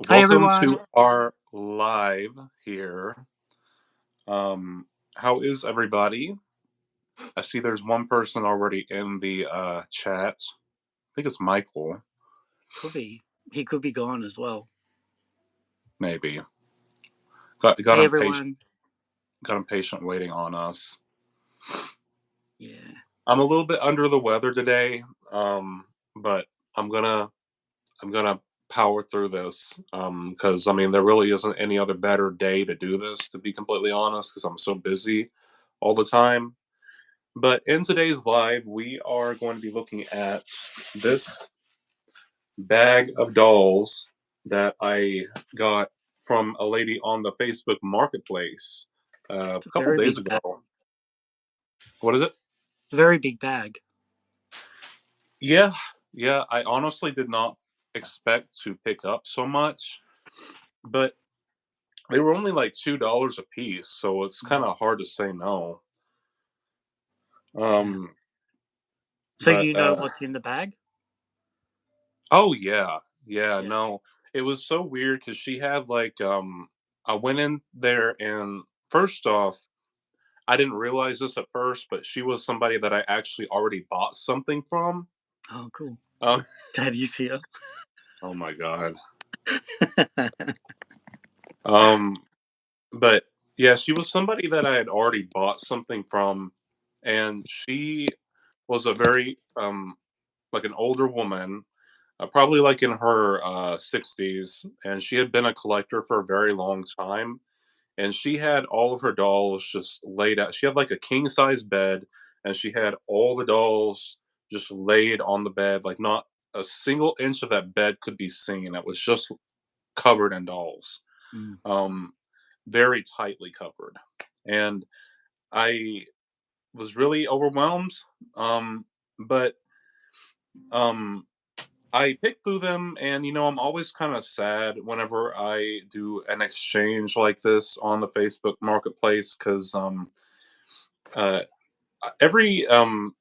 Hi Welcome everyone. to our live here. How is everybody? I see there's one person already in the chat. I think it's Michael, Could be. He could be gone as well. maybe. Got Hey impatient. everyone. Got impatient waiting on us. Yeah. I'm a little bit under the weather today, but I'm gonna I'm gonna power through this because I mean there really isn't any other better day to do this. To be completely honest, because I'm so busy all the time. But in today's live, we are going to be looking at this bag of dolls that I got from a lady on the Facebook Marketplace a It's a couple very days big bag. ago. What is it? Very big bag. Yeah, yeah. I honestly did not expect to pick up so much, but they were only like $2 a piece, so it's kind of hard to say no. Yeah. Um, So but you know what's in the bag? Oh yeah. Yeah, Yeah. no. It was so weird because she had like I went in there and first off, I didn't realize this at first, but she was somebody that I actually already bought something from. Oh cool. Um Daddy's here. oh my god. Um but yeah, she was somebody that I had already bought something from, and she was a very like an older woman, probably like in her 60s, and she had been a collector for a very long time, and she had all of her dolls just laid out. She had like a king size bed, and she had all the dolls just laid on the bed, like not a single inch of that bed could be seen. It was just covered in dolls, Mm. um, very tightly covered, and I was really overwhelmed. But um, I picked through them, and I'm always kind of sad whenever I do an exchange like this on the Facebook Marketplace because uh, every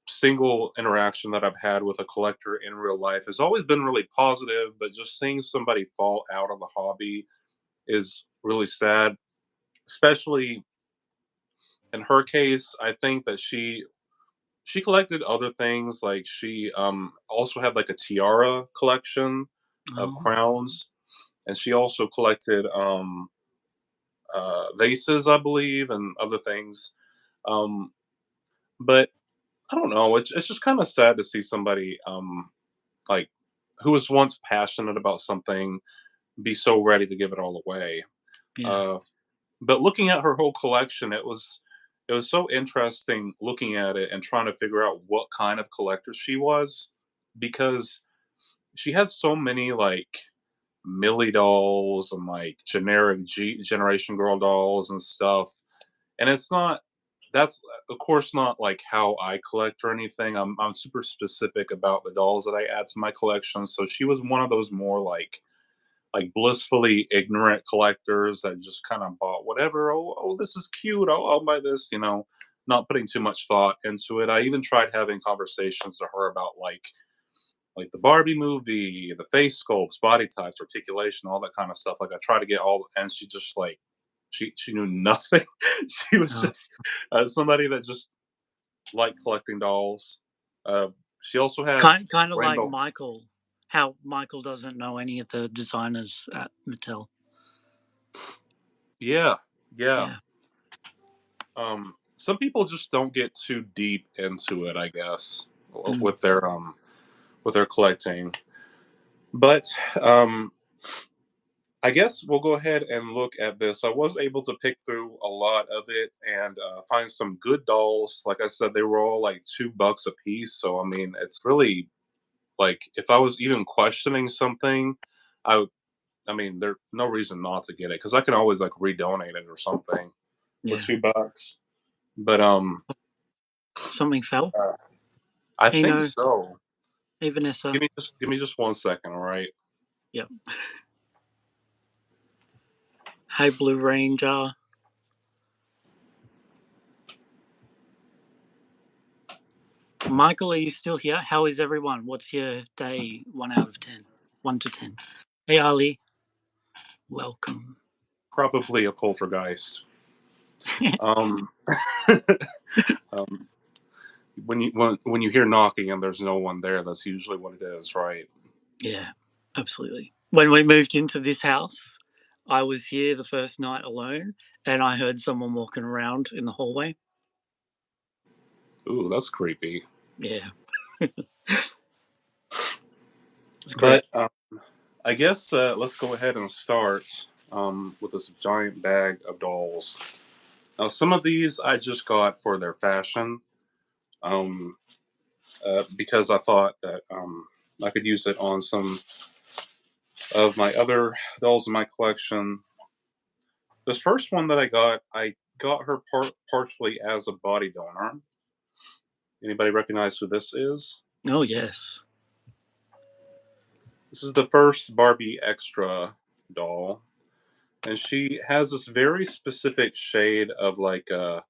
single interaction that I've had with a collector in real life has always been really positive, but just seeing somebody fall out of the hobby is really sad. Especially in her case, I think that she collected other things, like she also had like a tiara collection of Oh. crowns, and she also collected vases, I believe, and other things. Um, but I don't know. It's just kind of sad to see somebody like who was once passionate about something be so ready to give it all away. Yeah. Uh, but looking at her whole collection, it was so interesting looking at it and trying to figure out what kind of collector she was, because she has so many like Millie dolls and like generic Generation Girl dolls and stuff. And it's not that's of course not like how I collect or anything. I'm super specific about the dolls that I add to my collection. So she was one of those more like blissfully ignorant collectors that just kind of bought whatever. Oh, this is cute. I'll buy this. Not putting too much thought into it. I even tried having conversations to her about like the Barbie movie, the face sculpts, body types, articulation, all that kind of stuff. Like I try to get all, and she just like she knew nothing. She was Oh. just somebody that just liked collecting dolls. Uh, she also had Kind of like rainbow. Michael. How Michael doesn't know any of the designers at Mattel. Yeah, yeah. Yeah. Some people just don't get too deep into it, I guess, Mm. with their collecting. But um, I guess we'll go ahead and look at this. I was able to pick through a lot of it and find some good dolls. Like I said, they were all like $2 a piece. So I mean, it's really like if I was even questioning something, I would. I mean, there's no reason not to get it because I can always like redonate it or something for Yeah. $2. But Something fell. uh, I Hey think no. so. Hey Vanessa. Give me just 1 second, all right? Yep. Hey Blue Ranger. Michael, are you still here? How is everyone? What's your day? 1 out of 10. 1 to 10. Hey Ali. Welcome. Probably a poltergeist. Um, um, when you hear knocking and there's no one there, that's usually what it is, right? Yeah, absolutely. When we moved into this house, I was here the first night alone, and I heard someone walking around in the hallway. Ooh, that's creepy. Yeah, it's great. But I guess let's go ahead and start with this giant bag of dolls. Now, some of these I just got for their fashion um, because I thought that I could use it on some of my other dolls in my collection. This first one that I got her partially as a body donor. Anybody recognize who this is? Oh yes. This is the first Barbie extra doll, and she has this very specific shade of like a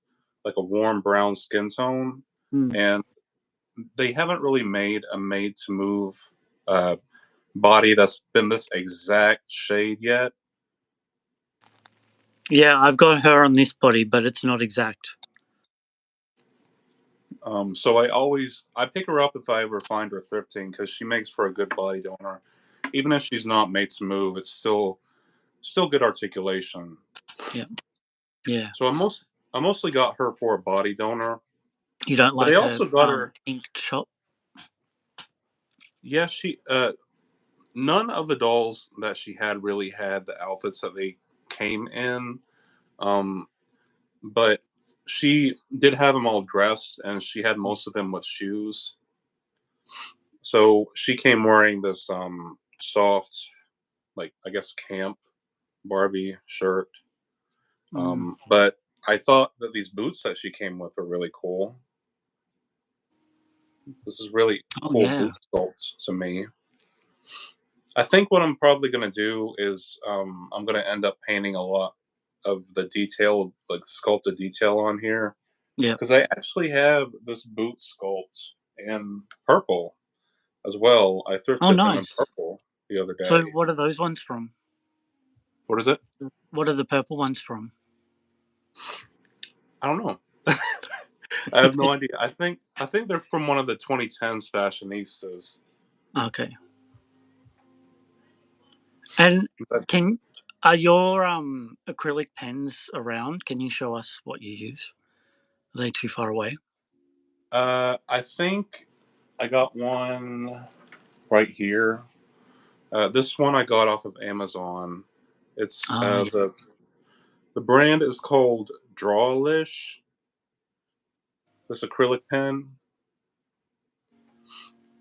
warm brown skin tone, Mm. and they haven't really made a made to move uh, body that's been this exact shade yet. Yeah, I've got her on this body, but it's not exact. So I pick her up if I ever find her thrifting because she makes for a good body donor. Even if she's not made to move, it's still good articulation. Yeah, yeah. So I mostly got her for a body donor, You don't but I like her also got her. pink top? Yeah, she none of the dolls that she had really had the outfits that they came in. Um, but she did have them all dressed, and she had most of them with shoes. So she came wearing this soft, like I guess camp Barbie shirt. Mm. But I thought that these boots that she came with were really cool. This is really Oh cool yeah, boot sculpt to me. I think what I'm probably gonna do is I'm gonna end up painting a lot of the detail, like sculpted detail on here, yeah. because I actually have this boot sculpt in purple as well. I Oh thrifted them in nice. purple the other So day. what are those ones from? What is it? What are the purple ones from? I don't know. I have no idea. I think they're from one of the 2010s fashionistas. Okay. And But can are your acrylic pens around? Can you show us what you use? Are they too far away? I think I got one right here. This one I got off of Amazon. It's Ah, yeah. the brand is called Drawlish. This acrylic pen,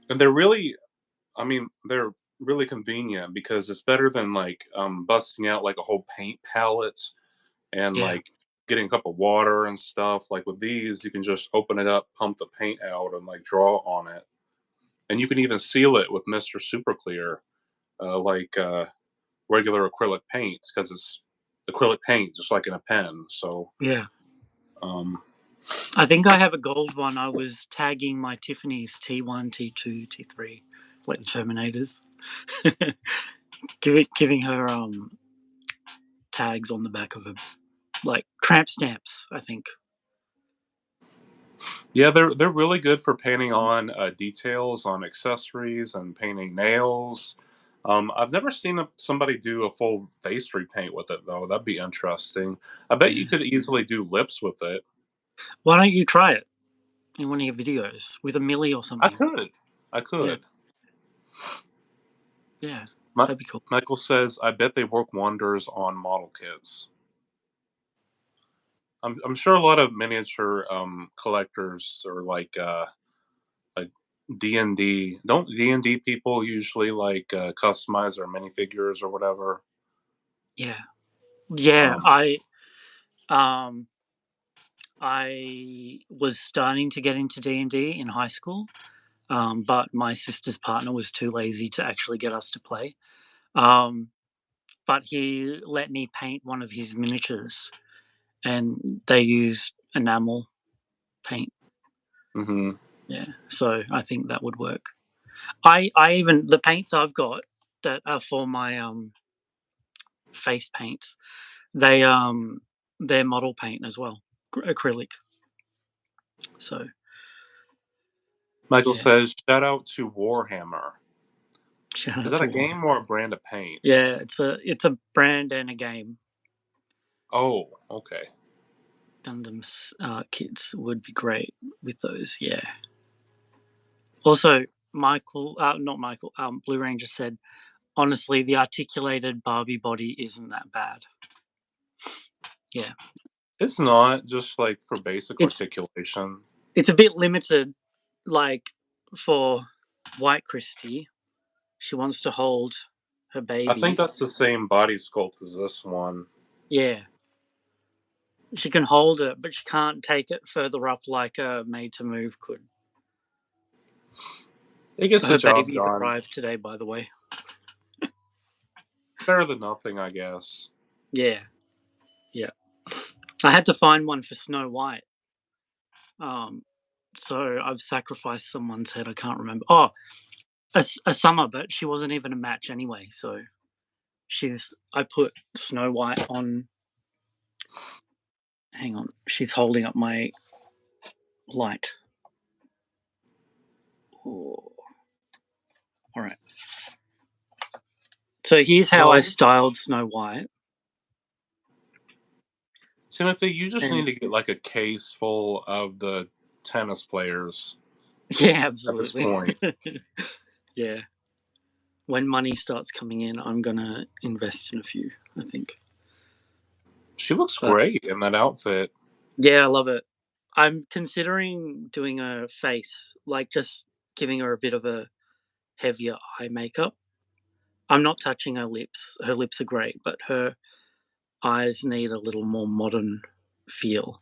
and they're really convenient because it's better than like busting out like a whole paint palette and Yeah. like getting a cup of water and stuff. Like with these, you can just open it up, pump the paint out, and like draw on it. And you can even seal it with Mr. Super Clear, like regular acrylic paints, because it's acrylic paint, just like in a pen. So, Yeah. um, I think I have a gold one. I was tagging my Tiffany's T1, T2, T3, like the Terminators. Giving her tags on the back of her, like tramp stamps, I think. yeah, they're really good for painting on details on accessories and painting nails. I've never seen somebody do a full face repaint with it though. That'd be interesting. I bet you Yeah. could easily do lips with it. Why don't you try it in one of your videos with a Millie or I something? could. I Yeah. could. Yeah. Mi- That'd be cool. Michael says, "I bet they work wonders on model kits." I'm sure a lot of miniature collectors or like D&D. Don't D&D people usually like customize their minifigures or whatever? Yeah. Yeah. Um, Um I was starting to get into D&D in high school, but my sister's partner was too lazy to actually get us to play. Um, but he let me paint one of his miniatures, and they used enamel paint. mhm. Yeah, so I think that would work. I even the paints I've got that are for my face paints. They're model paint as well, acrylic. So Michael yeah, says, shout out to Warhammer. shout Is out that to a War. game or a brand of paint? Yeah, it's a brand and a game. Oh, okay. Gundam's kits would be great with those. Yeah. Also, not Michael. Blue Ranger said, honestly, the articulated Barbie body isn't that bad. Yeah, It's not just like for basic it's articulation. it's a bit limited. Like for White Christie, she wants to hold her I think baby. that's the same body sculpt as this one. Yeah, she can hold it, but she can't take it further up like a Made to Move could. It gets the Her job baby's done. arrived today, by the way. It's better than nothing, I guess. Yeah, yeah. I had to find one for Snow White. Um, so I've sacrificed someone's head. I can't remember. Oh, a summer, but she wasn't even a match anyway. So I put Snow White on. Hang on, she's holding up my light. Oh, all right. So here's how I Well, styled Snow White. Timothy, you just need And to get like a case full of the tennis players yeah, at this absolutely. point. Yeah. When money starts coming in, I'm gonna invest in a few, I think. She looks But great in that outfit. yeah, I love it. I'm considering doing a face, like just giving her a bit of a heavier eye makeup. I'm not touching her lips. Her lips are great, but her eyes need a little more modern feel.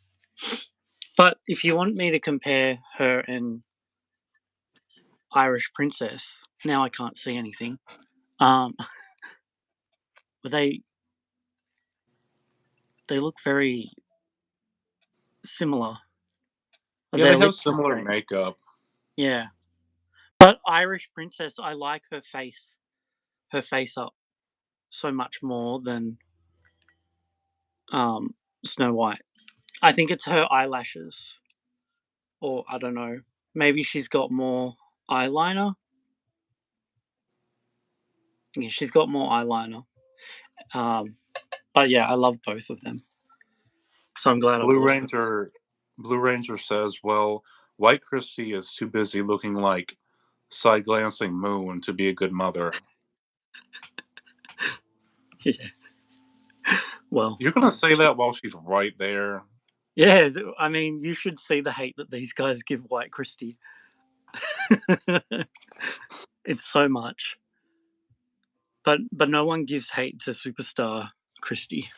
But if you want me to compare her and Irish Princess, now I can't see anything. Um, but they look very similar. Yeah, they Their have lips are similar great. makeup. Yeah. But Irish Princess, I like her face up so much more than um, Snow White. I think it's her eyelashes, or I don't know. Maybe she's got more eyeliner. Yeah, she's got more eyeliner. Um, but yeah, I love both of them. So I'm glad I Blue bought her. Ranger Blue Ranger says, well, White Christie is too busy looking like side glancing moon to be a good mother. Yeah. Well, You're gonna say that while she's right there. yeah. I mean, you should see the hate that these guys give White Christie. It's so much, but no one gives hate to superstar Christie,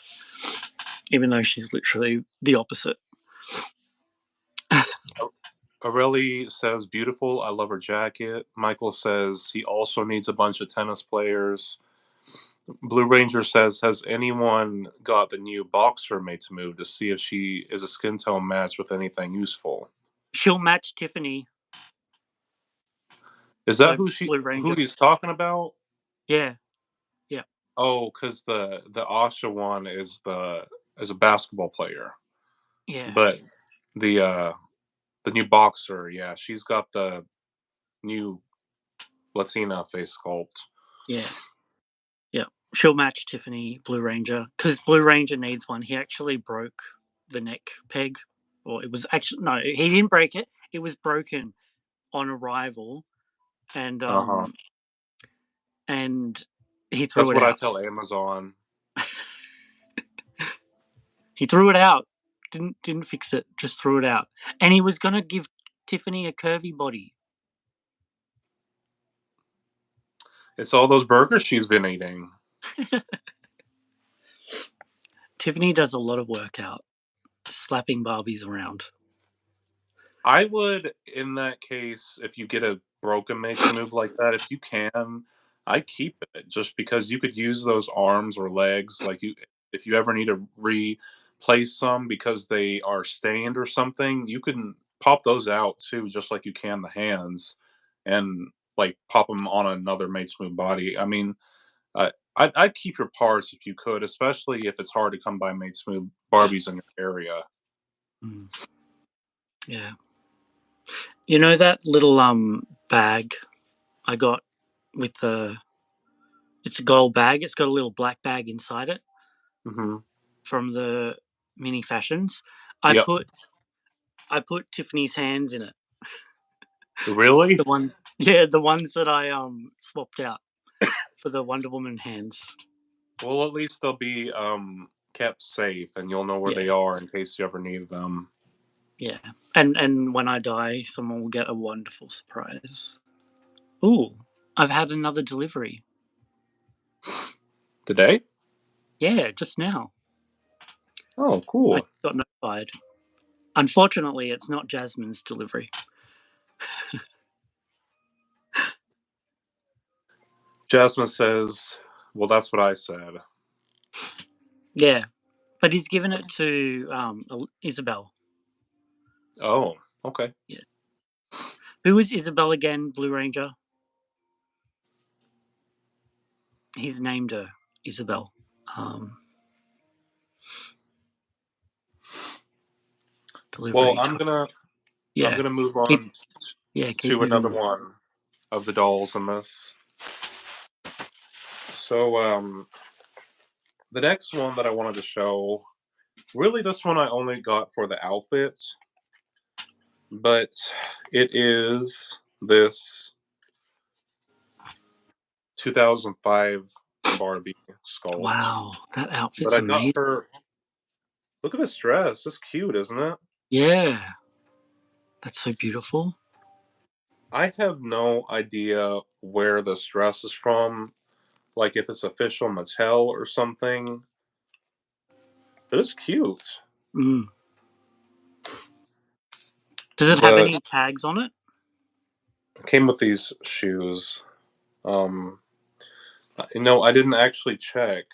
even though she's literally the opposite. Aurelie says, beautiful. I love her jacket. Michael says he also needs a bunch of tennis players. Blue Ranger says, has anyone got the new boxer made to move to see if she is a skin tone match with anything useful? She'll match Tiffany. Is that So who Blue who Ranger. he's talking about? Yeah, yeah, Oh, because the Asha one is a basketball player, yeah, but the uh the new boxer, yeah, she's got the new Latina face sculpt. yeah, yeah. She'll match Tiffany, Blue Ranger, because Blue Ranger needs one. He actually broke the neck peg, or it was actually no, he didn't break it. It was broken on arrival, and Uh huh. um, and he threw That's it what I out. tell Amazon. He threw it out. Didn't fix it. Just threw it out. And he was gonna give Tiffany a curvy body. It's all those burgers she's been eating. Tiffany does a lot of workout, slapping Barbies around. I would, in that case, if you get a broken made to move like that, if you can, I keep it just because you could use those arms or legs. Like if you ever need to replace some because they are stained or something, you can pop those out too, just like you can the hands, and like pop them on another made to move body. I mean, I'd keep your parts if you could, especially if it's hard to come by made smooth Barbies in your area. Mm, yeah. You know that little bag I got with the it's a gold bag. It's got a little black bag inside it Hmm. from the mini fashions. I Yep. put I put Tiffany's hands in it. Really? The ones yeah, the ones that I swapped out for the Wonder Woman hands. Well, at least they'll be kept safe, and you'll know where they Yeah. are in case you ever need them. Yeah. And when I die, someone will get a wonderful surprise. Ooh, I've had another delivery. Today? Yeah, just now. Oh, I cool. got notified. Unfortunately, it's not Jasmine's delivery. Jasmine says, "Well, that's what I said." Yeah, but he's given it to Isabel. Oh, okay. Yeah. Who is Isabel again? Blue Ranger. He's named her Isabel. Um, Well, delivery I'm time. gonna I'm Yeah. gonna move Keep on keep to another moving. one of the dolls in this. So, the next one that I wanted to show, really, this one I only got for the outfits, but it is this 2005 Barbie sculpt. Wow, that But outfit's I got amazing. her. Look at this dress. It's cute, isn't it? Yeah, that's so beautiful. I have no idea where this dress is from, like if it's official Mattel or something, but it's cute. Mm. Does it have The any tags on it? it came with these shoes. Um, I didn't actually check.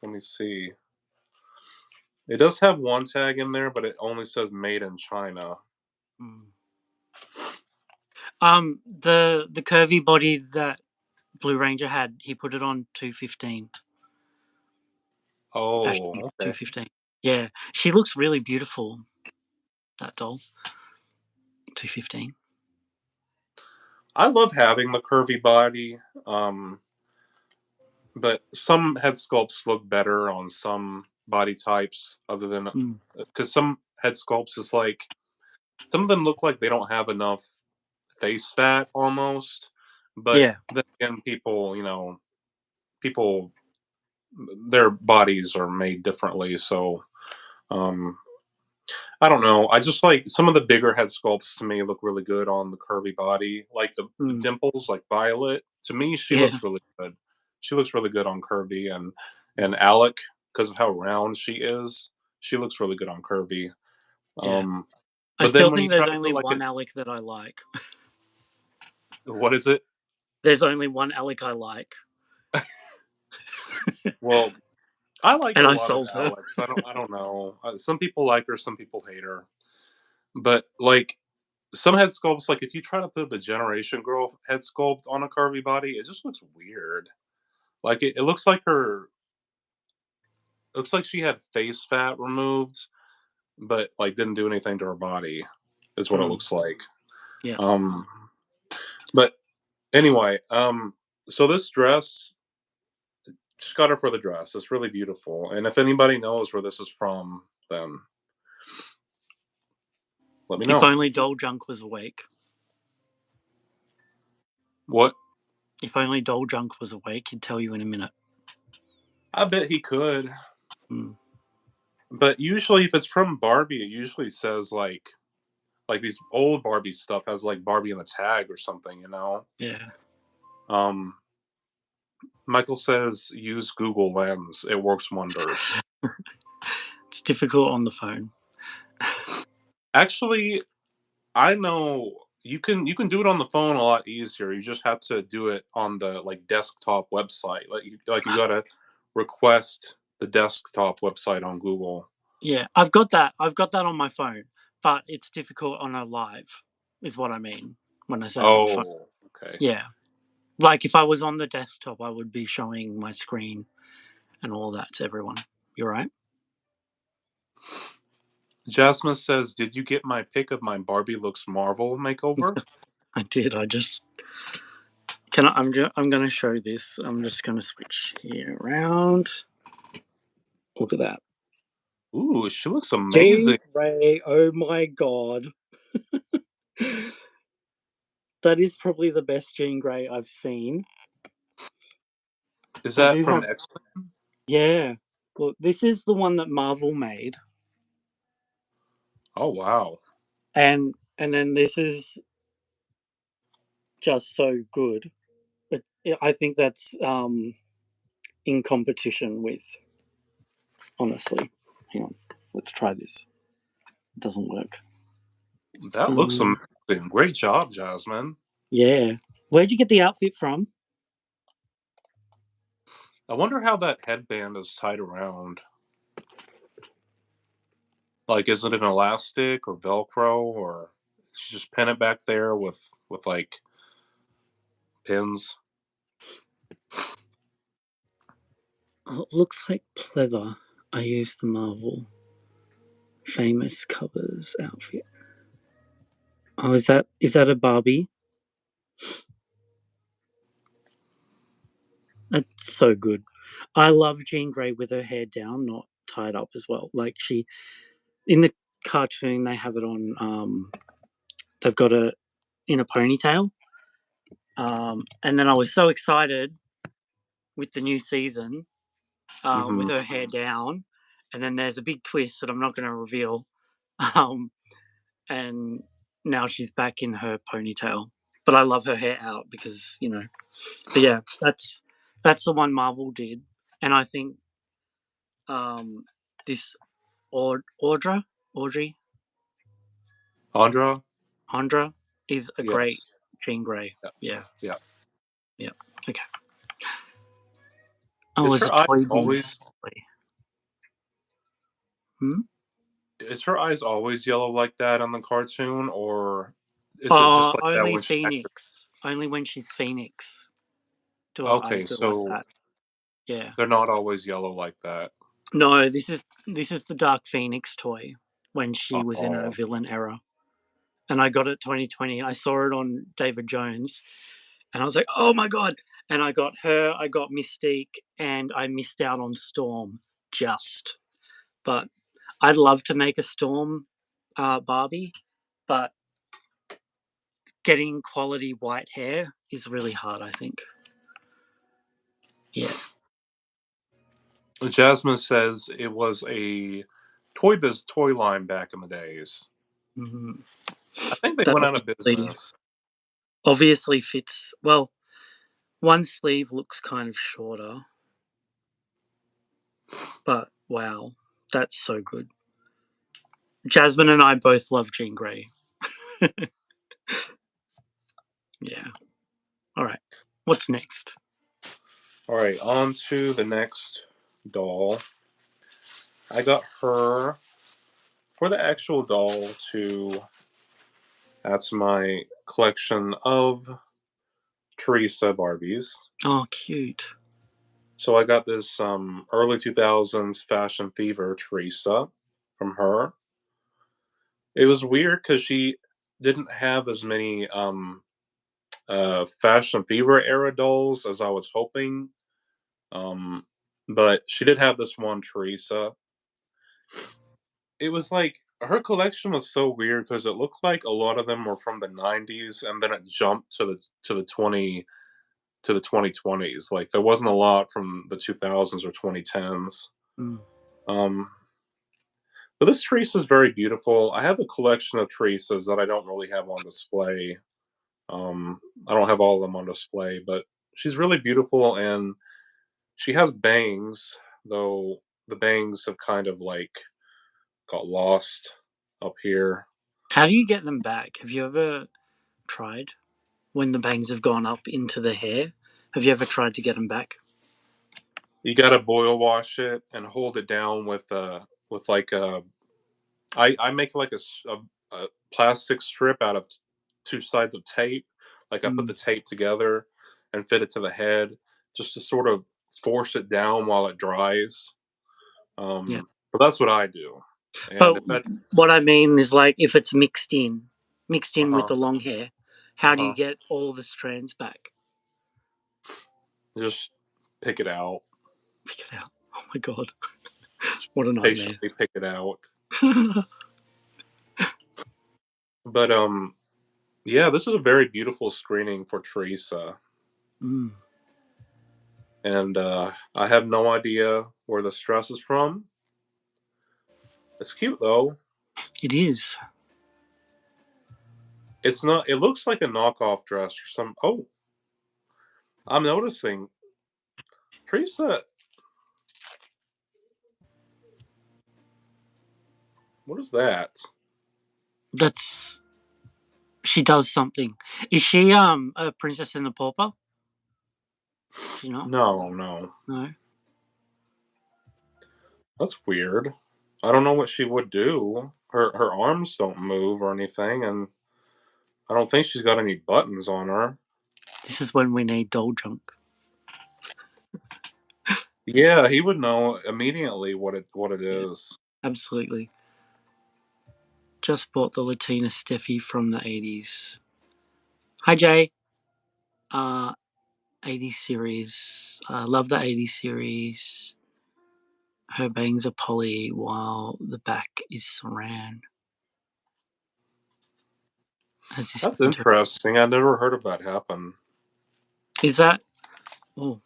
Let me see. It does have one tag in there, but it only says "Made in China." Mm. The curvy body that Blue Ranger had, he put it on 215. Fashion Oh, okay. 215. Yeah, she looks really beautiful. That doll, 215. I love having the curvy body, but some head sculpts look better on some body types, other than Mm. because some head sculpts is like some of them look like they don't have enough face fat almost. But Yeah, then again, people, their bodies are made differently. So um, I don't know. I just like some of the bigger head sculpts to me look really good on the curvy body, like the mm. dimples, like Violet. To me, she Yeah, looks really good. She looks really good on curvy, and Alec, because of how round she is, she looks really good on curvy. yeah. Um, I but then still when think you there's try to put only like one Alec that I like. what is it? There's only one Alec I like, Well, I like and a I lot of sold her. Alex. I don't know. Some people like her, some people hate her. But like some head sculpts, like if you try to put the Generation Girl head sculpt on a curvy body, it just looks weird. Like it looks like looks like she had face fat removed, but like didn't do anything to her body. Is what it Mm. looks like. Yeah. Um, but anyway, so this dress, just got her for the dress. It's really beautiful, and if anybody knows where this is from, then let me If know. only Doll Junk was awake. What? If only Doll Junk was awake, he'd tell you in a minute. I bet he could. Mm. But usually, if it's from Barbie, it usually says like these old Barbie stuff has like Barbie in the tag or something, you know. Yeah. Um, Michael says use Google Lens; it works wonders. It's difficult on the phone. Actually, I know you can do it on the phone a lot easier. You just have to do it on the like desktop website. Like you gotta request the desktop website on Google. Yeah, I've got that. I've got that on my phone, but it's difficult on a live, is what I mean when I say on the phone. Oh, okay. Yeah. Like if I was on the desktop, I would be showing my screen and all of that to everyone. You're right. Jasmine says, "Did you get my pic of my Barbie Looks Marvel makeover?" I did. I just can. I'm going to show this. I'm just going to switch here around. Look at that. Ooh, she looks Jean amazing. Grey. Oh my god. That is probably the best Jean Grey I've seen. Is I that do from have. X-Men? Yeah. Look, this is the one that Marvel made, Oh wow, and then this is just so good. I think that's in competition with. Honestly, hang on. Let's try this. It doesn't work. that looks Um, amazing. Great job, Jasmine. yeah. Where'd you get the outfit from? I wonder how that headband is tied around. Like, is it an elastic or Velcro, or she just pin it back there with like pins? Oh, it looks like pleather. I used the Marvel famous covers outfit. Oh, is that a Barbie? That's so good. I love Jean Grey with her hair down, not tied up as well. Like she in the cartoon, they have it on. They've got a in a ponytail. And then I was so excited with the new season, with Hmm. her hair down, and then there's a big twist that I'm not going to reveal. Um, and now she's back in her ponytail. But I love her hair out because you know. But yeah, that's the one Marvel did, and I think this Audrey Andra? Andra is a great Yes. Jean Grey. Yeah. Yeah, Yeah. yeah. Okay. Oh, Is it's a her eyes Toy Biz. always Hmm? is her eyes always yellow like that on the cartoon, or is it just like that Only when she actually? Phoenix. Only when she's Phoenix do our eyes Okay, go like so that. Yeah. they're not always yellow like that. No, this is the Dark Phoenix toy when she was in her Oh, villain era. And I got it 2020. I saw it on David Jones and I was like, "Oh my god." And I got her, I got Mystique, and I missed out on Storm just. But I'd love to make a Storm Barbie, but getting quality white hair is really hard, I think. Yeah. Jasmine says it was a Toy Biz toy line back in the days. Mhm. I think they That went out of obviously business. obviously fits well. One sleeve looks kind of shorter, but wow, that's so good. Jasmine and I both love Jean Grey. Yeah. All right. What's next? All right, on to the next doll. I got her for the actual doll to add to my collection of Teresa Barbies. Oh, cute. So I got this early 2000s fashion fever Teresa from her. It was weird because she didn't have as many fashion fever era dolls as I was hoping. Um, but she did have this one Teresa. It was like her collection was so weird because it looked like a lot of them were from the 90s and then it jumped to the 2020s. Like there wasn't a lot from the 2000s or 2010s. Mm. Um, but this Teresa is very beautiful. I have a collection of Teresas that I don't really have on display. I don't have all of them on display, but she's really beautiful and she has bangs, though the bangs have kind of like got lost up here. How do you get them back? Have you ever tried when the bangs have gone up into the hair? Have you ever tried to get them back? You gotta boil wash it and hold it down with like a I make like a plastic strip out of two sides of tape. Like I put Mm. the tape together and fit it to the head just to sort of force it down while it dries. Yeah. But that's what I do. And But if that, what I mean is, like, if it's mixed in with uh-huh, the long hair, how do you uh-huh, get all the strands back? just pick it out. Pick it out. Oh my god, Just what a nightmare. patiently pick it out. But yeah, this is a very beautiful screening for Teresa. Mm, And I have no idea where the stress is from. It's cute though. it is. It's not. It looks like a knockoff dress or some. Oh, I'm noticing Teresa. What is that? That's she does something. Is she a princess and the pauper? She not? No, no, No. that's weird. I don't know what she would do. Her arms don't move or anything, and I don't think she's got any buttons on her. This is when we need doll junk. Yeah, he would know immediately what it Yeah, is. absolutely. Just bought the Latina Steffi from the 80s. Hi Jay. Uh 80s series. I love the 80s series. Her bangs are poly while the back is saran. Has this That's happened to interesting. I never heard of that happen. Is that oh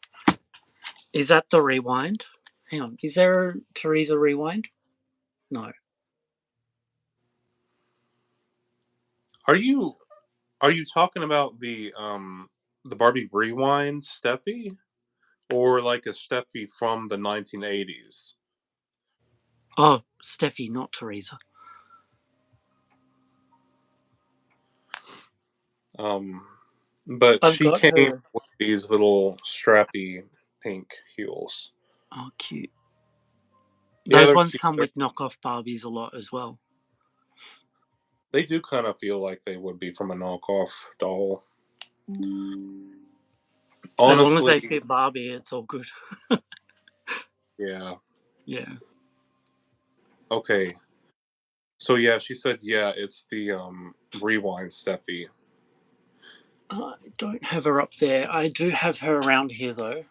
is that the rewind? Hang on. Is there a Teresa rewind? No. Are you are you talking about the Barbie Rewind Steffi? Or like a Steffi from the 1980s? Oh, Steffi, not Teresa. Um, but I've she got came her. with these little strappy pink heels. Oh, cute. Yeah, Those they're ones cute. come with knockoff Barbies a lot as well. They do kind of feel like they would be from a knockoff doll. As long as Honestly, they fit Barbie, it's all good. yeah. Yeah. Okay. So yeah, she said yeah, it's the rewind Steffi. I don't have her up there. I do have her around here though.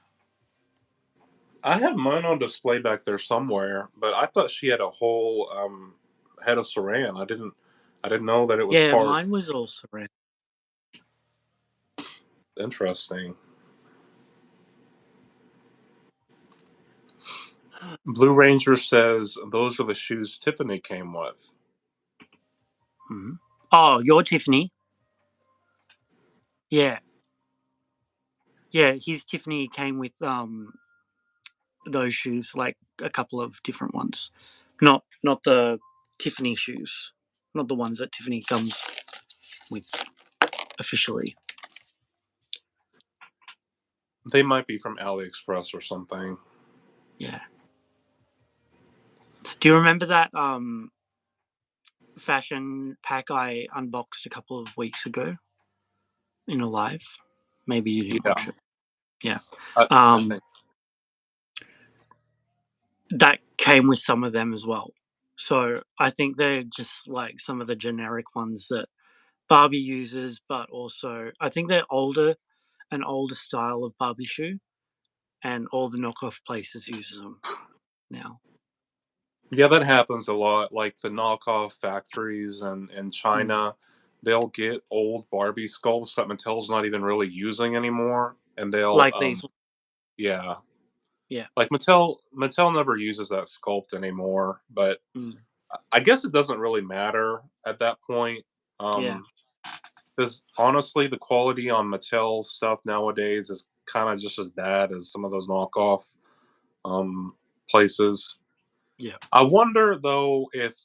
I have mine on display back there somewhere, but I thought she had a whole head of saran. I didn't know that it was Yeah, part. mine was all saran. Interesting. Blue Ranger says those are the shoes Tiffany came with. Hmm. Oh, you're Tiffany. Yeah, yeah. His Tiffany came with those shoes, like a couple of different ones. Not the Tiffany shoes, not the ones that Tiffany comes with officially. They might be from AliExpress or something. Yeah. Do you remember that fashion pack I unboxed a couple of weeks ago in a live? Maybe you didn't Yeah, watch it. Yeah. I Um, think. that came with some of them as well. So I think they're just like some of the generic ones that Barbie uses, but also I think they're an older style of Barbie shoe, and all the knockoff places use them now. Yeah, that happens a lot. Like the knockoff factories and in Mm. China, they'll get old Barbie sculpts that Mattel's not even really using anymore, and they'll Like these, yeah, yeah, like Mattel never uses that sculpt anymore. But mm, I guess it doesn't really matter at that point. yeah, Because honestly, the quality on Mattel stuff nowadays is kind of just as bad as some of those knockoff um, places. yeah, I wonder though if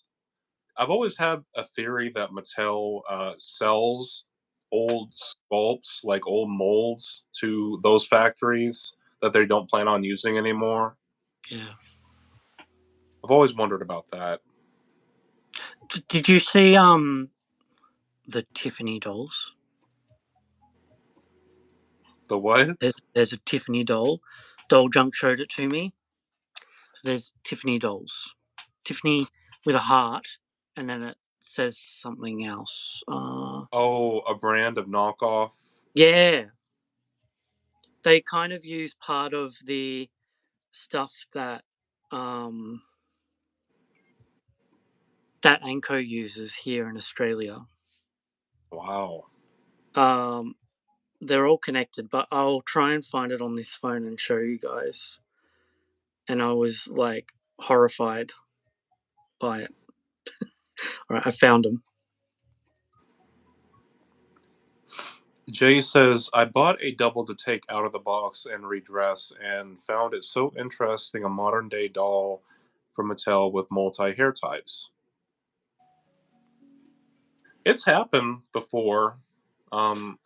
I've always had a theory that Mattel sells old sculpts, like old molds, to those factories that they don't plan on using anymore. yeah. I've always wondered about that. Did you see the Tiffany dolls? The what? There's a Tiffany doll. Doll Junk showed it to me. So there's Tiffany dolls. Tiffany with a heart, and then it says something else. Oh, a brand of knockoff. Yeah, they kind of use part of the stuff that um, that Anko uses here in Australia. Wow. Um, they're all connected, but I'll try and find it on this phone and show you guys. And I was like horrified by it. All right, I found them. Jay says, I bought a double to take out of the box and redress and found it so interesting, a modern day doll from Mattel with multi hair types. It's happened before,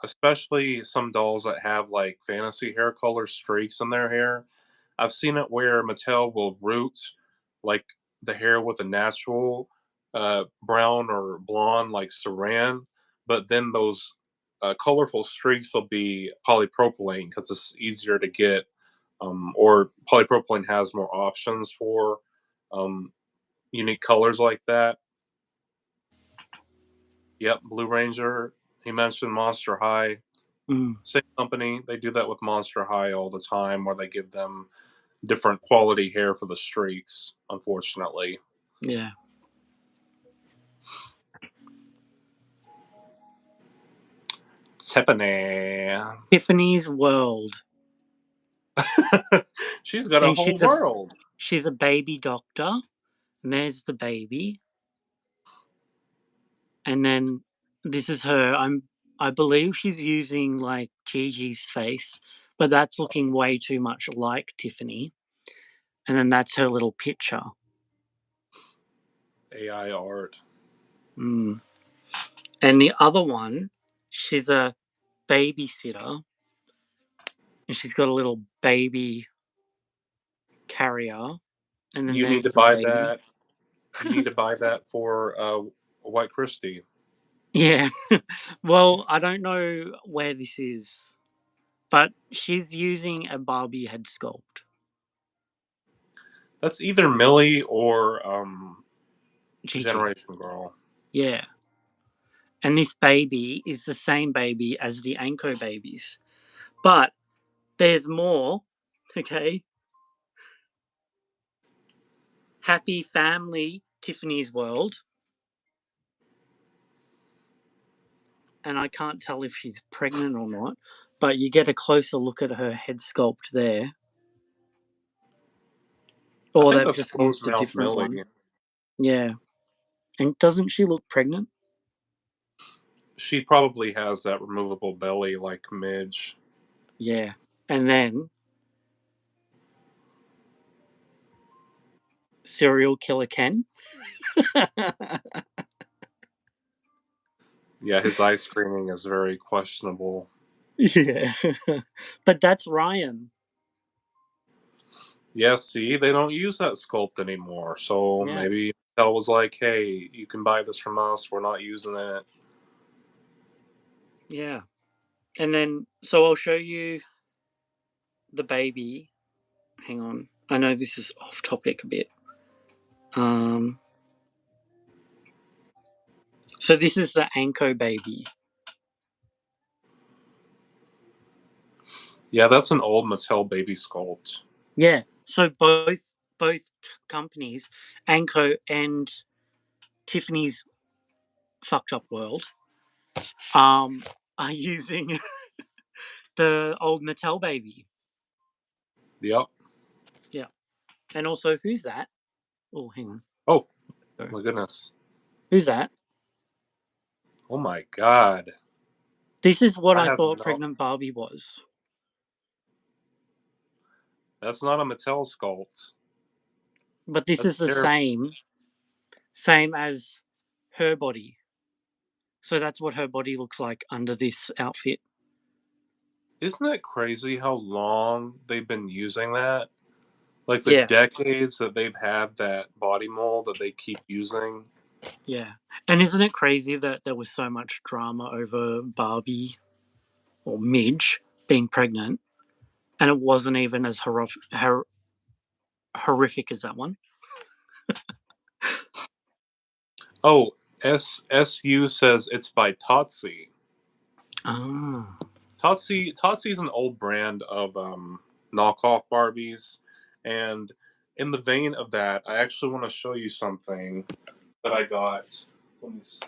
especially some dolls that have like fantasy hair color streaks in their hair. I've seen it where Mattel will root like the hair with a natural brown or blonde like saran, but then those colorful streaks will be polypropylene because it's easier to get, or polypropylene has more options for um, unique colors like that. Yep, Blue Ranger. He mentioned Monster High. Mm, Same company. They do that with Monster High all the time, where they give them different quality hair for the streaks. Unfortunately, yeah. Tiffany. Tiffany's World. She's got a And whole world. she's a baby doctor. And there's the baby. And then this is her. I believe she's using like Gigi's face, but that's looking way too much like Tiffany. And then that's her little picture. AI art. Mm. And the other one, she's a babysitter, and she's got a little baby carrier, and then You need there's to the buy baby. that. You need to buy that for White Christie. Yeah. Well, I don't know where this is, but she's using a Barbie head sculpt. That's either Millie or Gigi. Generation Girl. Yeah. And this baby is the same baby as the Anko babies. But there's more. Okay. Happy Family Tiffany's World. And I can't tell if she's pregnant or not, but you get a closer look at her head sculpt there. I Or think they've that's just closed used a mouth different Millie. one. Yeah. And doesn't she look pregnant? She probably has that removable belly like Midge. Yeah. And then Serial Killer Ken. Yeah, his eye screening is very questionable. Yeah. But that's Ryan. Yeah, see, they don't use that sculpt anymore. So Yeah. maybe Mattel was like, hey, you can buy this from us. We're not using it. Yeah. And then, so I'll show you the baby. Hang on. I know this is off topic a bit. Um, so this is the Anko baby. Yeah, that's an old Mattel baby sculpt. Yeah. So both companies, Anko and Tiffany's Fucked Up World, um, are using the old Mattel baby. Yep. Yeah. And also, who's that? Oh, hang on. Oh, Sorry. my goodness. Who's that? Oh my god. This is what I I have thought no. Pregnant Barbie was. That's not a Mattel sculpt. But this is That's the terrible. same as her body. So that's what her body looks like under this outfit. Isn't it crazy how long they've been using that? Like the Yeah, decades that they've had that body mold that they keep using. yeah. And isn't it crazy that there was so much drama over Barbie or Midge being pregnant? And it wasn't even as horrific as that one. Oh, SSU says it's by Totsi. Ah. Totsie's an old brand of knockoff Barbies, and in the vein of that, I actually want to show you something that I got. Let me see.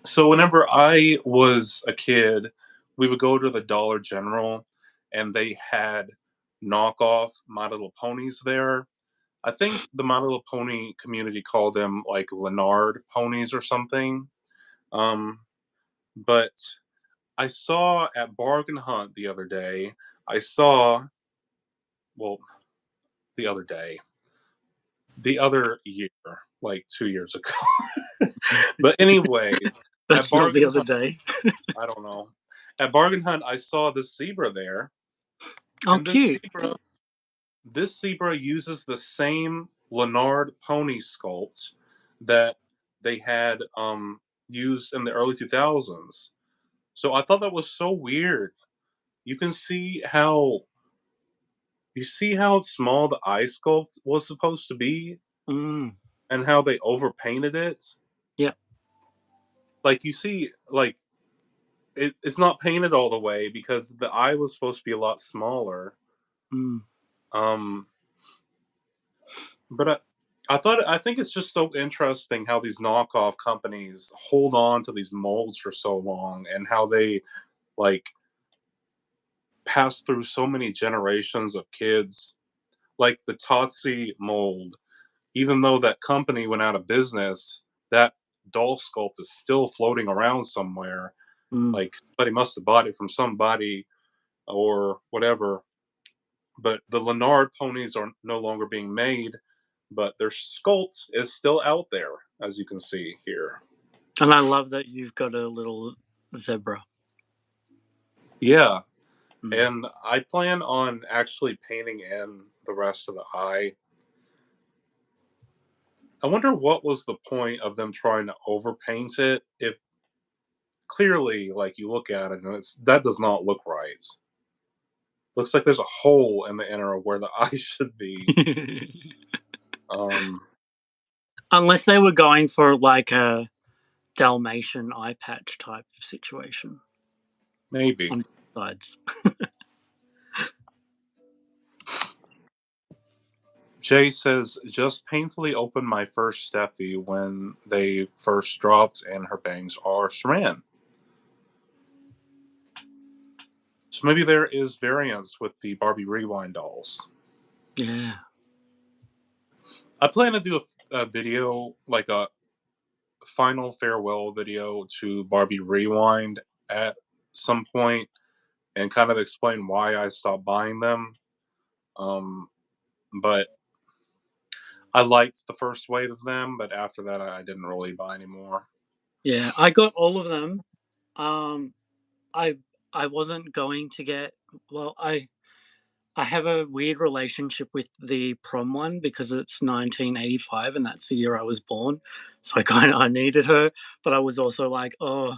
So whenever I was a kid, we would go to the Dollar General, and they had knockoff My Little Ponies there. I think the My Little Pony community called them like Leonard ponies or something. Um, but I saw at Bargain Hunt the other day, I saw, well, the other day, the other year, like 2 years ago. But anyway, at That's not the Bargain other Hunt, day. I don't know. At Bargain Hunt, I saw this zebra there, Oh, and cute. this zebra uses the same Leonard pony sculpt that they had used in the early 2000s. So I thought that was so weird. You can see how small the eye sculpt was supposed to be Mm. and how they overpainted it. Yeah. Like you see, like it's not painted all the way because the eye was supposed to be a lot smaller. Mm. Um, but I think it's just so interesting how these knockoff companies hold on to these molds for so long and how they like pass through so many generations of kids. Like the Totsi mold, even though that company went out of business, that doll sculpt is still floating around somewhere. Mm. Like somebody must have bought it from somebody or whatever. But the Leonard ponies are no longer being made, but their sculpt is still out there, as you can see here. And I love that you've got a little zebra. Yeah, Mm. and I plan on actually painting in the rest of the eye. I wonder what was the point of them trying to overpaint it if clearly, like, you look at it and that does not look right. Looks like there's a hole in the inner of where the eye should be. Um, Unless they were going for like a Dalmatian eye patch type of situation maybe. on both sides. Jay says, just painfully opened my first Steffi when they first dropped and her bangs are saran. So maybe there is variance with the Barbie Rewind dolls. Yeah. I plan to do a video, like a final farewell video to Barbie Rewind at some point and kind of explain why I stopped buying them. But I liked the first wave of them, but after that, I didn't really buy anymore. Yeah. I got all of them. Um I I wasn't going to get well, I have a weird relationship with the prom one because it's 1985 and that's the year I was born. So I kind of I needed her, but I was also like, oh,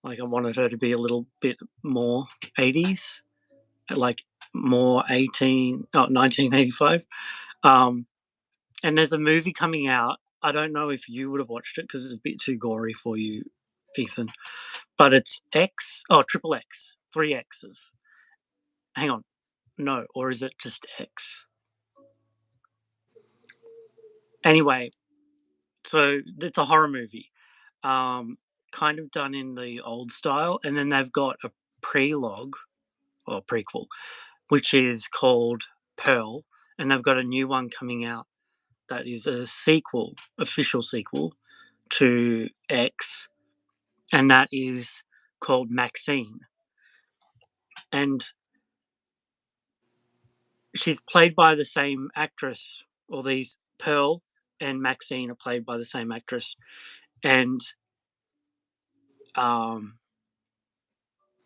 like I wanted her to be a little bit more 80s, like more 1985. Um, and there's a movie coming out. I don't know if you would have watched it because it's a bit too gory for you, Ethan. But it's Triple X, three X's. Hang on, no, or is it just X? Anyway, so it's a horror movie, um, kind of done in the old style, and then they've got a prelogue or prequel, which is called Pearl, and they've got a new one coming out that is a sequel, official sequel to X, and that is called Maxine, and she's played by the same actress. All these Pearl and Maxine are played by the same actress, and um,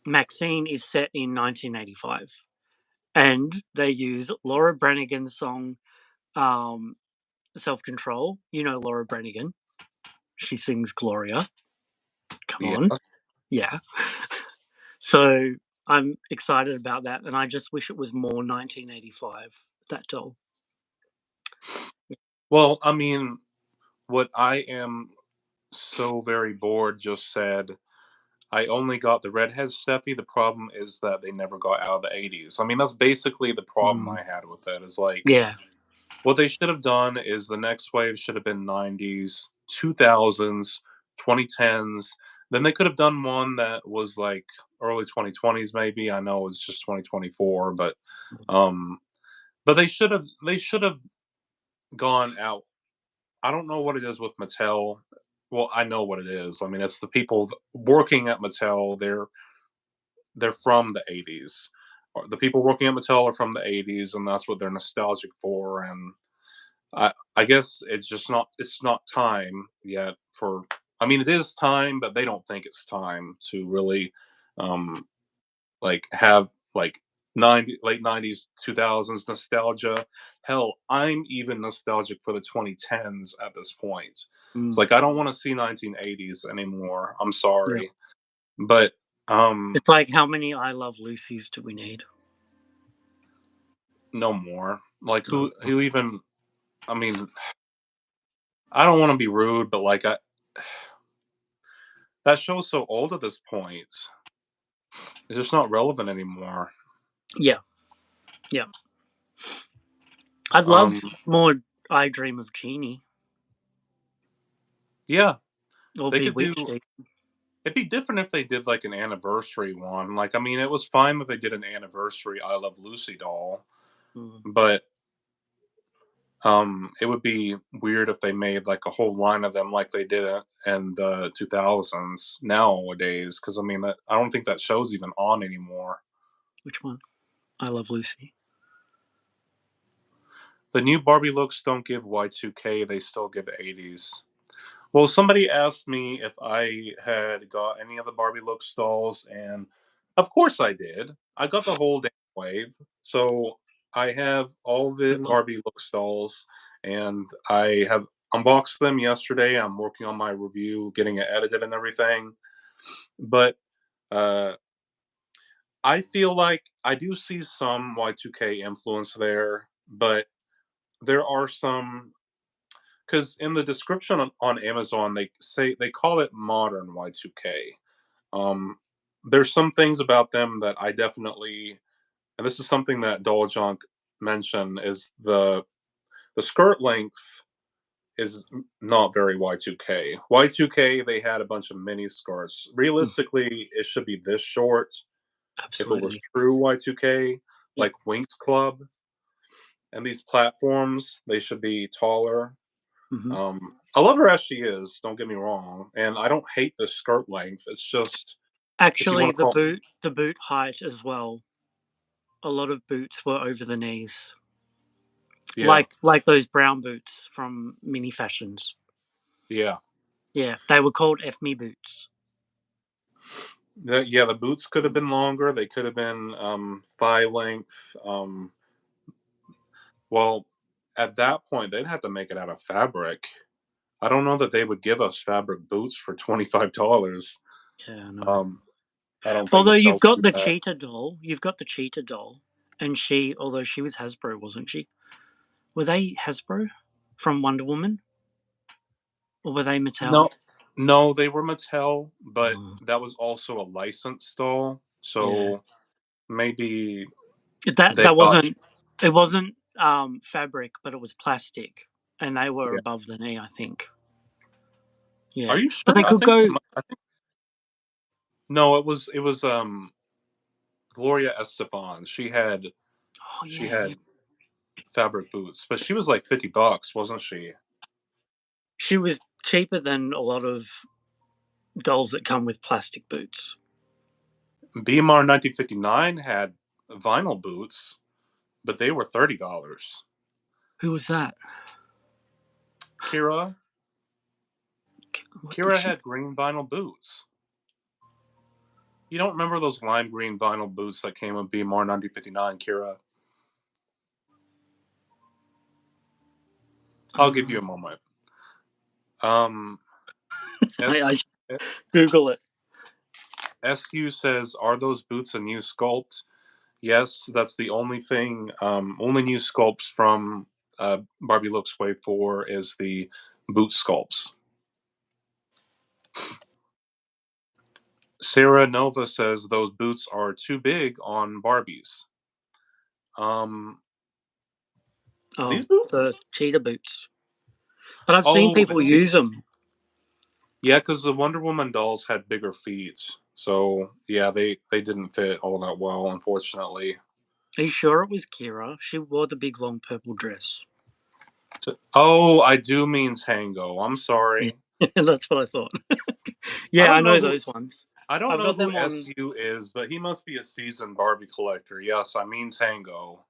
Maxine is set in 1985, and they use Laura Branigan's song "Self Control." You know Laura Branigan; she sings Gloria. Come Yeah. on. Yeah. So I'm excited about that, and I just wish it was more 1985, that doll. Well, I mean, what I am so very bored just said, I only got the redhead Steffi. The problem is that they never got out of the 80s. I mean, that's basically the problem Mm. I had with it. Is like, Yeah. what they should have done is the next wave should have been 90s, 2000s, 2010s. Then they could have done one that was like early 2020s maybe. I know it's just 2024, um but they should have gone out. I don't know what it is with Mattel. Well, I know what it is. I mean, it's the people working at Mattel. They're from the 80s. Or the people working at Mattel are from the 80s, and that's what they're nostalgic for. And I guess it's not time yet for. I mean, it is time, but they don't think it's time to really, um, like have like 90s late 90s 2000s nostalgia. Hell, I'm even nostalgic for the 2010s at this point. It's Mm. like I don't want to see 1980s anymore. I'm Yeah. sorry, but It's like, how many I Love Lucy's do we need? no more. Like No. who even? I mean, I don't want to be rude, but like that show's so old at this point. It's just not relevant anymore. Yeah. Yeah. I'd love Um, more I Dream of Jeannie yeah, or they could do. Bewitched. It'd be different if they did like an anniversary one. Like, I mean, it was fine if they did an anniversary I Love Lucy doll, Mm. but it would be weird if they made like a whole line of them like they did it in the 2000s nowadays. Because I mean, I don't think that show's even on anymore. Which one? I Love Lucy. The new Barbie looks don't give Y2K; they still give 80s. Well, somebody asked me if I had got any of the Barbie Look stalls, and of course I did. I got the whole damn wave. So I have all the Good luck. Barbie Look stalls, and I have unboxed them yesterday. I'm working on my review, getting it edited and everything. But uh, I feel like I do see some Y2K influence there, but there are some because in the description on Amazon they say they call it modern Y2K. Um, there's some things about them that I definitely, and this is something that Doll Junk mentioned, is the skirt length is not very Y2K. Y2K they had a bunch of mini skirts. Mm. Realistically, it should be this short if it was Absolutely. true Y2K, Yeah. like Winx Club and these platforms. They should be taller. Hmm. I love her as she is. Don't get me wrong, and I don't hate the skirt length. It's just if you want Actually, to call, the boot height as well. A lot of boots were over the knees, yeah, like those brown boots from Mini Fashions. yeah, Yeah, they were called F Me boots. yeah. The boots could have Mm. been longer. They could have been thigh length. Well, at that point, they'd have to make it out of fabric. I don't know that they would give us fabric boots for $25. Yeah, I know. Um, I don't think Although Mattel you've would got do the that. cheetah doll, and she, although she was Hasbro, wasn't she? Were they Hasbro from Wonder Woman, or were they Mattel? No, no, they were Mattel, but Oh, that was also a licensed doll. yeah, So maybe that they that got. wasn't. It wasn't fabric, but it was plastic, and they were Yeah. above the knee, I think. Are Yeah, you but they sure? I could think go. I think no, it was Gloria Estefan. Oh She yeah, had yeah. fabric boots, but she was like $50, wasn't she? She was cheaper than a lot of dolls that come with plastic boots. BMR 1959 had vinyl boots, but they were $30. Who was that? Kira What did Kira she? had green vinyl boots. You don't remember those lime green vinyl boots that came with BMR 1959, Kira? I'll give you Uh, a moment. Um I, S I Google it. SU says, "Are those boots a new sculpt?" Yes, that's the only thing. Only new sculpts from Barbie Looks Wave 4 is the boot sculpts. Sarah Nova says those boots are too big on Barbies. Um, these Oh, boots? the cheetah boots. But I've seen Oh, I people see. use them. Yeah, because the Wonder Woman dolls had bigger feet, so yeah, they didn't fit all that well, unfortunately. Are you sure it was Kira? She wore the big long purple dress. Oh, I do mean Tango. I'm Yeah, sorry. that's what I thought. I Yeah, I don't know know who those ones. I don't I've know got who them on. SU is, but he must be a seasoned Barbie collector. Yes, I mean Tango.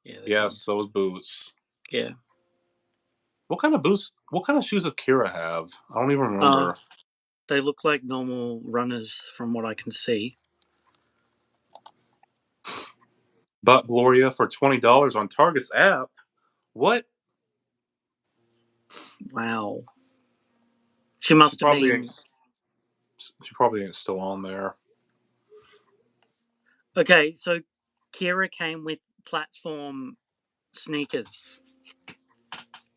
Yeah, they're good. Yes, those boots. Yeah. What kind of boots? What kind of shoes does Kira have? I don't even Uh, remember. they look like normal runners from what I can see. But Gloria for $20 on Target's app. What? Wow. She She must have probably been. ain't. She probably ain't still on there. Okay, so Kira came with platform sneakers,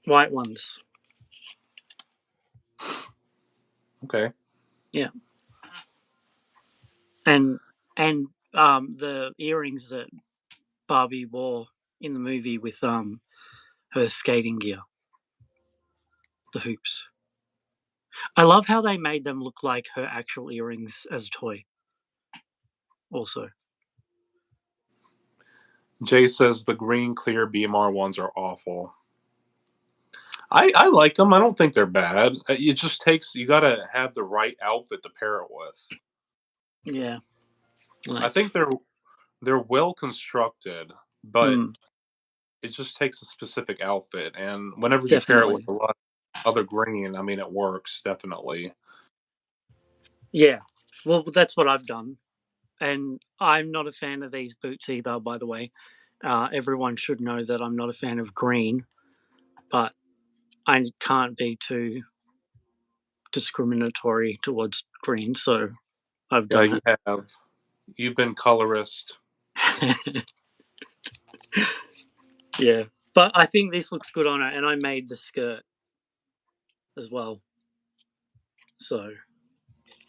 white ones. Okay. Yeah, and the earrings that Barbie wore in the movie with her skating gear, the hoops. I love how they made them look like her actual earrings as a toy. Also, Jay says the green clear BMR ones are awful. I like them. I don't think they're bad. It just takes you got to have the right outfit to pair it with. yeah, I like, think they're well constructed, but mm, it just takes a specific outfit. And whenever you pair it with definitely, a lot of other green, I mean, it works definitely. yeah. Well, that's what I've done, and I'm not a fan of these boots either. By the way, everyone should know that I'm not a fan of green, but I can't be too discriminatory towards green, so I've Yeah, done you have. You've been colorist. it. Yeah, but I think this looks good on her, and I made the skirt as well, so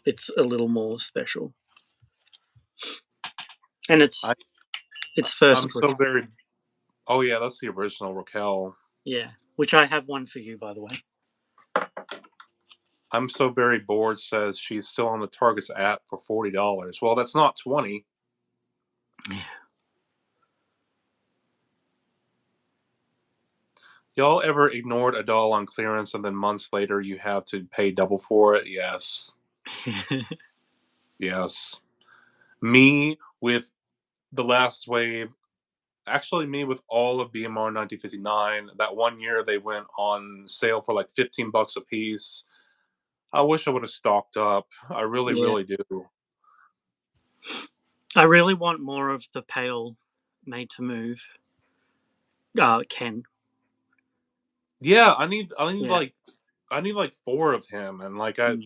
it's a little more special, and I it's first I'm so Raquel. very. Oh yeah, that's the original Raquel. Yeah, which I have one for you, by the way. I'm so very bored. Says she's still on the Target's app for $40. Well, that's not 20. Yeah. Y'all ever ignored a doll on clearance and then months later you have to pay double for it? Yes. Yes. Me with the last wave, actually, me with all of BMR 1959. That one year they went on sale for like 15 bucks a piece. I wish I would have stocked up. I really, Yeah, really do. I really want more of the pale made to move. Ken. Yeah, Yeah. I need like four of him, and like Mm.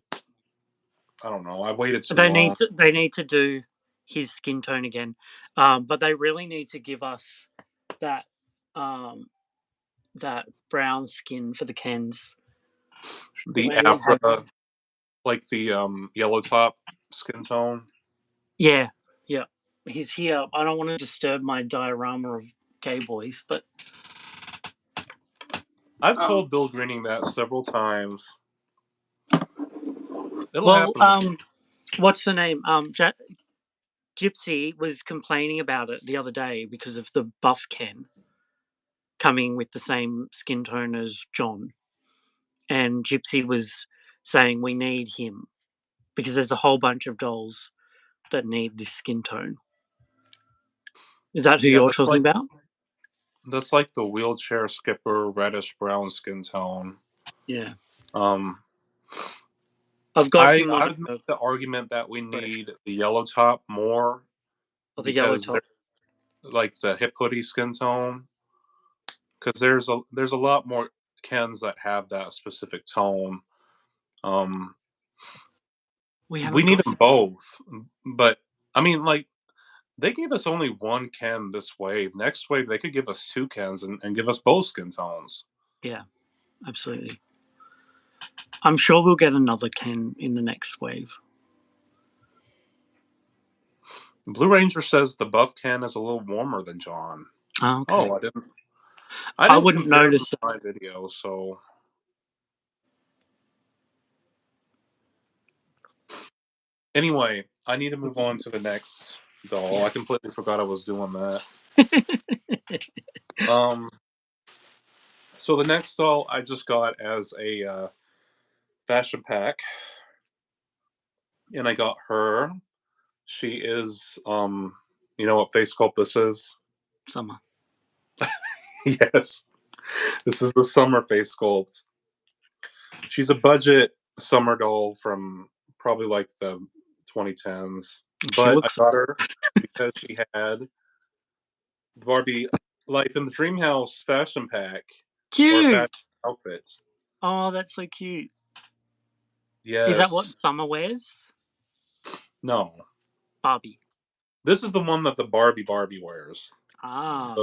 I don't know. I waited too They need long. to. They need to do his skin tone again, but they really need to give us that um, that brown skin for the Kens. The The way it Afra, had. like the yellow top skin tone. Yeah, yeah. He's here. I don't want to disturb my diorama of gay boys, but I've um, told Bill Greening that several times. It'll well, happen. what's the name? Gypsy was complaining about it the other day because of the buff Ken coming with the same skin tone as John, and Gypsy was saying we need him because there's a whole bunch of dolls that need this skin tone. Is that who Yeah, you're talking about? that's like the wheelchair skipper reddish brown skin tone. Yeah, Um, I've got him I on would make a the argument that we fresh need the yellow top more or the yellow because they're top. like the hip hoodie skin tone. Because there's a lot more Kens that have that specific tone. Um, We We haven't need got them both, but I mean, like they gave us only one Ken this wave. Next wave, they could give us two Kens and give us both skin tones. Yeah, absolutely. I'm sure we'll get another Ken in the next wave. Blue Ranger says the buff Ken is a little warmer than John. Oh, okay. Oh, I I didn't wouldn't compare them notice in that. my video, so anyway, I need to move on to the next doll. Yeah. I completely forgot I was doing that. So the next doll I just got as a fashion pack, and I got her. She is, you know what face sculpt this is? Summer. Yes, this is the summer face sculpt. She's a budget summer doll from probably like the 2010s, She but I looks got her because she had the Barbie Life in the Dream House fashion pack or fashion cute. outfit. Oh, that's so cute. Is that what Yes. Summer wears? No. Barbie. This is the one that the Barbie wears. The, Ah,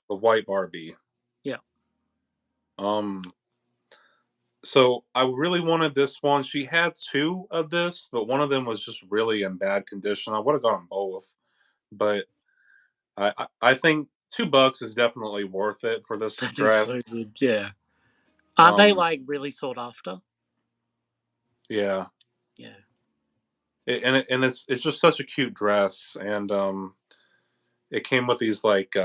the white Barbie. yeah. Um so I really wanted this one. She had two of this, but one of them was just really in bad condition. I would have gotten both, but I think $2 is definitely worth it for this That is so dress. good. Yeah. Aren't they Um, like really sought after? yeah, Yeah. and it's just such a cute dress, and it came with these like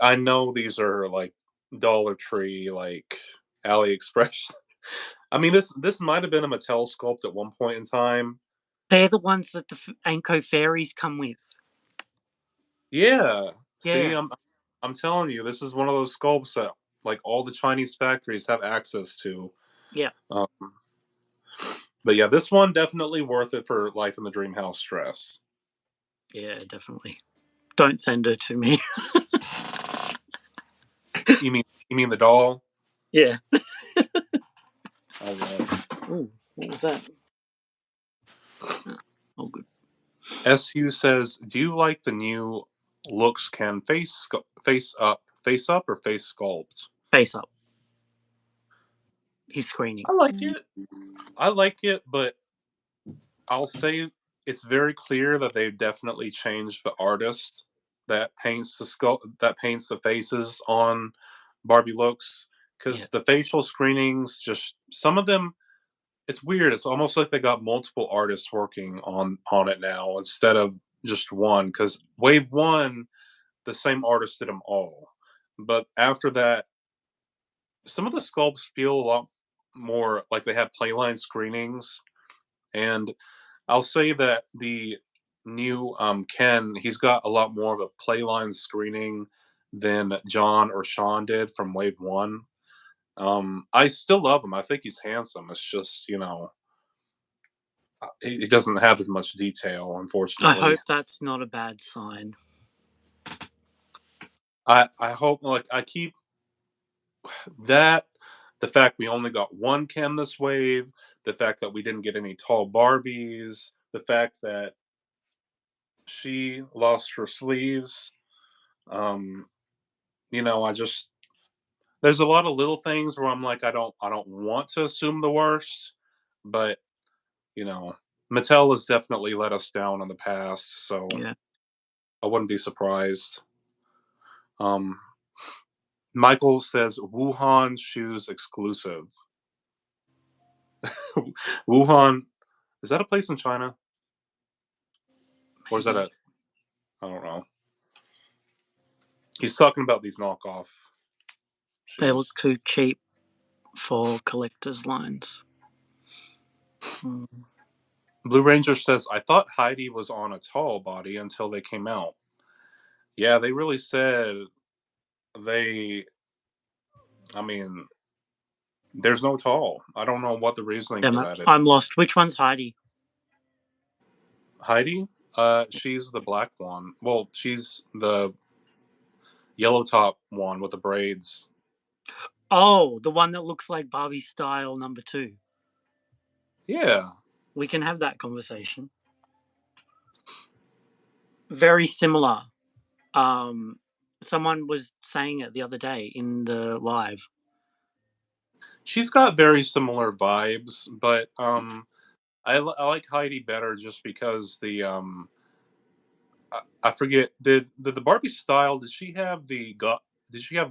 I know these are like Dollar Tree, like AliExpress. I mean, this might have been a Mattel sculpt at one point in time. They're the ones that the Anko fairies come with. Yeah, see, Yeah. I'm telling you, this is one of those sculpts that like all the Chinese factories have access to. Yeah. Um, but yeah, this one definitely worth it for Life in the Dream House dress. Yeah, definitely. Don't send her to me. You mean the doll? Yeah. I won't. Ooh, what was that? Oh, good. SU says, "Do you like the new looks? Can face up, or face sculpt?" Face up. He's screening. I like it. I like it, but I'll say it's very clear that they've definitely changed the artist that paints the faces on Barbie Looks, Yeah. because the facial screenings, just some of them, it's weird. It's almost like they got multiple artists working on it now instead of just one. Because Wave One, the same artist did them all, but after that, some of the sculpts feel a lot more like they have playline screenings. And I'll say that the new Ken, he's got a lot more of a playline screening than John or Sean did from Wave One. I still love him. I think he's handsome. It's just, he doesn't have as much detail, I unfortunately. hope that's not a bad sign. I hope, like, I keep that, the fact we only got one Ken this wave, the fact that we didn't get any tall Barbies, the fact that she lost her sleeves. Um, I just there's a lot of little things where I'm like, I don't want to assume the worst, but you know, Mattel has definitely let us down in the past, so Yeah. I wouldn't be surprised. Um, Michael says Wuhan shoes exclusive. Wuhan, is that a place in China, or is that Maybe. a I don't know. He's talking about these knockoff They look shoes. too cheap for collector's lines. Mm. Blue Ranger says, I thought Heidi was on a tall body until they came out. Yeah, they really said they, I mean, there's no tall. I don't know what the reasoning for Damn it. that is. I'm lost. Which one's Heidi? Heidi, she's the black one. Well, she's the yellow top one with the braids. Oh, the one that looks like Barbie style number 2. Yeah. We can have that conversation. Very similar. Um, Someone was saying it the other day in the live. She's got very similar vibes, but I like Heidi better just because I forget, did the Barbie style, did she have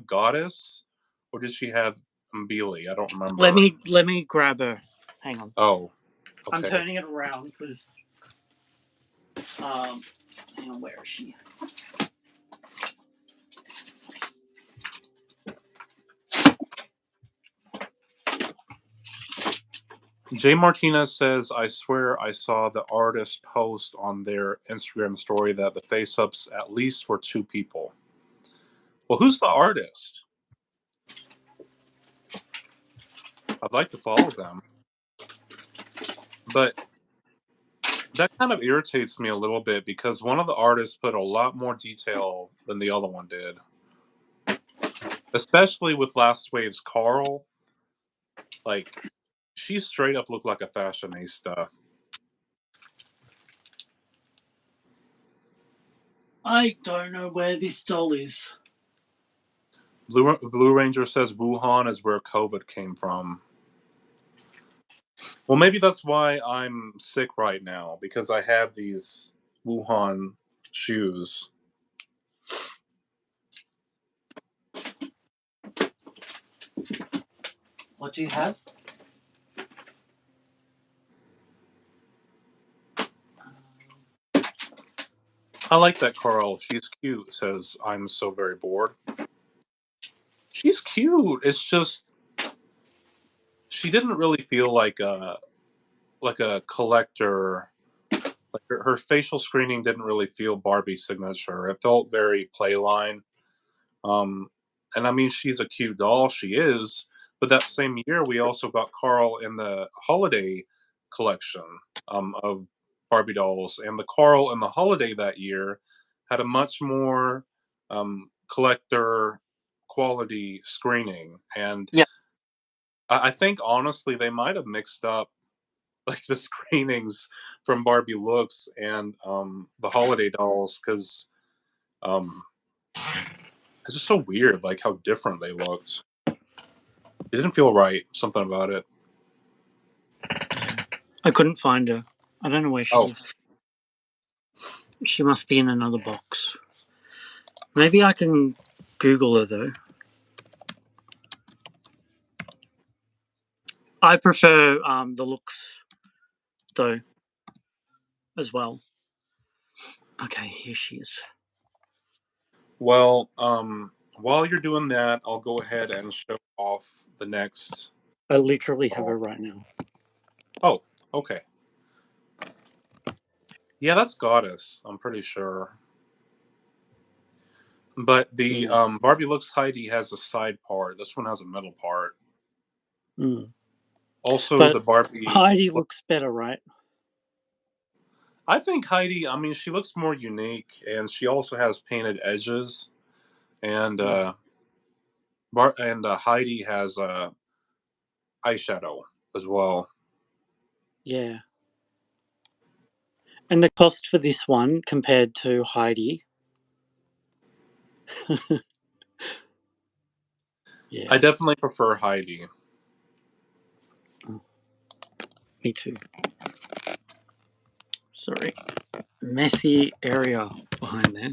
goddess or did she have Mbili? I don't remember. Let me grab her. Hang on. Oh, I'm okay. turning it around because um, hang on, where is she? Jay Martinez says, I swear I saw the artist post on their Instagram story that the face ups at least were two people. Well, who's the artist? I'd like to follow them. But that kind of irritates me a little bit because one of the artists put a lot more detail than the other one did. Especially with Last Wave's Carl. Like, she straight up looked like a fashionista. I don't know where this doll is. Blue Ranger says Wuhan is where COVID came from. Well, maybe that's why I'm sick right now, because I have these Wuhan shoes. What do you have? I like that Carl. She's cute, says I'm so very bored. She's cute. It's just she didn't really feel like a collector. Like her facial screening didn't really feel Barbie signature. It felt very playline. Um, and I mean, she's a cute doll. She is. But that same year, we also got Carl in the holiday collection of Barbie dolls, and the Carl in the holiday that year had a much more collector quality screening. And Yeah. I think honestly, they might have mixed up like the screenings from Barbie Looks and the holiday dolls because um, it's just so weird, like how different they looked. It didn't feel right. Something about it. I couldn't find her. I don't know where she Oh, is. She must be in another box. Maybe I can Google her though. I prefer the looks though as well. Okay, here she is. well, while you're doing that, I'll go ahead and show off the next I literally have doll. her right now. Oh, okay. Yeah, that's Goddess. I'm pretty sure. But the Yeah. Barbie Looks Heidi has a side part. This one has a middle part. Mm. Also, But the Barbie. Heidi looks better, right? I think Heidi. I mean, she looks more unique, and she also has painted edges. And Mm. Heidi has eyeshadow as well. Yeah. And the cost for this one compared to Heidi. I Yeah. definitely prefer Heidi. Oh, me too. Sorry. Messy area behind there.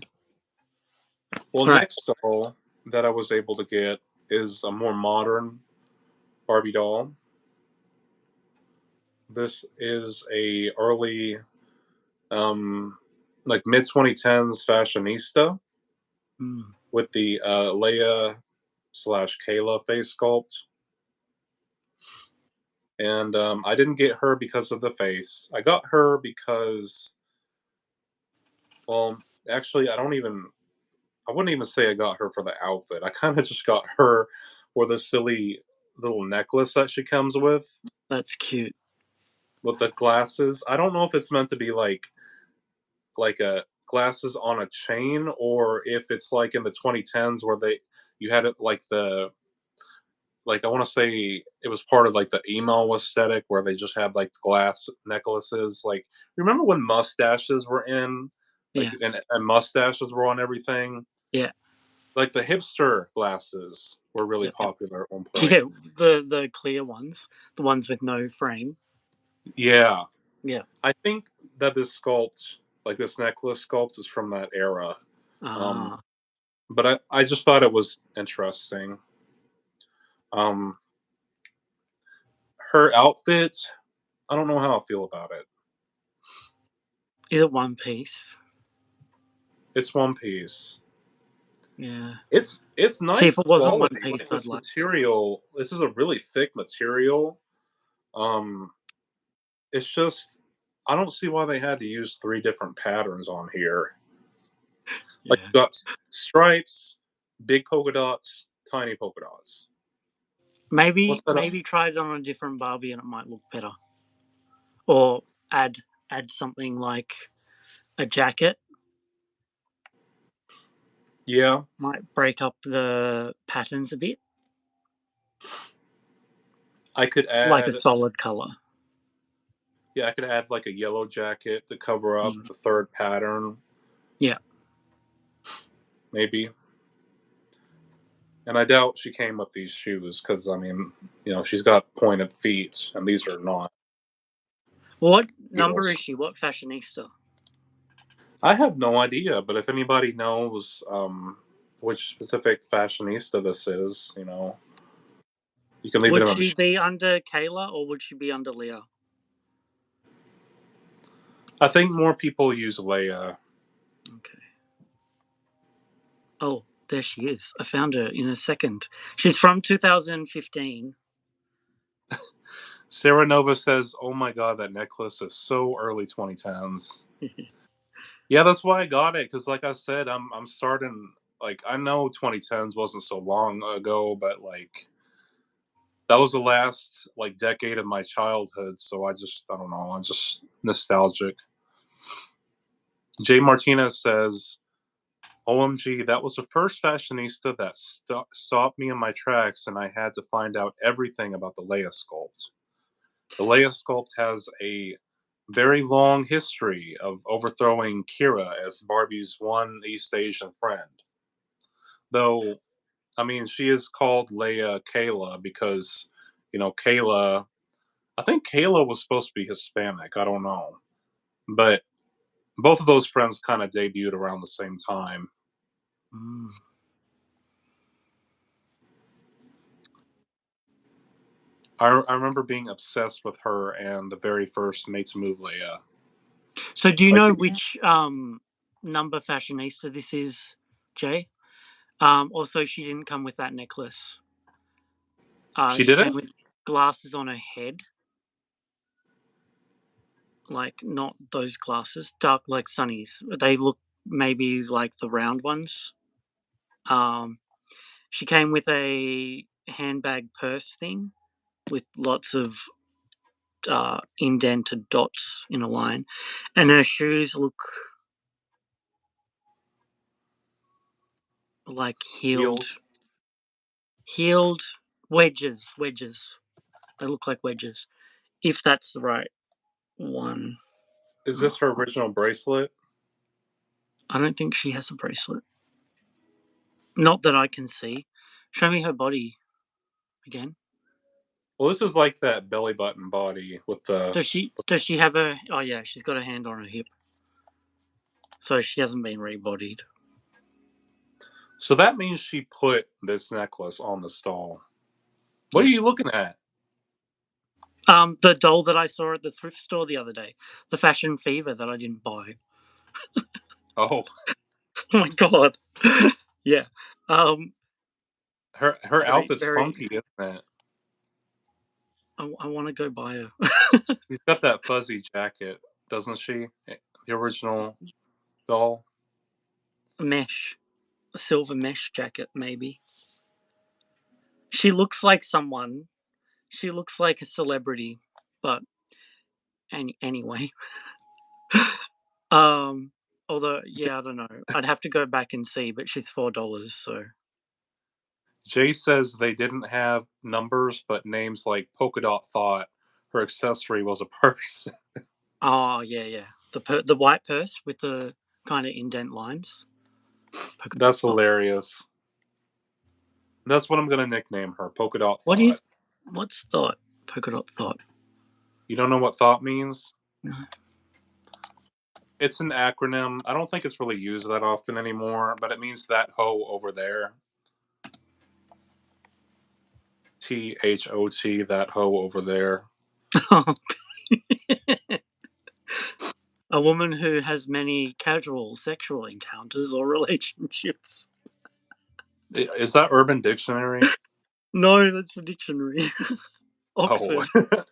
Well, All right. next doll that I was able to get is a more modern Barbie doll. This is a early, like mid 2010s fashionista Mm. with the Leia slash Kayla face sculpt. And I didn't get her because of the face. I got her because, well, actually, I wouldn't even say I got her for the outfit. I kind of just got her for the silly little necklace that she comes That's cute. with the glasses. I don't know if it's meant to be like a glasses on a chain or if it's like in the 2010s where they you had it like like I want to say it was part of like the emo aesthetic where they just had like glass necklaces. Like remember when mustaches were in, like Yeah, and mustaches were on everything. yeah, Like the hipster glasses were really yeah, yeah. popular at one point. Yeah, the clear ones, the ones with no frame. Yeah, Yeah. I think that this sculpt, like this necklace sculpt, is from that era. Um, Ah, but I just thought it was interesting. Um, her outfit, I don't know how I feel about it. is it one piece? It's one piece. Yeah. It's See, if nice it wasn't one quality. piece, Like I'd this like. material, this is a really thick material. Um, it's just I don't see why they had to use three different patterns on here. Like Yeah. you got stripes, big polka dots, tiny polka dots. Maybe What's that? maybe try it on a different Barbie and it might look better. Or add add something like a jacket. Yeah, Might break up the patterns a bit, I could like a add. solid color. Yeah, I could add like a yellow jacket to cover up Mm. the third pattern, Yeah. maybe. And I doubt she came with these shoes because I mean, she's got pointed feet, and these are not What number is heels. she? What fashionista? I have no idea, but if anybody knows which specific fashionista this is, you can leave it Would in she the. be under Kayla or would she be under Leah? I think more people use Leia. Okay. Oh, there she is. I found her in a second. She's from 2015. Sarah Nova says, "Oh my god, that necklace is so early 2010s." Yeah, that's why I got it because, like I said, I'm starting. Like I know 2010s wasn't so long ago, but like that was the last like decade of my childhood. So I don't know. I'm just nostalgic. Jay Martinez says, "OMG, that was the first fashionista that stopped me in my tracks, and I had to find out everything about the Leia sculpt. The Leia sculpt has a very long history of overthrowing Kira as Barbie's one East Asian friend. Though, I mean, she is called Leia Kayla because, Kayla, I think Kayla was supposed to be Hispanic. I don't know. But both of those friends kind of debuted around the same time. Mm. I remember being obsessed with her and the very first Made to Move Leia. So, do you Like, know which number fashionista this is, Jay? Also, she didn't come with that necklace. she She did came it? with glasses on her head, like not those glasses, dark like sunnies. They look maybe like the round ones. Um, she came with a handbag purse thing with lots of indented dots in a line, and her shoes look like Heels. heeled wedges. They look like wedges. If that's the right one. Is Oh, this her original bracelet? I don't think she has a bracelet. Not that I can see. Show me her body again. Well, this is like that belly button body with the. Does she have a oh yeah, she's got a hand on her hip. So she hasn't been rebodied. So that means she put this necklace on the stall. What Yeah. are you looking at? The doll that I saw at the thrift store the other day. The Fashion Fever that I didn't buy. Oh, Oh my god. Yeah. Um her very outfit's very funky, isn't it? I want to go buy her. She's got that fuzzy jacket, doesn't she? The original doll. A mesh. A silver mesh jacket maybe. She looks like someone. She looks like a celebrity, but anyway. Um, although, yeah, I don't know. I'd have to go back and see, but she's $4, so Jay says they didn't have numbers, but names like Polka Dot thought her accessory was a purse. Oh yeah, yeah. The white purse with the kind of indent lines. Polka dot That's thought. hilarious. That's what I'm gonna nickname her, Polka Dot What Thought. is what's thought? Polka dot thought. You don't know what thought means? No. It's an acronym. I don't think it's really used that often anymore, but it means that hoe over there. THOT, that hoe over there. A woman who has many casual sexual encounters or relationships. Is that Urban Dictionary? No, that's the dictionary. Oh, Oxford.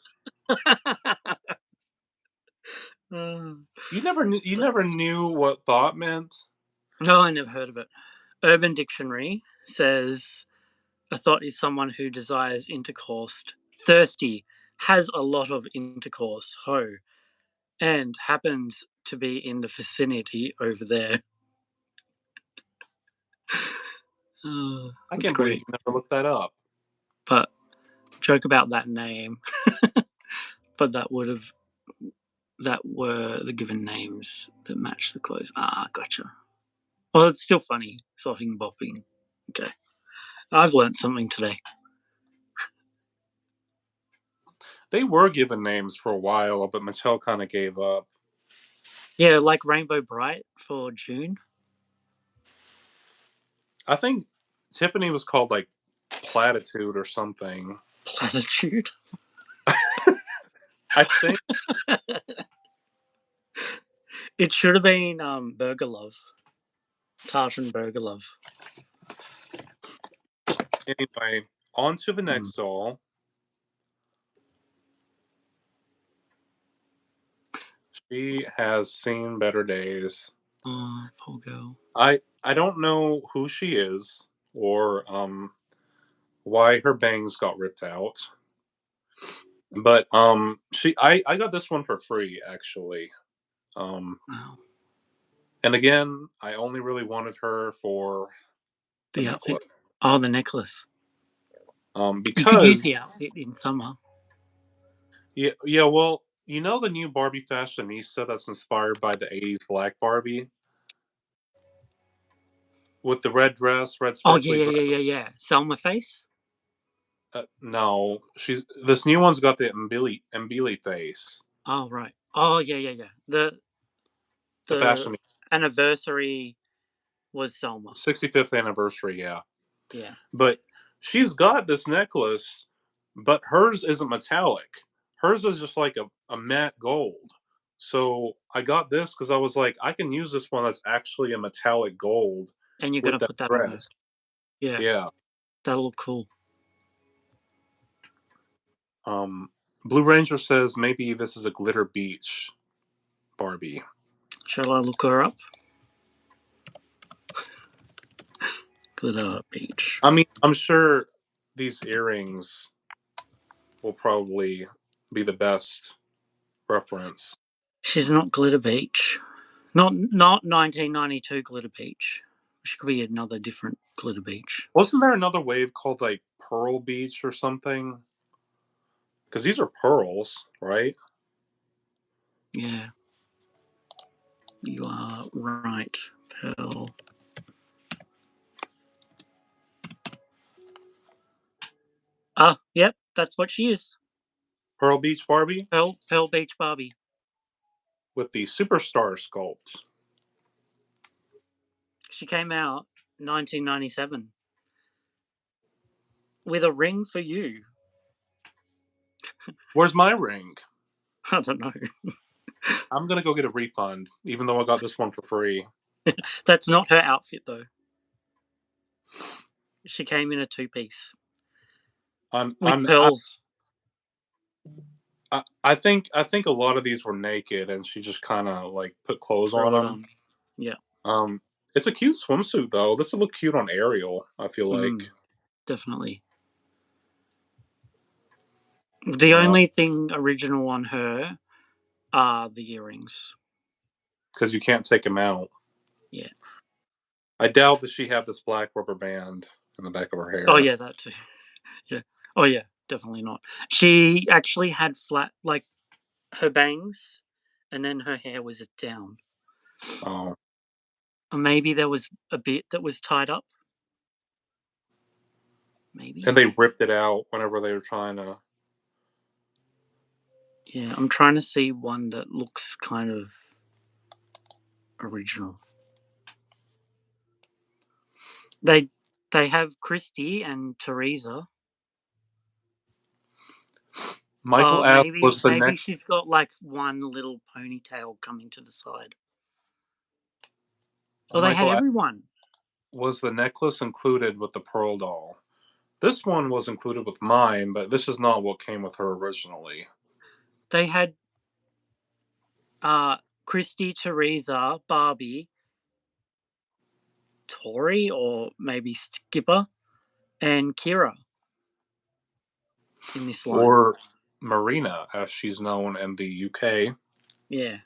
Uh, you never knew what thought meant. no, I never heard of it. Urban Dictionary says a thought is someone who desires intercourse, thirsty, has a lot of intercourse, ho, and happens to be in the vicinity over there. I That's can't believe great. you never looked that up. But joke about that name. But that were the given names that match the clothes. Ah, gotcha. Well, it's still funny. Slotting, bopping. Okay. I've learnt something today. They were given names for a while, but Mattel kind of gave up. Yeah, like Rainbow Bright for June. I think Tiffany was called like Platitude or something. Platitude. I think. It should have been Burger Love. Tartan Burger Love. Anyway, on to the Mm. next doll. She has seen better days. Oh, poor girl. I don't know who she is or why her bangs got ripped out. But I got this one for free actually. Um Wow. and again, I only really wanted her for the The necklace. outfit. Oh, the necklace. You could use Because the outfit in summer. yeah, well, you know the new Barbie Fashionista that's inspired by the 80s black Barbie with the red dress, red Oh, yeah, sparkly yeah, dress? yeah, yeah, yeah. Selma face? No, she's this new one's got the Mbili face. Oh, right. Oh, yeah, yeah, yeah. The The fashion anniversary was Selma. 65th anniversary, yeah. Yeah. But she's got this necklace, but hers isn't metallic. Hers is just like a matte gold. So I got this because I was like, I can use this one that's actually a metallic gold And you're with gonna that put that on her. dress. Yeah. Yeah. That'll look cool. Um, Blue Ranger says maybe this is a glitter beach Barbie. Shall I look her up? Glitter Beach. I mean, I'm sure these earrings will probably be the best reference. She's not Glitter Beach. Not 1992 Glitter Beach. She could be another different Glitter Beach. Wasn't there another wave called like Pearl Beach or something? Because these are pearls, right? Yeah. You are right, Pearl. Ah, yep, that's what she is. Pearl Beach Barbie Pearl Beach Barbie. with the superstar sculpt. She came out 1997 with a ring for you. Where's my ring? I don't know. I'm gonna go get a refund, even though I got this one for free. That's not her outfit though. She came in a two-piece I'm, with I'm, I, pearls. I think a lot of these were naked, and she just kind of like put clothes on Throw it them. on. Yeah. Um, it's a cute swimsuit though. This would look cute on Ariel. I feel like. Definitely. The Uh, only thing original on her are the earrings. because you can't take them out. Yeah. I doubt that she had this black rubber band in the back of her Oh hair. yeah, that too. Yeah. Oh yeah, definitely not. She actually had flat, like, her bangs, and then her hair was down. Oh, Or maybe there was a bit that was tied up. Maybe. and they ripped it out whenever they were trying to. Yeah, I'm trying to see one that looks kind of original. They they have Christie and Teresa. Michael asked, Maybe "Was the maybe neck? she's got like one little ponytail coming to the side. Oh, they had Michael asked, everyone. was the necklace included with the pearl doll?" This one was included with mine, but this is not what came with her originally. They had uh Christy, Teresa, Barbie, Tori, or maybe Skipper, and Kira in this line. Or Marina, as she's known in the UK. Yeah.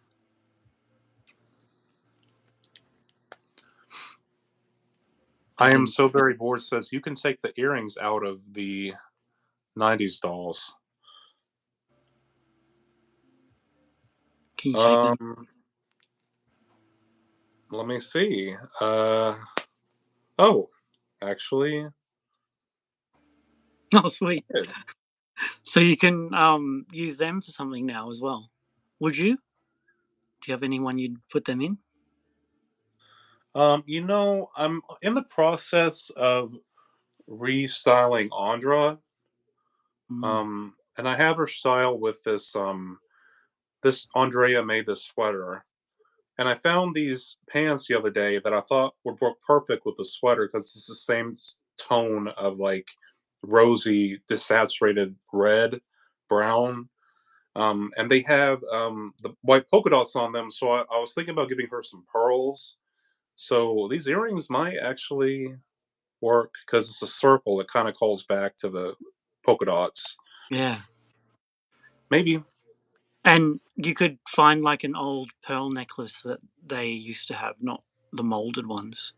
I And am then so very bored says you can take the earrings out of the 90s dolls. can you take them? Um, let me see. Oh, actually, Oh, sweet. good. So you can use them for something now as well. Would you? Do you have anyone you'd put them in? I'm in the process of restyling Andra. Mm. And I have her style with this Andrea made this sweater. And I found these pants the other day that I thought would work perfect with the sweater because it's the same tone of like rosy, desaturated red, brown. And they have the white polka dots on them. So I was thinking about giving her some pearls. So these earrings might actually work because it's a circle. It kind of calls back to the polka dots. Yeah. Maybe. And you could find like an old pearl necklace that they used to have, not the molded ones.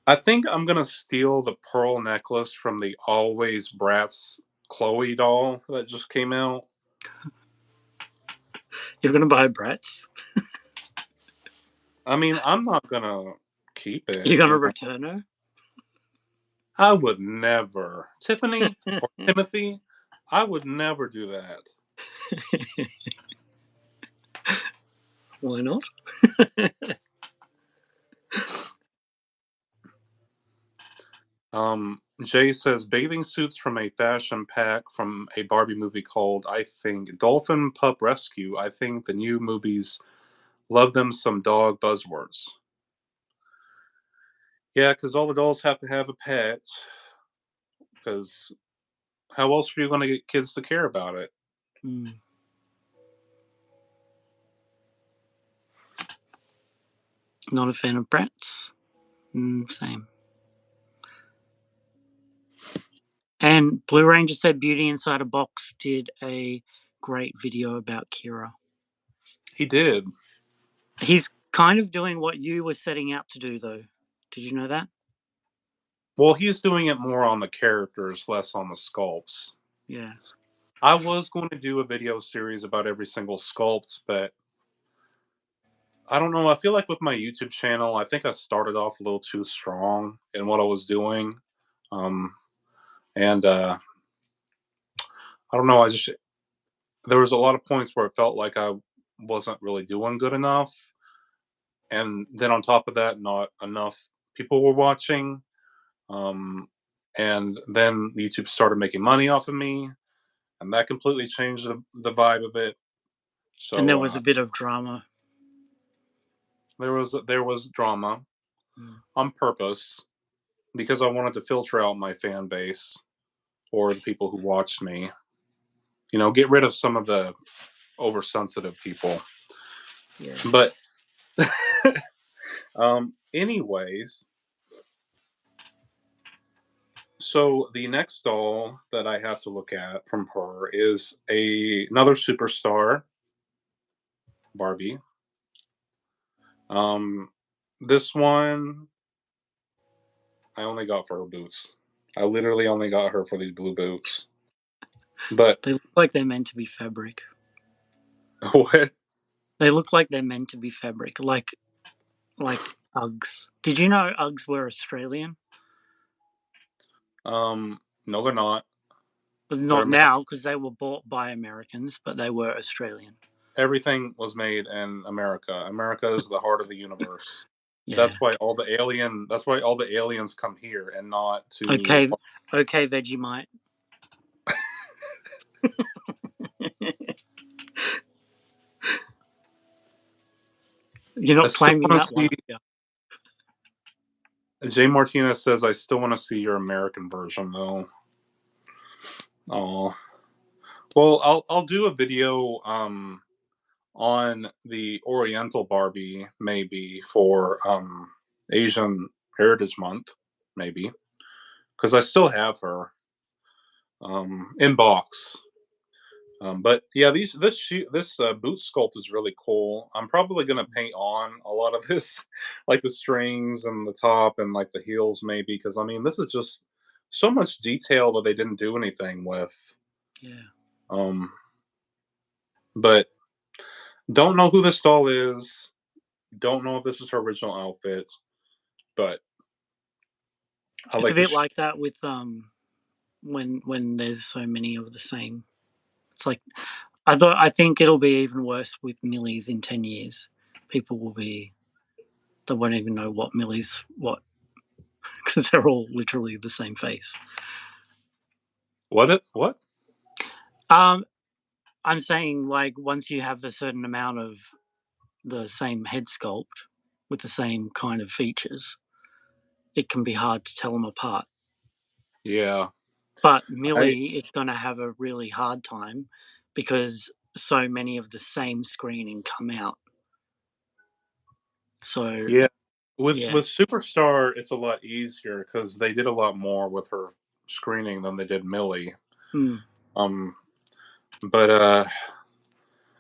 I think I'm gonna steal the pearl necklace from the Always Brats Chloe doll that just came out. You're gonna buy Bratz. I mean, I'm not gonna keep You're it, gonna you know. return her. I would never. Tiffany or Timothy, I would never do that. Why not? Jay says bathing suits from a fashion pack from a Barbie movie called, I think, Dolphin Pup Rescue. I think the new movies love them some dog buzzwords. Yeah, because all the dolls have to have a pet. Because how else are you going to get kids to care about it? Mm. Not a fan of Bratz. Same. And Blue Ranger said Beauty Inside a Box did a great video about Kira. He did. He's kind of doing what you were setting out to do, though. Did you know that? Well, he's doing it more on the characters, less on the sculpts. Yeah. I was going to do a video series about every single sculpt, but I don't know. I feel like with my YouTube channel, I think I started off a little too strong in what I was doing. Um, and I don't know. There was a lot of points where it felt like I wasn't really doing good enough. And then on top of that, not enough people were watching. Um, and then YouTube started making money off of me, and that completely changed the vibe of it. And So there was a bit of drama. there was drama Mm. on purpose because I wanted to filter out my fan base or the people who watched me. Get rid of some of the oversensitive people. Yeah. But anyways, so the next doll that I have to look at from her is another superstar, Barbie. Um, this one, I only got for her boots. I literally only got her for these blue boots. But They look like they're meant to be fabric. what? They look like they're meant to be fabric, like Uggs. Did you know Uggs were Australian? No, they're not. They're Not American. now, because they were bought by Americans, but they were Australian. Everything was made in America. America is the heart of the universe. Yeah. That's why all the alien. That's why all the aliens come here and not to. Okay, okay, Vegemite. You're I not still claiming want to that one, see. are you? Jay Martinez says, "I still want to see your American version, though." Oh, well, I'll do a video on the Oriental Barbie maybe for Asian Heritage Month, maybe because I still have her in box. But yeah, this boot sculpt is really cool. I'm probably gonna paint on a lot of this, like the strings and the top and like the heels, maybe because I mean this is just so much detail that they didn't do anything with. Yeah. Um, but don't know who this doll is. Don't know if this is her original outfit, but I It's a like the bit like that with when there's so many of the same. It's like I think it'll be even worse with Millies in 10 years. People will be they won't even know what Millie's what because they're all literally the same face. what? Um, I'm saying like once you have a certain amount of the same head sculpt with the same kind of features, it can be hard to tell them apart. Yeah, But I Millie is going to have a really hard time because so many of the same screening come out. So yeah. yeah, With Superstar, it's a lot easier because they did a lot more with her screening than they did Millie. mm, Um, but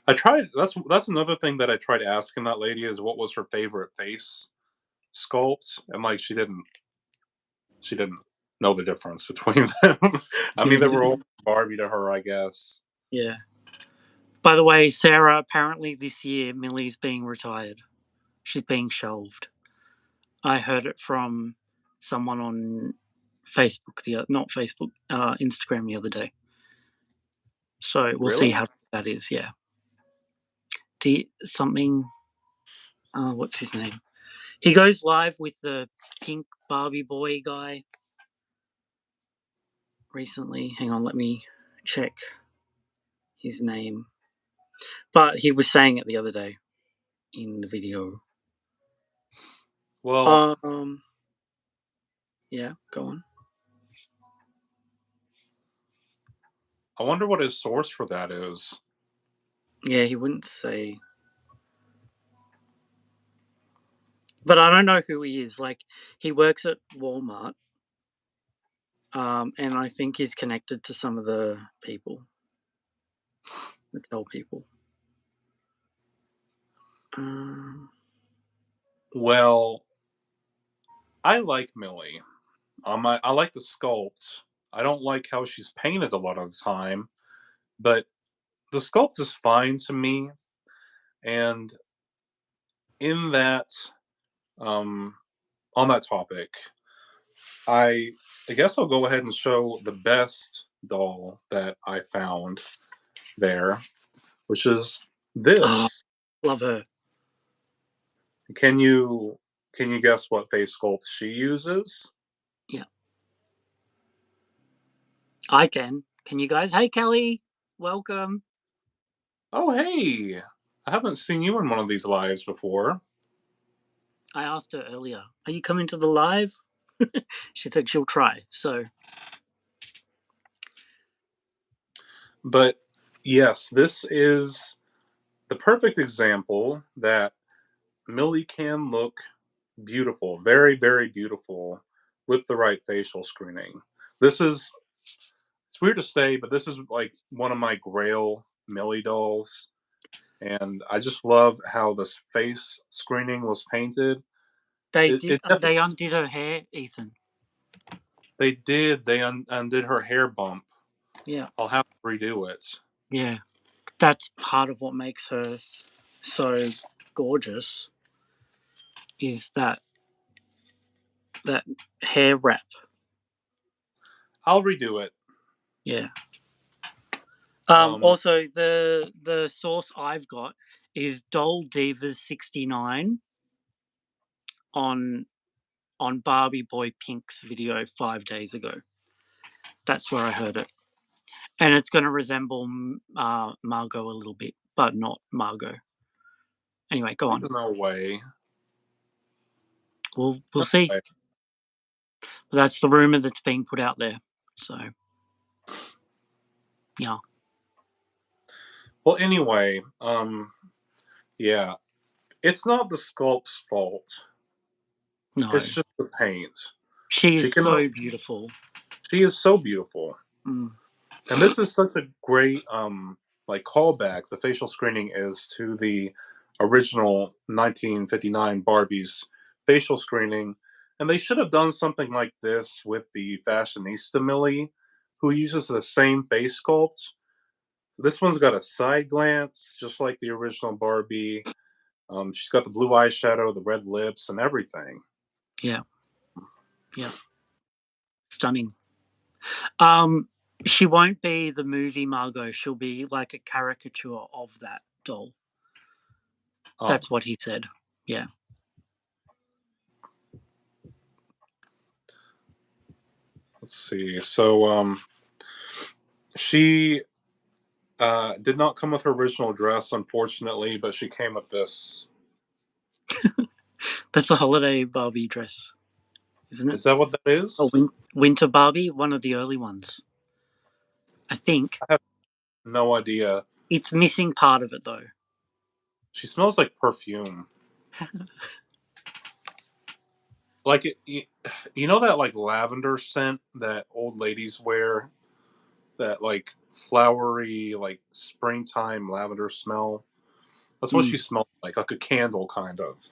I tried. That's another thing that I tried asking that lady is what was her favorite face sculpt, and like she didn't know the difference between them. I mean, they were all Barbie to her, I guess. yeah. By the way, Sarah, apparently this year Millie's being retired. She's being shelved. I heard it from someone on Facebook not Facebook, Instagram the other day. So we'll see Really? how that is. Yeah. Something. What's his name? He goes live with the pink Barbie boy guy recently. Hang on, let me check his name. But he was saying it the other day in the video. Well, Um. Yeah. Go on. I wonder what his source for that is. Yeah, he wouldn't say. But I don't know who he is. Like, he works at Walmart, and I think he's connected to some of the people, the tell people. Um, Well, I like Millie. I like the sculpt. I don't like how she's painted a lot of the time, but the sculpt is fine to me. And in that, um, on that topic, I I guess I'll go ahead and show the best doll that I found there, which is oh, this. love her. Can you can you guess what face sculpt she uses? Yeah, I can. Can you guys? Hey, Kelly, welcome. Oh, hey, I haven't seen you in one of these lives before. I asked her earlier, are you coming to the live? She said she'll try. So, But yes, this is the perfect example that Millie can look beautiful, very, very beautiful with the right facial screening. This is, it's weird to say, but this is like one of my Grail Millie dolls. And I just love how this face screening was painted. they It, did. it def- They undid her hair, Ethan. They did. They undid her hair bump. Yeah, I'll have to redo it. yeah. That's part of what makes her so gorgeous. Is that hair wrap? I'll redo it. Yeah. Um, Also, the source I've got is Doll Divas 69 on Barbie Boy Pink's video 5 days ago. That's where I heard it, and it's going to resemble Margot a little bit, but not Margot. Anyway, go on. there's no way. We'll No see. way. But that's the rumor that's being put out there. So yeah, Well, anyway, yeah, it's not the sculpt's fault. no, It's just the paint. she She is can. so beautiful. She is so beautiful, Mm, and this is such a great like callback. The facial screening is to the original 1959 Barbie's facial screening, and they should have done something like this with the Fashionista Millie, who uses the same face sculpt. This one's got a side glance, just like the original Barbie. She's got the blue eyeshadow, the red lips, and everything. yeah, yeah, stunning. Um, she won't be the movie Margot. She'll be like a caricature of that doll. Um, That's what he said. Yeah. let's see. So she did not come with her original dress, unfortunately, but she came with this. That's a holiday Barbie dress, isn't it? Is that what that A is? winter Barbie, one of the early ones. I think I have no idea. it's missing part of it though. She smells like perfume. Like you know that like lavender scent that old ladies wear, that like flowery, like springtime lavender smell. That's what Mm. she smells like a candle kind of.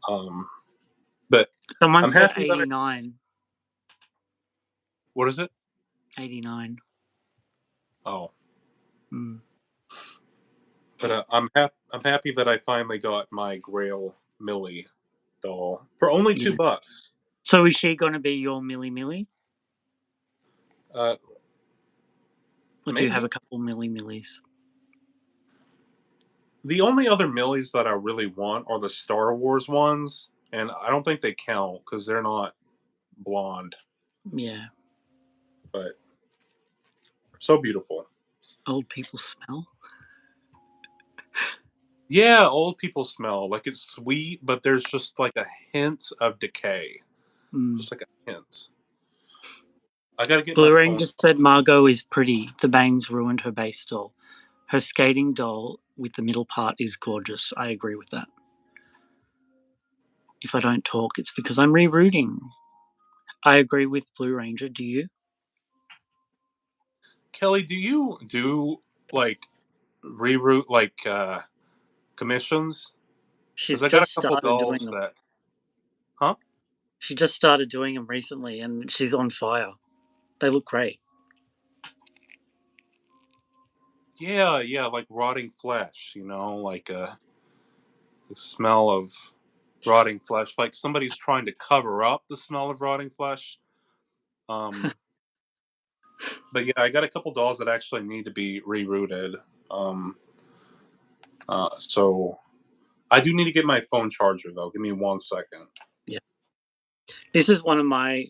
Um, but Someone I'm said happy that 89. what is it? 89. Oh, Mm. but I'm happy that I finally got my Grail Millie doll for only Yeah. $2. So is she going to be your Millie Millie? Uh, Or do you have a maybe couple Millie Millies? the only other Millies that I really want are the Star Wars ones, and I don't think they count because they're not blonde, Yeah. but so beautiful. Old people smell. Yeah, old people smell like it's sweet, but there's just like a hint of decay, Mm. just like a hint. I gotta get my Blue phone. Ranger said Margot is pretty. The bangs ruined her base doll. Her skating doll with the middle part is gorgeous. I agree with that. If I don't talk, it's because I'm rerouting. I agree with Blue Ranger. Do you? Kelly, do you do like reroute like commissions? Because She's I got a just couple started doing dolls them. that, huh? She just started doing them recently, and she's on fire. They look great. Yeah, yeah, like rotting flesh, like the smell of rotting flesh, like somebody's trying to cover up the smell of rotting flesh. Um, but yeah, I got a couple dolls that actually need to be rerouted. Um, so I do need to get my phone charger though. Give me 1 second. Yeah, this is one of my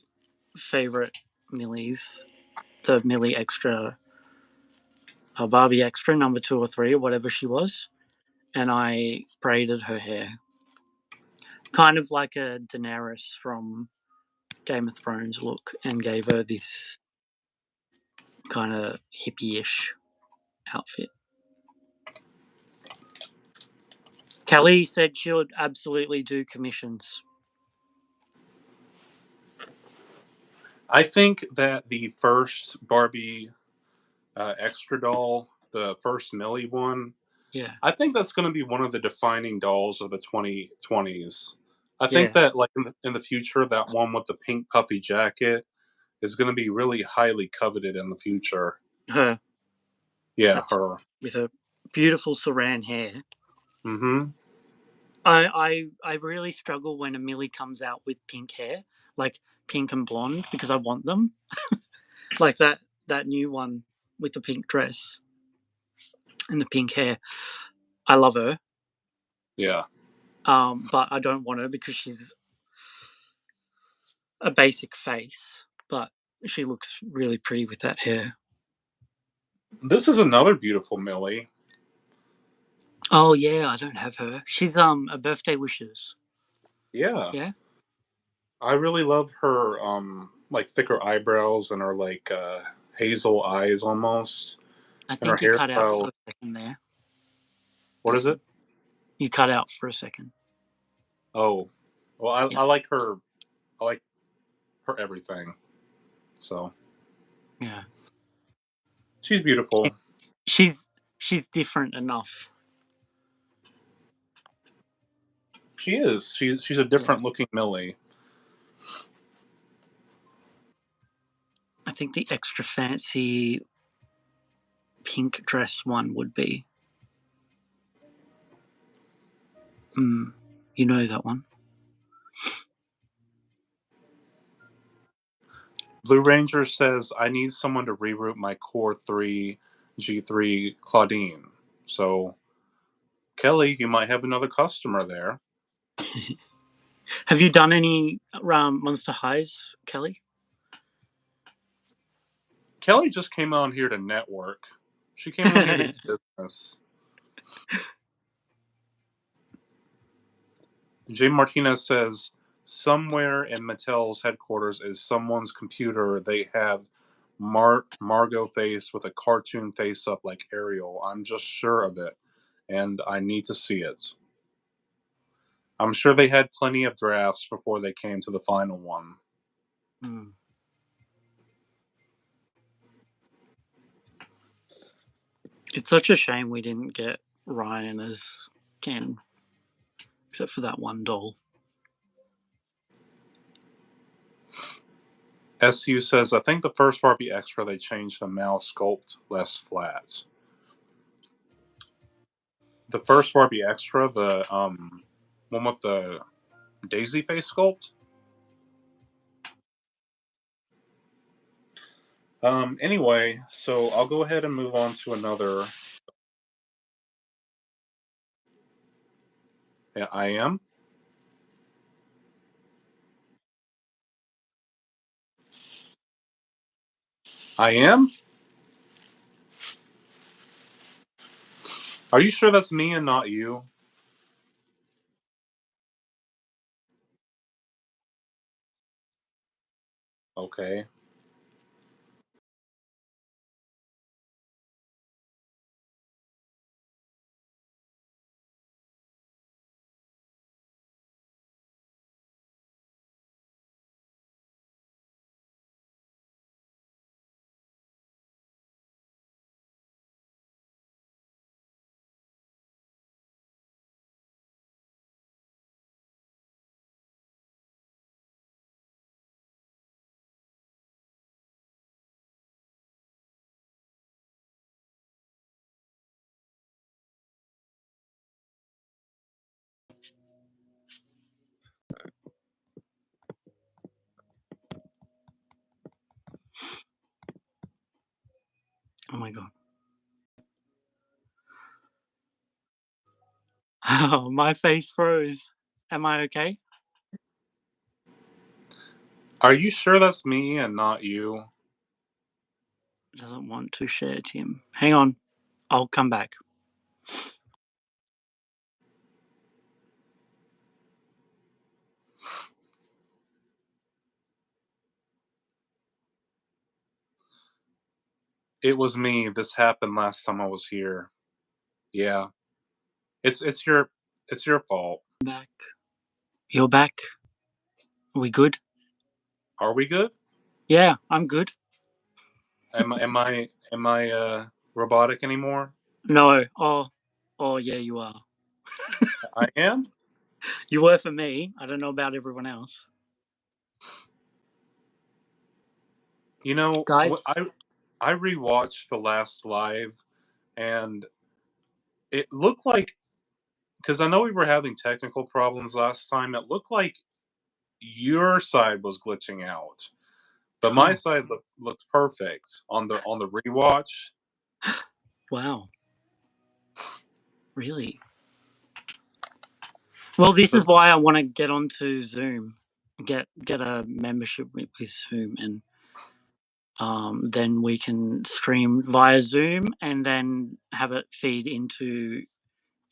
favorite Millies. The Millie Extra, Barbie Extra, number 2 or 3, or whatever she was, and I braided her hair, kind of like a Daenerys from Game of Thrones look, and gave her this kind of hippie-ish outfit. Kelly said she would absolutely do commissions. I think that the first Barbie extra doll, the first Millie one, Yeah, I think that's going to be one of the defining dolls of the 2020s. I think Yeah, that, like, in the future, that one with the pink puffy jacket is gonna be really highly coveted in the future. her. Yeah, That's her. with her beautiful saran hair. Mhm. I really struggle when a Millie comes out with pink hair, like pink and blonde, because I want them. Like that new one with the pink dress and the pink hair. I love her. Yeah. But I don't want her because she's a basic face. But she looks really pretty with that hair. This is another beautiful Millie. Oh yeah, I don't have her. She's a birthday wishes. Yeah. Yeah, I really love her, like, thicker eyebrows and her, like, hazel eyes almost, I and her think you cut out hairstyle. for a second there. What is it? You cut out for a second. Oh. Well, Yeah, I like her. I like her everything. So, yeah. she's beautiful. She's she's different enough. She is. She's a Yeah. different looking Millie. I think the extra fancy pink dress one would be. Mm, you know that one. Blue Ranger says, I need someone to reroute my Core 3 G3 Claudine. So, Kelly, you might have another customer there. Have you done any Monster Highs, Kelly? Kelly just came on here to network. She came on here to do business. Jay Martinez says, somewhere in Mattel's headquarters is someone's computer. They have Margot face with a cartoon face up like Ariel. I'm just sure of it, and I need to see it. I'm sure they had plenty of drafts before they came to the final one. Mm. It's such a shame we didn't get Ryan as Ken, except for that one doll. SU says, I think the first Barbie Extra they changed the mouse sculpt less flat. The first Barbie Extra, the one with the daisy face sculpt. Anyway, so I'll go ahead and move on to another. Yeah, I am. I am. Are you sure that's me and not you? Okay. Oh my god. Oh, my face froze. Am I okay? Are you sure that's me and not you? Doesn't want to share, Tim. Hang on. I'll come back. It was me. This happened last time I was here. Yeah. It's your fault. Back. You're back. Are we good? Are we good? Yeah, I'm good. Am I robotic anymore? No. Oh, yeah, you are. I am? You were for me. I don't know about everyone else. You know, Guys, I rewatched the last live, and it looked like, because I know we were having technical problems last time. It looked like your side was glitching out, but my oh, side looked perfect on the rewatch. wow, really? Well, this is But why I want to get onto Zoom, get a membership with Zoom, and then we can stream via Zoom and then have it feed into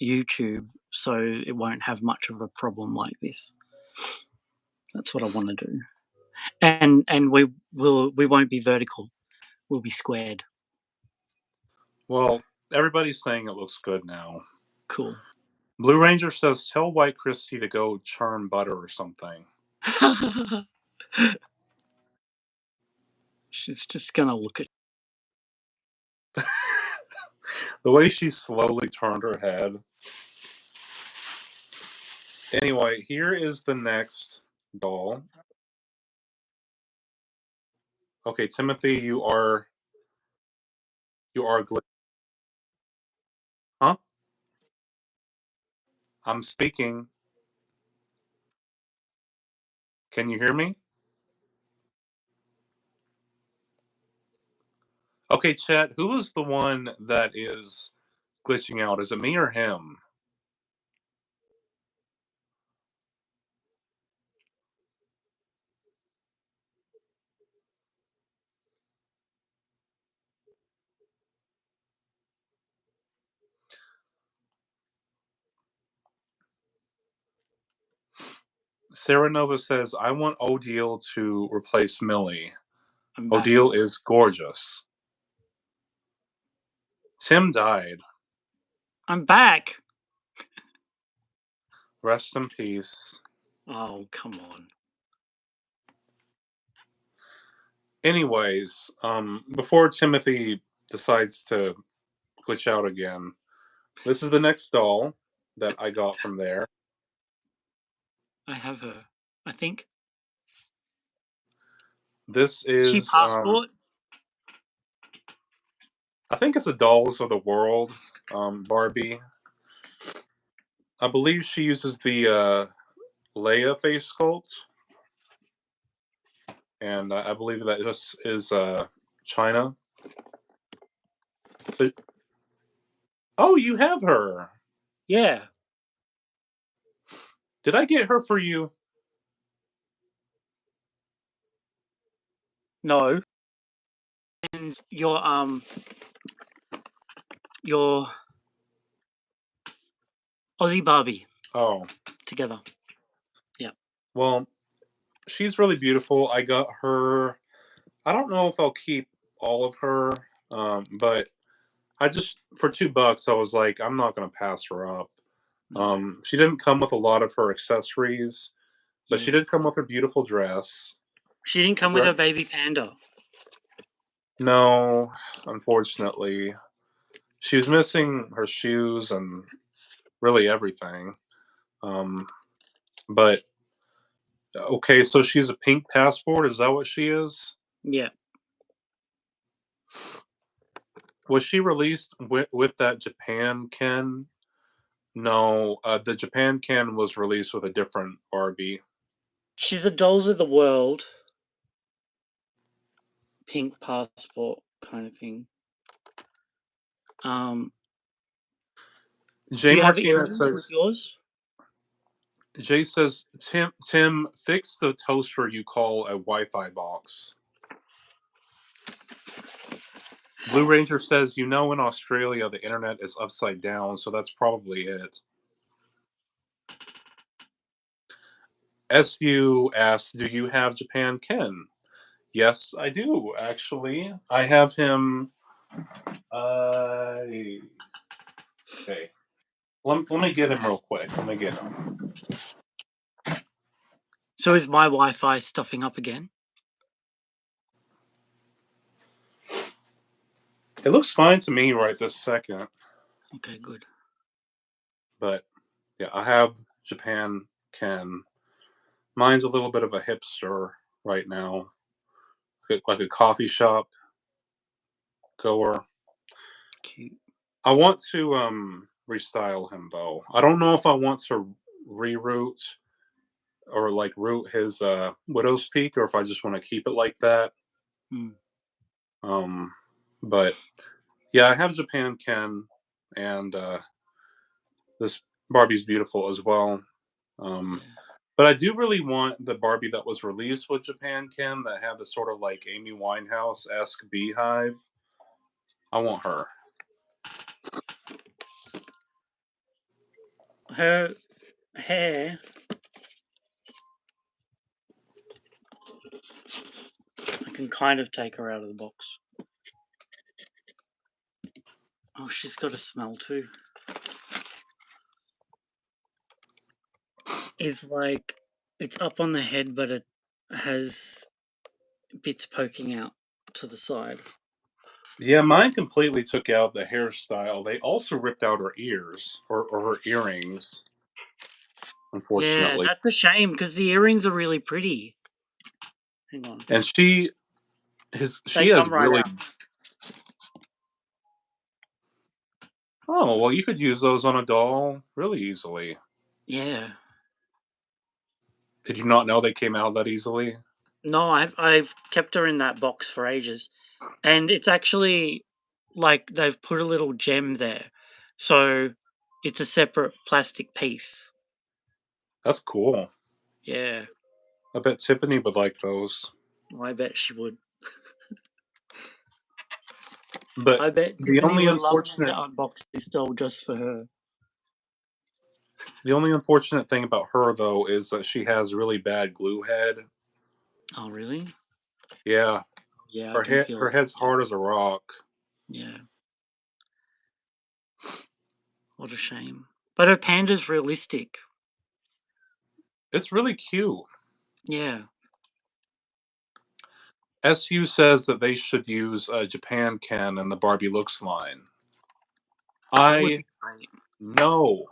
YouTube, so it won't have much of a problem like this. That's what I want to do, and we won't be vertical. We'll be squared. well, everybody's saying it looks good now. Cool. Blue Ranger says, "Tell White Christie to go churn butter or something." She's just gonna look at. The way she slowly turned her head. Anyway, here is the next doll. Okay, Timothy, you are huh? I'm speaking. Can you hear me? Okay, chat. Who is the one that is glitching out? Is it me or him? Sarah Nova says, "I want Odile to replace Millie. I'm back. Odile is gorgeous." Tim died. I'm back. Rest in peace. Oh, come on. Anyways, before Timothy decides to glitch out again, this is the next doll that I got from there. I have her. I think. This Is she is, passport? I think it's a Dolls of the World Barbie. I believe she uses the Leia face sculpt, and I believe that this is China. But, oh, you have her. Yeah. Did I get her for you? No. And your Aussie Barbie Oh, together. Yeah. well, she's really beautiful. I got her. I don't know if I'll keep all of her, but I just for $2, I was like, I'm not gonna pass her up. No. She didn't come with a lot of her accessories, but she Yeah. did come with her beautiful dress. She didn't come with her baby panda. No, unfortunately, she was missing her shoes and really everything. Um, but okay, so she's a pink passport. Is that what she is? Yeah. Was she released with that Japan Ken? No, the Japan Ken was released with a different Barbie. She's a Dolls of the World pink passport kind of thing. Um, Jay do you have Martinez earrings with says, yours? Jay says, Tim, fix the toaster you call a Wi-Fi box. Blue Ranger says, in Australia the internet is upside down, so that's probably it. SU asks, do you have Japan Ken? Yes, I do, actually. I have him. Okay. Let me get him real quick. Let me get him. So is my Wi-Fi stuffing up again? It looks fine to me right this second. Okay, good. But yeah, I have Japan Ken. Mine's a little bit of a hipster right now, like a coffee shop goer. Cute. I want to restyle him though. I don't know if I want to reroute or like root his widow's peak, or if I just want to keep it like that. Mm. Um, but yeah, I have Japan Ken, and this Barbie's beautiful as well. Um, Yeah. but I do really want the Barbie that was released with Japan Ken that had the sort of like Amy Winehouse esque beehive. I want her. Her hair, I can kind of take her out of the box. Oh, she's got a smell too. It's like it's up on the head, but it has bits poking out to the side. Yeah, mine completely took out the hairstyle. They also ripped out her ears or her earrings, Yeah, unfortunately. that's a shame because the earrings are really pretty. Hang on. And They she has come right really. out. Oh, well, you could use those on a doll really easily. Yeah. Did you not know they came out that easily? No, I've kept her in that box for ages. And it's actually like they've put a little gem there. So it's a separate plastic piece. That's cool. Yeah. I bet Tiffany would like those. I bet she would. But I bet the Tiffany only would love me to unfortunate unbox this doll just for her. the only unfortunate thing about her though is that she has really bad glue head. Oh, really? Yeah, Yeah, I can feel her it. head's Yeah. hard as a rock. Yeah. What a shame. But her panda's realistic. It's really cute. Yeah. SU says that they should use Japan Ken in the Barbie Looks line. That would I be great. know.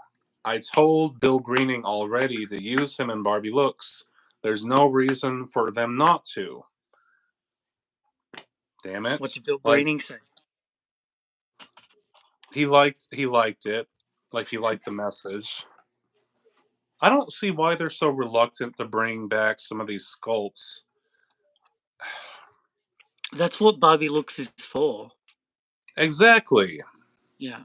I told Bill Greening already to use him in Barbie Looks. There's no reason for them not to. Damn What it. did Bill Like Greening say? he liked it. Like he liked the message. I don't see why they're so reluctant to bring back some of these sculpts. That's what Barbie Looks is for. Exactly. Yeah.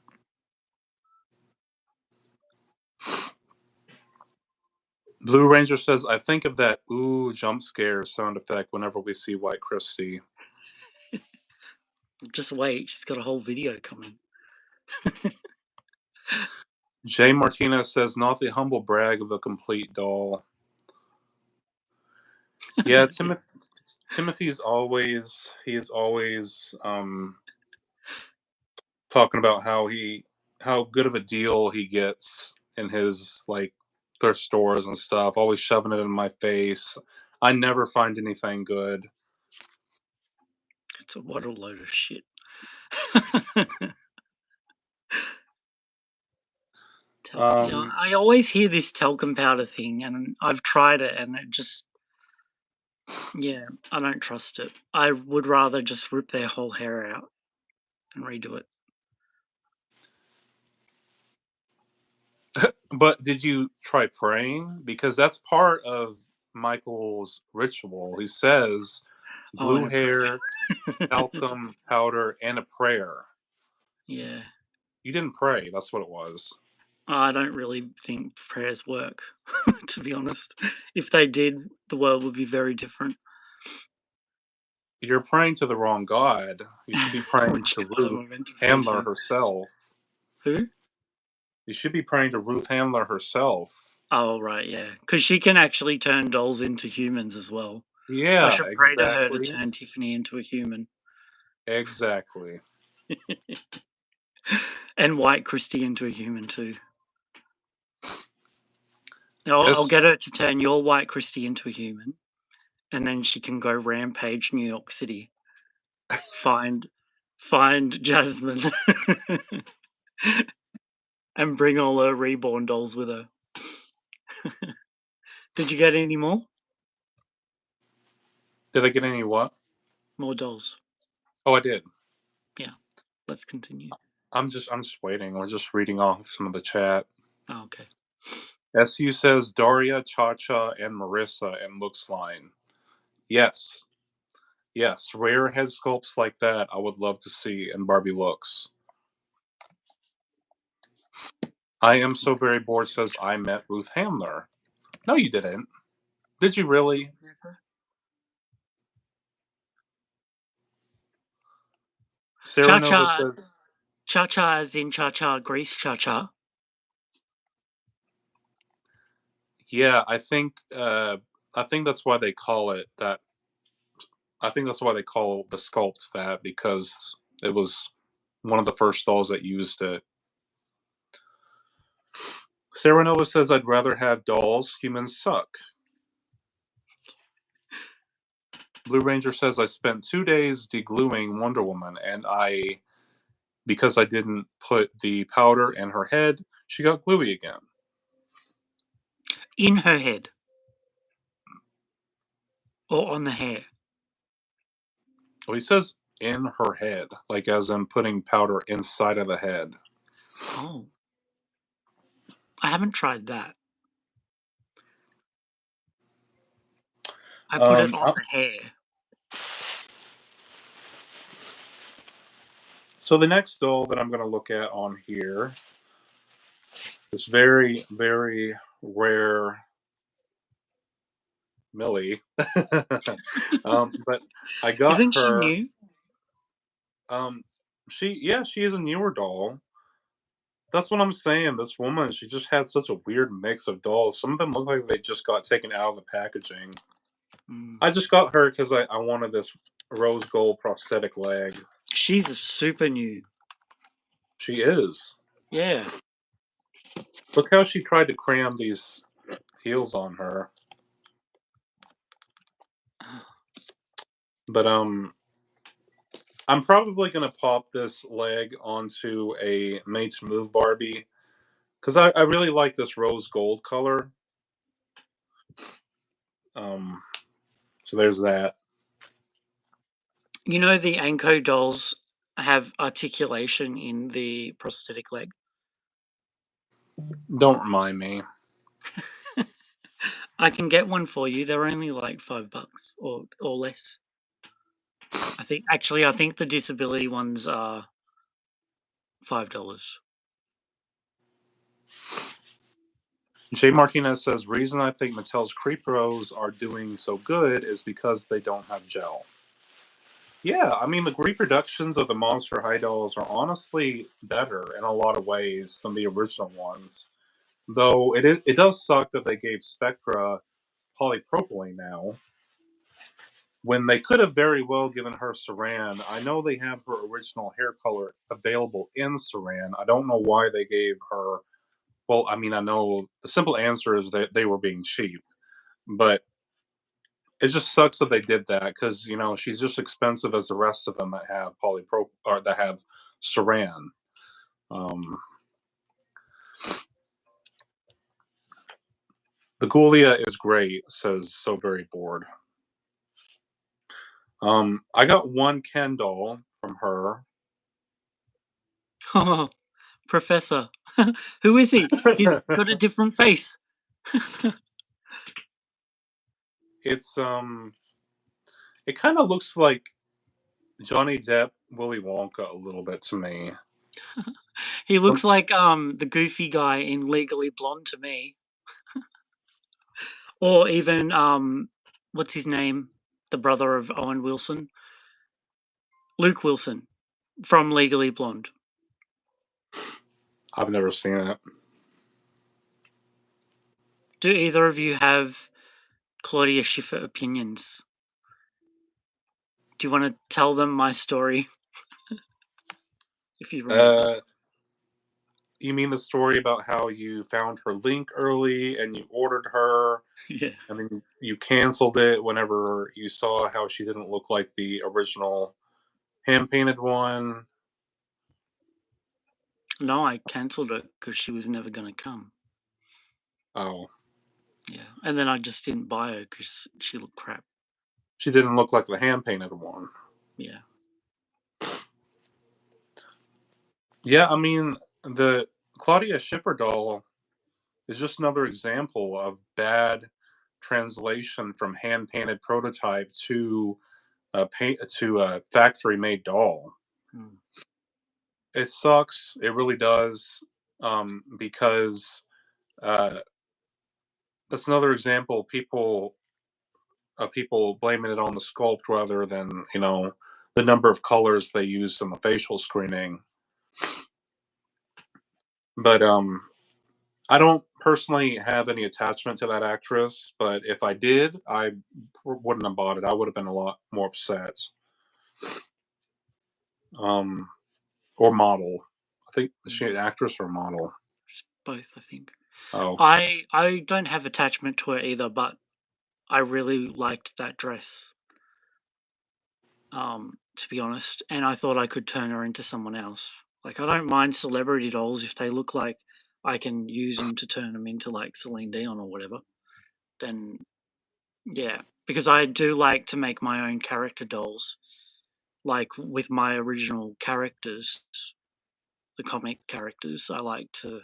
Blue Ranger says, I think of that ooh jump scare sound effect whenever we see White Christie. Just wait. She's got a whole video coming. Jay Martinez says, not the humble brag of a complete doll. Yeah, Yeah. Timothy's always he is always talking about how good of a deal he gets in his like thrift stores and stuff, always shoving it in my face. I never find anything good. What a load of shit. Yeah, Um I always hear this talcum powder thing, and I've tried it, and it just, yeah, I don't trust it. I would rather just rip their whole hair out and redo it. but did you try praying? Because that's part of Michael's ritual. He says Oh, and blue a prayer. hair, talcum powder, and a prayer. Yeah. You didn't pray, that's what it was. I don't really think prayers work, to be honest. If they did, the world would be very different. You're praying to the wrong God. You should be praying Which to God am I Ruth meant to pray Handler to? herself. Who? You should be praying to Ruth Handler herself. Oh, right, yeah. Because she can actually turn dolls into humans as well. I Yeah, should pray to her to exactly. turn Tiffany into a human. Exactly. And White Christie into a human too. I'll Yes. get her to turn your White Christie into a human, and then she can go rampage New York City. Find find Jasmine and bring all her reborn dolls with her. Did you get any more? Did I get any what? More dolls. Oh, I did. Yeah. Let's continue. I'm just waiting. I was just reading off some of the chat. Oh, okay. SU says Daria, Cha Cha, and Marissa and looks line. Yes. Yes. Rare head sculpts like that I would love to see in Barbie Looks. I am so very bored says I met Ruth Handler. No, you didn't. Did you really? Never. Sarah Cha Nova Cha. says, Cha Cha as in Cha Cha Grease Cha Cha. yeah, I think that's why they call it that. I think that's why they call the sculpt that because it was one of the first dolls that used it. Sarah Nova says, I'd rather have dolls. Humans suck. Blue Ranger says, I spent 2 days degluing Wonder Woman, and because I didn't put the powder in her head, she got gluey again. In her head. Or on the hair. Well, he says in her head, like as in putting powder inside of the head. Oh. I haven't tried that. I put it on Um, the hair. so the next doll that I'm going to look at on here is very, very rare Millie. But I got Isn't she her. new? She is a newer doll. That's what I'm saying. This woman, she just had such a weird mix of dolls. Some of them look like they just got taken out of the packaging. Mm. I just got her because I wanted this rose gold prosthetic leg. She's super new. She is. Yeah. Look how she tried to cram these heels on her. But I'm probably gonna pop this leg onto a Made to Move Barbie because I really like this rose gold color. Um, so there's that. You know the Anko dolls have articulation in the prosthetic leg? Don't remind me. I can get one for you. They're only like $5 or less. I think the disability ones are $5. Jay Martinez says reason I think Mattel's Creep Rose are doing so good is because they don't have gel. Yeah, I mean the reproductions of the Monster High dolls are honestly better in a lot of ways than the original ones. Though it does suck that they gave Spectra polypropylene now when they could have very well given her Saran. I know they have her original hair color available in Saran. I don't know why they gave her. Well, I mean, I know the simple answer is that they were being cheap, but it just sucks that they did that because she's just expensive as the rest of them that have polypro or that have Saran. Um, the Ghoulia is great, says so very bored. I got one Ken doll from her. Oh, Professor. Who is he? He's got a different face. It's it kind of looks like Johnny Depp, Willy Wonka a little bit to me. He Um, looks like the goofy guy in Legally Blonde to me. Or even what's his name? The brother of Owen Wilson. Luke Wilson from Legally Blonde. I've never seen it. Do either of you have Claudia Schiffer opinions? Do you want to tell them my story? If you remember. Uh, you mean the story about how you found her link early and you ordered her, Yeah. and then you canceled it whenever you saw how she didn't look like the original hand painted one? No, I cancelled it because she was never going to come. Oh. Yeah, and then I just didn't buy her because she looked crap. She didn't look like the hand painted one. Yeah. Yeah, I mean, the Claudia Schiffer doll is just another example of bad translation from hand painted prototype to a factory made doll. Mm. It sucks. It really does. Because uh, that's another example. People blaming it on the sculpt rather than the number of colors they used in the facial screening. But I don't personally have any attachment to that actress. But if I did, I wouldn't have bought it. I would have been a lot more upset. Um, or model. I think is she Mm. an actress or model? Both, I think. Oh, I don't have attachment to her either, but I really liked that dress, to be honest, and I thought I could turn her into someone else. Like, I don't mind celebrity dolls if they look like I can use them to turn them into, like, Celine Dion or whatever, then yeah. Because I do like to make my own character dolls, like, with my original characters, the comic characters, I like to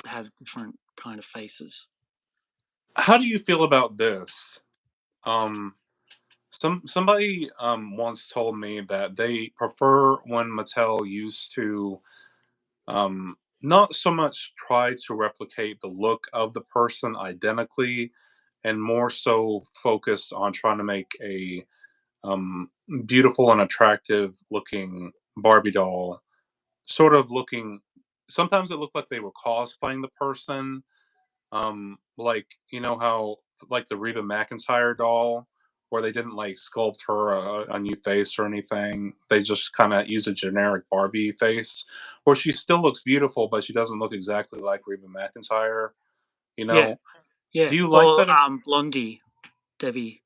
have different kind of faces. how do you feel about this? Um, somebody once told me that they prefer when Mattel used to not so much try to replicate the look of the person identically, and more so focused on trying to make a um, beautiful and attractive looking Barbie doll, sort of looking. Sometimes it looked like they were cosplaying the person, like how like the Reba McEntire doll, where they didn't like sculpt her a new face or anything. They just kind of use a generic Barbie face, where she still looks beautiful, but she doesn't look exactly like Reba McEntire. You Yeah, know, yeah, do you like or, that? Blondie, Debbie.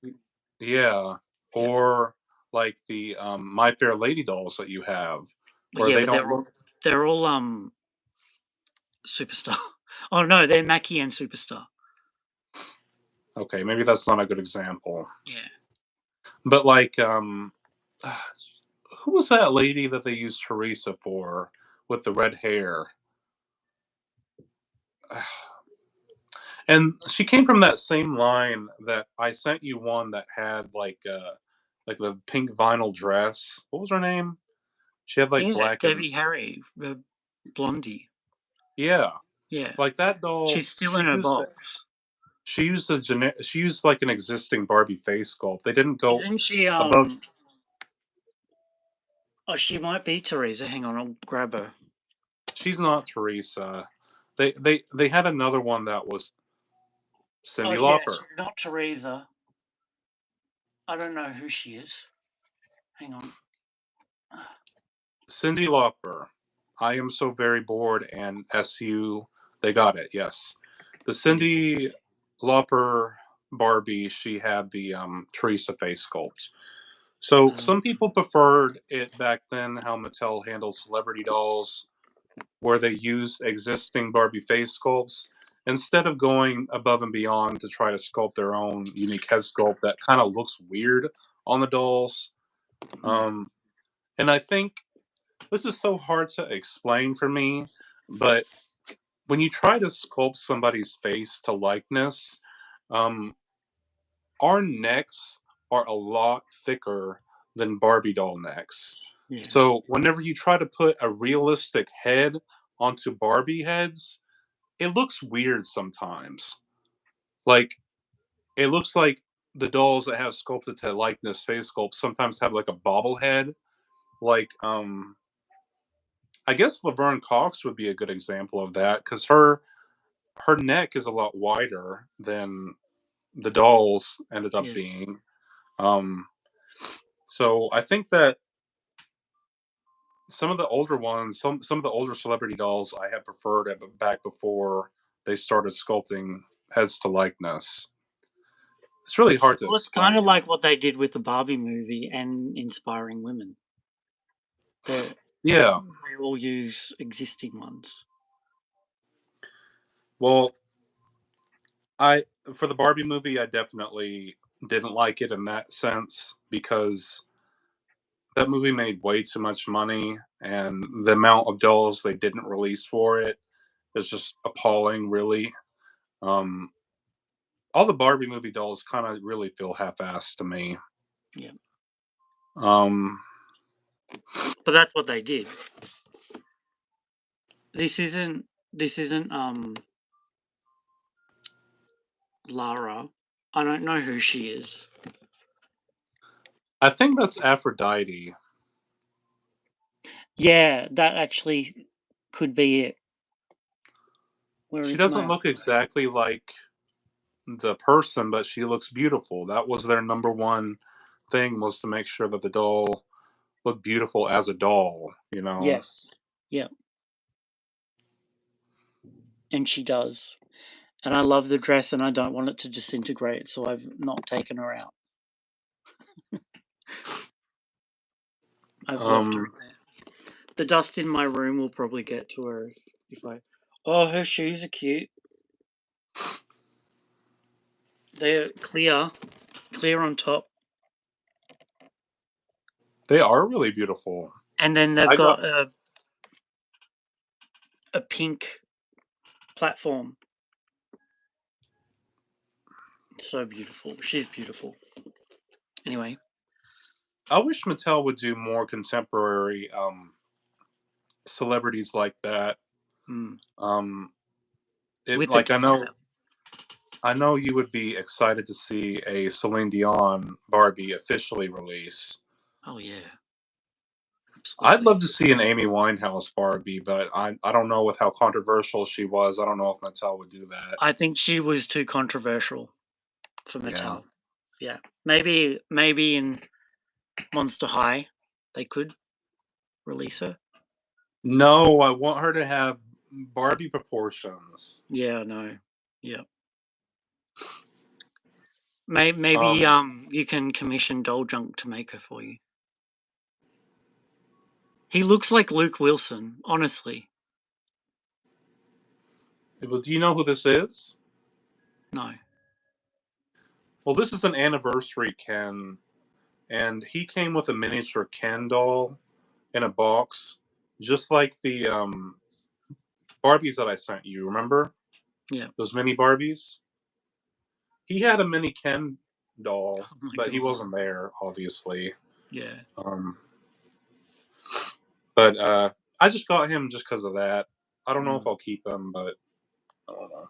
Yeah, Yeah. or like the My Fair Lady dolls that you have, But where yeah, they but don't look. they're all, Superstar. Oh, no, they're Mackie and Superstar. Okay, maybe that's not a good example, Yeah. but like who was that lady that they used Teresa for with the red hair? And she came from that same line that I sent you one that had like the pink vinyl dress. What was her name? She had like Yeah, black and Debbie Harry, Blondie. yeah, Yeah. like that doll. She's still in her box. She used like an existing Barbie face sculpt. They didn't go Isn't she, above. oh, she might be Teresa. Hang on, I'll grab her. She's not Teresa. They had another one that was Oh, Cyndi yeah, Lauper. she's not Teresa. I don't know who she is. Hang on. Cyndi Lauper. I am so very bored and SU. They got it. Yes, the Yeah. Cyndi Lauper Barbie. She had the Teresa face sculpt. So Um, some people preferred it back then how Mattel handled celebrity dolls, where they use existing Barbie face sculpts instead of going above and beyond to try to sculpt their own unique head sculpt that kind of looks weird on the dolls. mm, Um, and I think this is so hard to explain for me, but when you try to sculpt somebody's face to likeness, um, our necks are a lot thicker than Barbie doll necks. yeah. So whenever you try to put a realistic head onto Barbie heads, it looks weird sometimes. Like it looks like the dolls that have sculpted to likeness face sculpt sometimes have like a bobblehead. Like I guess Laverne Cox would be a good example of that because her neck is a lot wider than the dolls ended up Yeah. being. Um, so I think that some of the older ones, some of the older celebrity dolls, I have preferred it back before they started sculpting heads to likeness. It's really hard to Well, it's kind of explain. like what they did with the Barbie movie and Inspiring Women. They Yeah. they all use existing ones. Well, I for the Barbie movie, I definitely didn't like it in that sense because that movie made way too much money, and the amount of dolls they didn't release for it is just appalling, really. Um, all the Barbie movie dolls kind of really feel half-assed to me. Yeah, Um, but that's what they did. This isn't Lara. I don't know who she is. I think that's Aphrodite. Yeah, that actually could be it. Where She is doesn't my? look exactly like the person, but she looks beautiful. That was their number one thing, was to make sure that the doll looked beautiful as a doll, you know. Yes. Yeah, and she does. And I love the dress, and I don't want it to disintegrate, so I've not taken her out. I've left her Um, in there. The dust in my room will probably get to her if I. Oh, her shoes are cute. They're clear on top, they are really beautiful. and then they've I got got a pink platform. It's so beautiful. She's beautiful. Anyway, I wish Mattel would do more contemporary celebrities like that. mm, Um, it with the like detail. I know you would be excited to see a Celine Dion Barbie officially release. Oh yeah, I'd absolutely. love to see an Amy Winehouse Barbie, but I don't know with how controversial she was. I don't know if Mattel would do that. I think she was too controversial for Yeah. Mattel. Yeah, maybe in Monster High they could release her. No, I want her to have Barbie proportions. Yeah, no. Yeah. Maybe Um, you can commission Doll Junk to make her for you. He looks like Luke Wilson, honestly. well, do you know who this is? No. Well, this is an anniversary Ken, and he came with a miniature Ken doll in a box, just like the Barbies that I sent you. Remember Yeah. those mini Barbies? He had a mini Ken doll, Oh my but he god. wasn't there, obviously. Yeah. Um, but I just got him just because of that. I don't know if Mm. I'll keep him, but I don't know.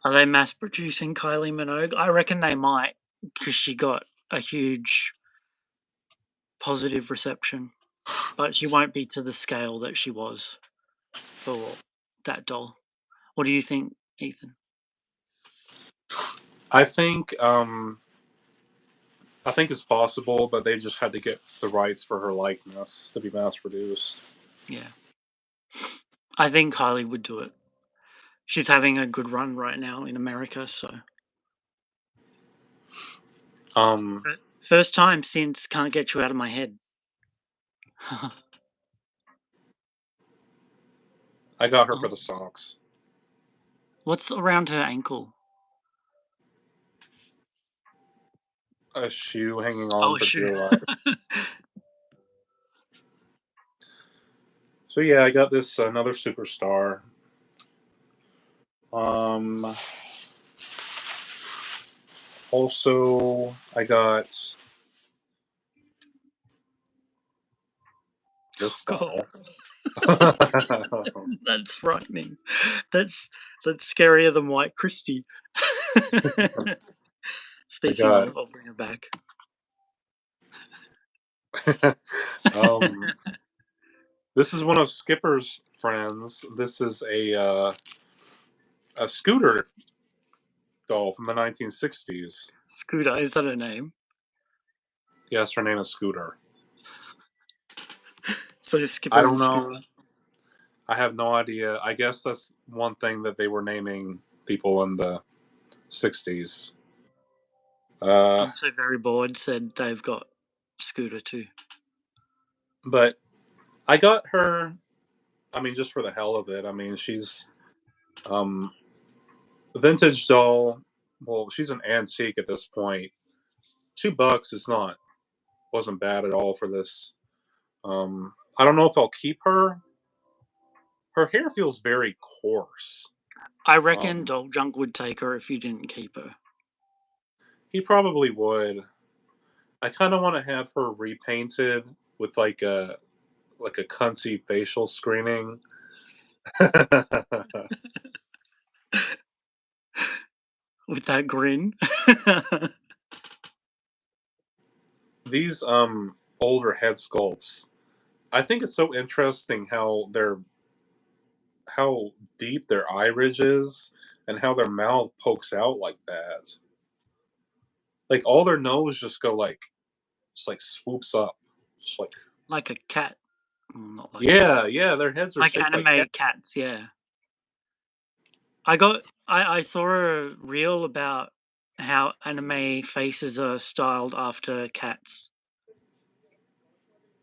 Are they mass producing Kylie Minogue? I reckon they might, because she got a huge positive reception, but she won't be to the scale that she was for that doll. What do you think, Ethan? I think I think it's possible, but they just had to get the rights for her likeness to be mass produced. Yeah. I think Kylie would do it. She's having a good run right now in America, so Um, first time since Can't Get You Out of My Head. I got her for Oh, the socks. what's around her ankle? A shoe hanging on Oh, for shoot. dear life. So yeah, I got this another superstar. Um, also I got this God, doll. that's frightening. That's that's scarier than White Christie. I Speaking got of, I'll bring her back. um this is one of Skipper's friends. This is a scooter doll from the 1960s. Scooter, is that her name? Yes, her name is Scooter. So I Skipper don't and Scooter. know. I have no idea. I guess that's one thing that they were naming people in the 60s. Uh, I'm so very bored, said they've got Scooter too. but I got her, I mean, just for the hell of it. I mean, she's um, Vintage doll. Well, she's an antique at this point. $2 is not wasn't bad at all for this. I don't know if I'll keep her. Her hair feels very coarse. I reckon Um, Doll Junk would take her if you didn't keep her. he probably would. I kind of want to have her repainted with like a cunty facial screening. With that grin. These older head sculpts, I think it's so interesting how deep their eye ridge is and how their mouth pokes out like that. Like all their nose just like swoops up. Just like Like a cat. Well, not like a cat. yeah, yeah, their heads are Like shaped like anime cats, yeah. I saw a reel about how anime faces are styled after cats.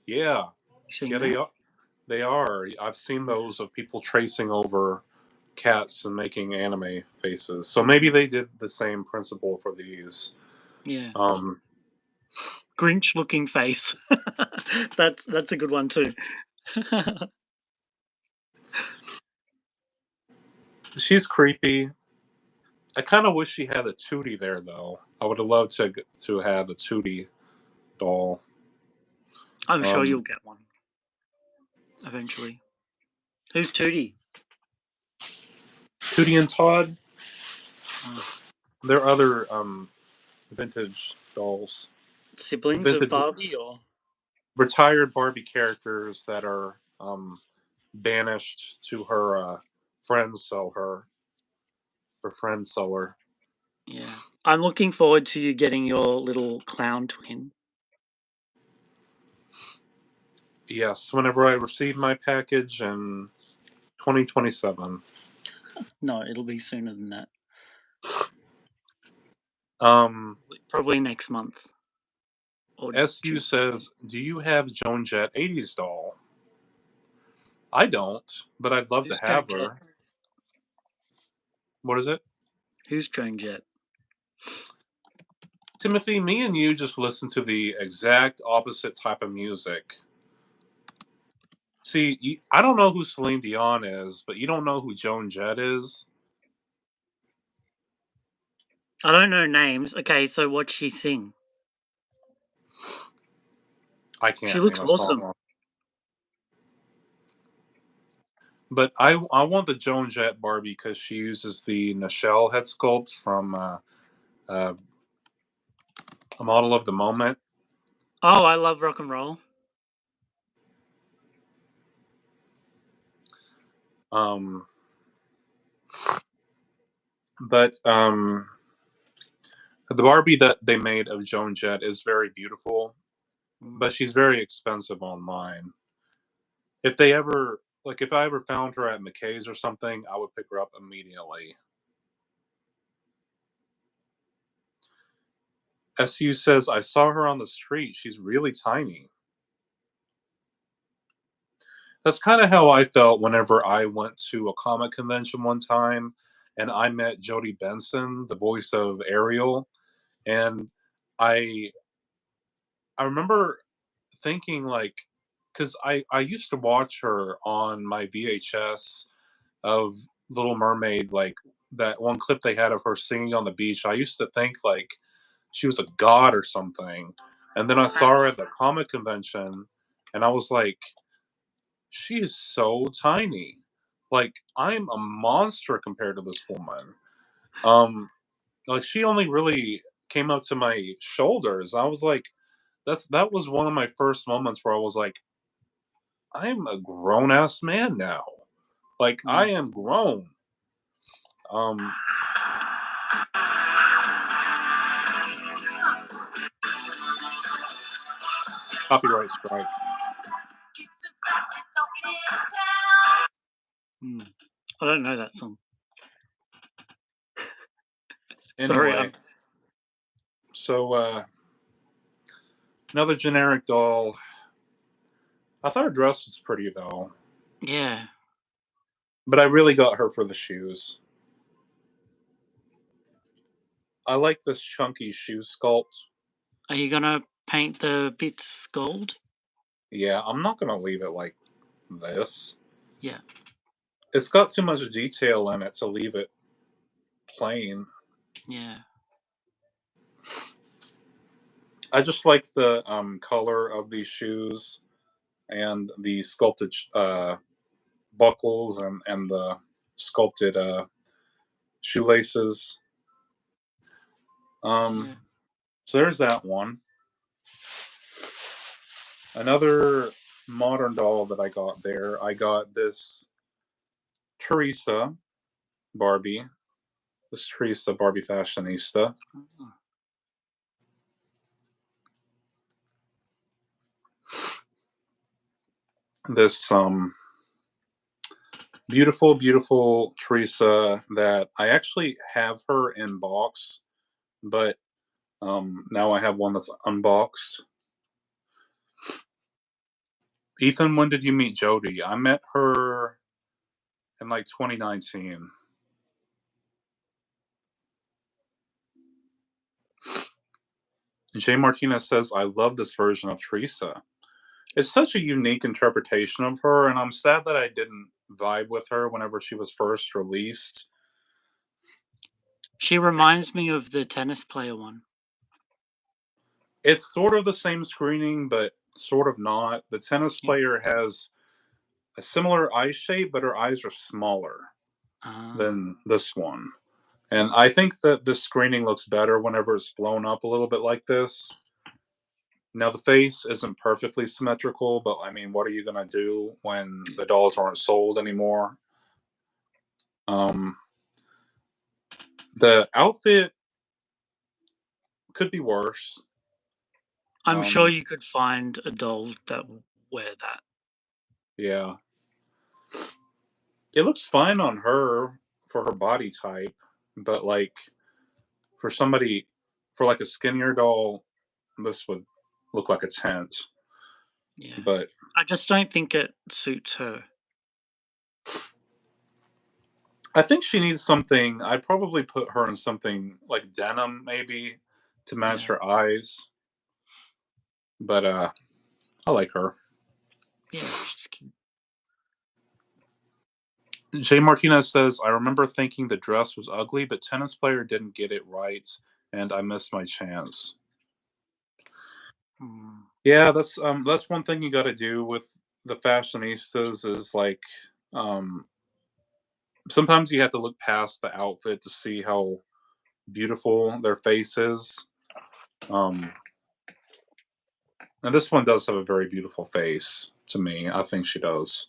yeah. You seen Yeah, that? they are. I've seen Yeah. those of people tracing over cats and making anime faces. So maybe Mm, they did the same principle for these. yeah. Um, Grinch looking face. That's a good one too. she's creepy. I kind of wish she had a Tootie there though. I would have loved to have a Tootie doll. I'm sure Um, you'll get one eventually. Who's Tootie? Tootie and Todd. Oh, They're other vintage dolls. siblings of Vintage Barbie or retired Barbie characters that are banished to friends sell her friends sell her. yeah. I'm looking forward to you getting your little clown twin. Yes, whenever I receive my package in 2027. No, it'll be sooner than that. Um, Probably next month or SU June. says, "Do you have Joan Jett 80s doll?" I don't, but I'd love to Who's Joan have Jett? her. What is it? Who's Joan Jett? Timothy, me and you just listen to the exact opposite type of music. See, I don't know who Celine Dion is, but you don't know who Joan Jett is? I don't know names. Okay, so what'd she sing? I She can't looks name a awesome. song. But I want the Joan Jett Barbie because she uses the Nichelle head sculpt from uh, A Model of the Moment. Oh, I love rock and roll. Um, but the Barbie that they made of Joan Jett is very beautiful, Mm. but she's very expensive online. If I ever found her at McKay's or something, I would pick her up immediately. SU says I saw her on the street. She's really tiny. That's kind of how I felt whenever I went to a comic convention one time and I met Jodie Benson, the voice of Ariel, and I I remember thinking like cuz I used to watch her on my VHS of Little Mermaid, like that one clip they had of her singing on the beach. I used to think like she was a god or something. And then I saw her at the comic convention and I was like, she is so tiny. Like I'm a monster compared to this woman. Um like she only really came up to my shoulders. I was like, that was one of my first moments where I was like, I'm a grown ass man now. Like I Mm. am grown. Um Copyright strike. Mm. I don't know that song. Sorry, Anyway, so another generic doll. I thought her dress was pretty though, yeah. but I really got her for the shoes. I like this chunky shoe sculpt. Are you gonna paint the bits gold? Yeah, I'm not gonna leave it like this. Yeah, It's got too much detail in it to leave it plain. yeah, I just like the color of these shoes and the sculpted buckles and the sculpted shoelaces. Um, yeah. so there's that one. Another modern doll that I got there. I got this Teresa Barbie. This Teresa Barbie Fashionista. Oh, This beautiful, beautiful Teresa that I actually have her in box, but now I have one that's unboxed. Ethan, when did you meet Jody? I met her in like 2019. Jay Martinez says, I love this version of Teresa. It's such a unique interpretation of her, and I'm sad that I didn't vibe with her whenever she was first released. she reminds me of the tennis player one. It's sort of the same screening, but sort of not. The tennis Yeah. player has a similar eye shape, but her eyes are smaller Ah, than this one. And I think that this screening looks better whenever it's blown up a little bit like this. Now, the face isn't perfectly symmetrical, but I mean, what are you going to do when the dolls aren't sold anymore? Um, the outfit could be worse. I'm sure Um, you could find a doll that will wear that. yeah. It looks fine on her for her body type, but like for somebody, for like a skinnier doll, this would look like a tent. Yeah. But I just don't think it suits her. I think she needs something. I'd probably put her in something like denim, maybe, to match Yeah. her eyes. But I like her. Yeah, she's cute. Jay Martinez says, I remember thinking the dress was ugly, but tennis player didn't get it right, and I missed my chance. Mm. Yeah, that's one thing you got to do with the fashionistas is like um, sometimes you have to look past the outfit to see how beautiful their face is. Um, and this one does have a very beautiful face to me. I think she does.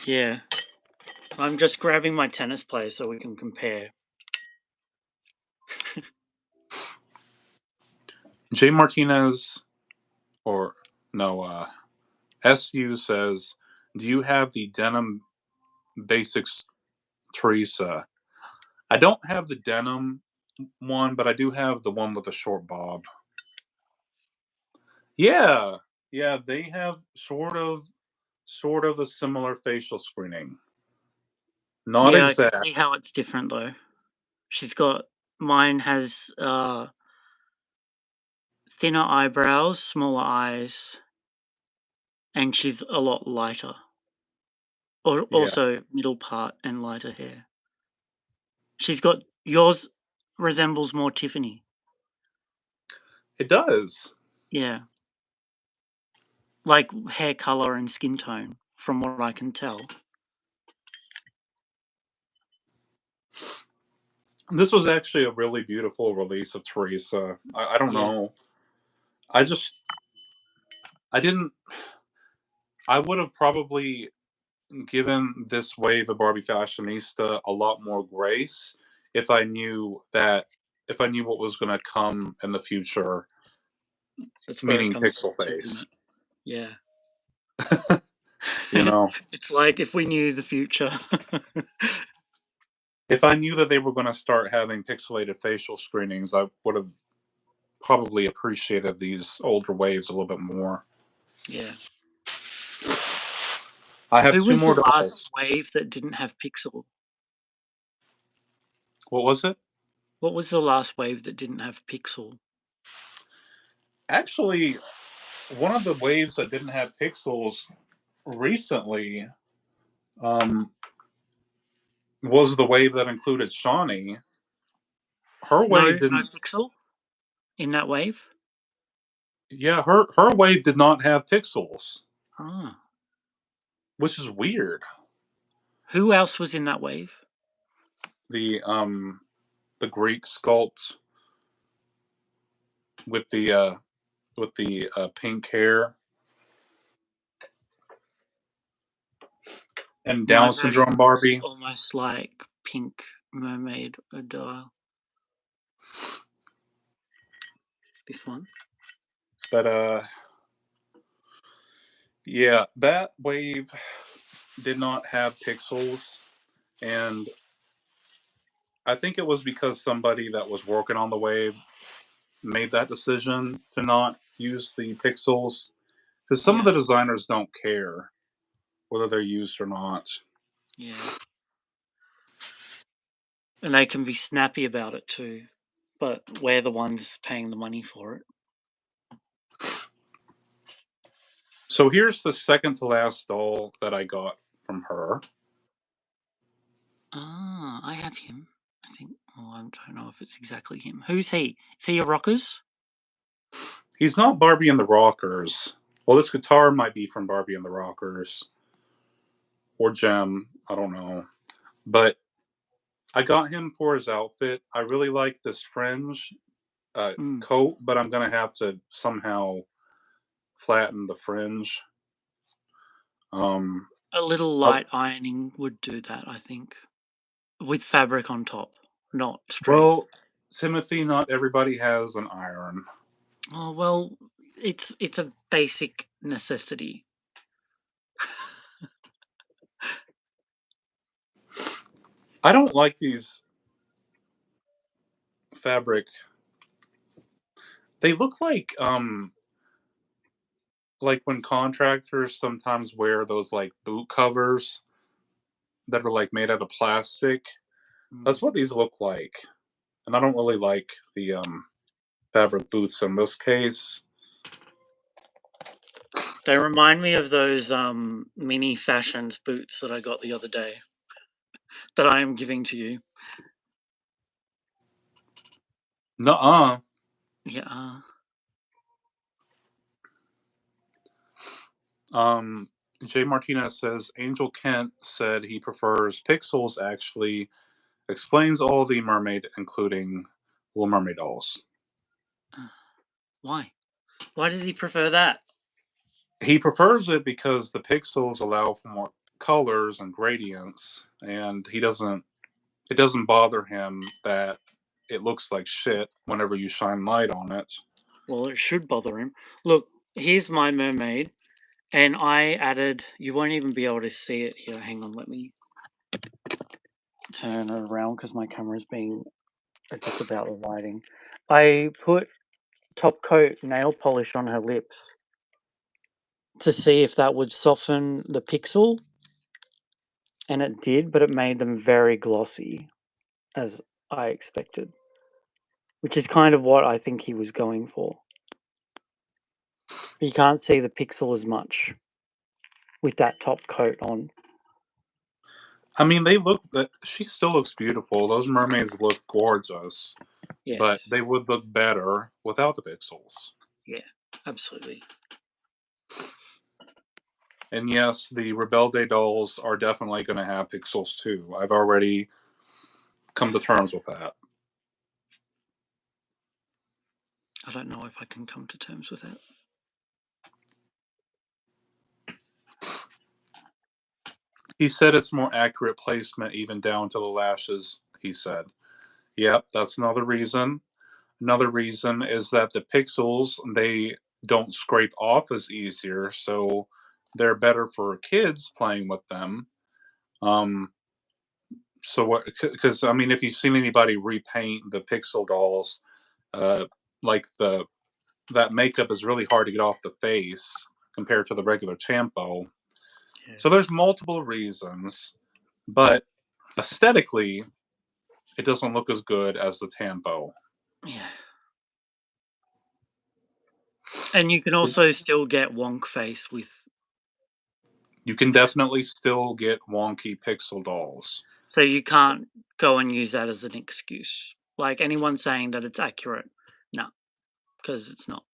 Yeah. I'm just grabbing my tennis player so we can compare. Jay Martinez, or no, SU says, do you have the denim basics Teresa? I don't have the denim one, but I do have the one with the short bob. Yeah, yeah, they have sort of a similar facial screening. Not Yeah, I can exact. see how it's different though. She's got mine has thinner eyebrows, smaller eyes, and she's a lot lighter. Or Yeah, also middle part and lighter hair. She's got yours resembles more Tiffany. it does. Yeah. Like hair color and skin tone, from what I can tell. This was actually a really beautiful release of Teresa. I don't Yeah. know. I just I didn't. I would have probably given this wave of Barbie Fashionista a lot more grace if I knew that if I knew what was going to come in the future, That's where it meaning comes down pixel to, isn't face. it? Yeah. You know, It's like if we knew the future. if I knew that they were going to start having pixelated facial screenings, I would have probably appreciated these older waves a little bit more. Yeah. I have Who two was the more last dolls. wave that didn't have Pixel? What was it? What was the last wave that didn't have pixel? Actually, one of the waves that didn't have pixels recently um, was the wave that included Shawnee. Her wave No didn't. pixel in that wave? Yeah, her wave did not have pixels, Ah. which is weird. Who else was in that wave? The um the Greek sculpt with the pink hair and My Down version syndrome looks Barbie. almost like Pink Mermaid Adele. This one. But yeah, that wave did not have pixels, and I think it was because somebody that was working on the wave made that decision to not use the pixels. Because some of Yeah, the designers don't care whether they're used or not. yeah. And they can be snappy about it too. But we're the ones paying the money for it. So here's the second to last doll that I got from her. Ah, I have him. I think. Oh, I don't know if it's exactly him. Who's he? Is he a Rockers? He's not Barbie and the Rockers. Well, this guitar might be from Barbie and the Rockers or Gem. I don't know. But I got him for his outfit. I really like this fringe Mm. coat, but I'm going to have to somehow flatten the fringe. Um, A little I- light ironing would do that, I think. With fabric on top, not straight. well, Timothy, not everybody has an iron. Oh well, it's a basic necessity. I don't like these fabric. They look like when contractors sometimes wear those like boot covers that are like made out of plastic. Mm. That's what these look like. And I don't really like the fabric boots in this case. They remind me of those mini fashions boots that I got the other day that I am giving to you. Nuh-uh. Yeah. Um, Jay Martinez says Angel Kent said he prefers Pixels. Actually, explains all the mermaid, including Little Mermaid dolls. Why? Why does he prefer that? He prefers it because the pixels allow for more colors and gradients, and he doesn't. It doesn't bother him that it looks like shit whenever you shine light on it. Well, it should bother him. Look, here's my mermaid, and I added. You won't even be able to see it here. Hang on, let me turn it around because my camera's being a dick about the lighting. I put top coat nail polish on her lips to see if that would soften the pixel, and it did, but it made them very glossy, as I expected, which is kind of what I think he was going for. You can't see the pixel as much with that top coat on. I mean, they look. She still looks beautiful. Those mermaids look gorgeous, but Yes. they would look better without the pixels. Yeah, absolutely. And yes, the Rebelde dolls are definitely going to have pixels too. I've already come to terms with that. I don't know if I can come to terms with that. He said it's more accurate placement, even down to the lashes. He said, "Yep, that's another reason. Another reason is that the pixels they don't scrape off as easier, so they're better for kids playing with them." Um, so what? Because I mean, if you've seen anybody repaint the pixel dolls, uh, like the that makeup is really hard to get off the face compared to the regular tempo. Yes. So there's multiple reasons, but aesthetically, it doesn't look as good as the Tampo. Yeah. And you can It's also still get wonk face with You can pixel. definitely still get wonky pixel dolls. So you can't go and use that as an excuse. Like anyone saying that it's accurate, no, because it's not.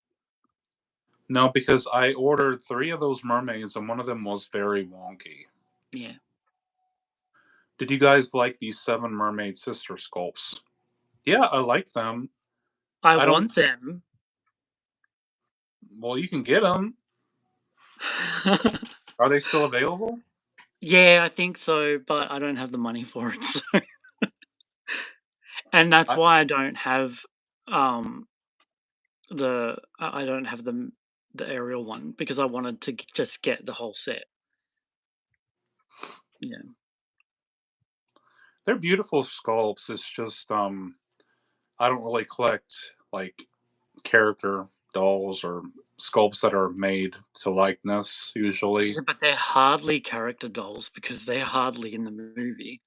No, because I ordered 3 of those mermaids and one of them was very wonky. Yeah. Did you guys like these 7 mermaid sister sculpts? Yeah, I like them. I I don't want them. Well, you can get them. Are they still available? Yeah, I think so, but I don't have the money for it. So. And that's I why I don't have I don't have the aerial one because I wanted to just get the whole set. Yeah. They're beautiful sculpts. It's just I don't really collect like character dolls or sculpts that are made to likeness Yeah, usually. but they're hardly character dolls because they're hardly in the movie.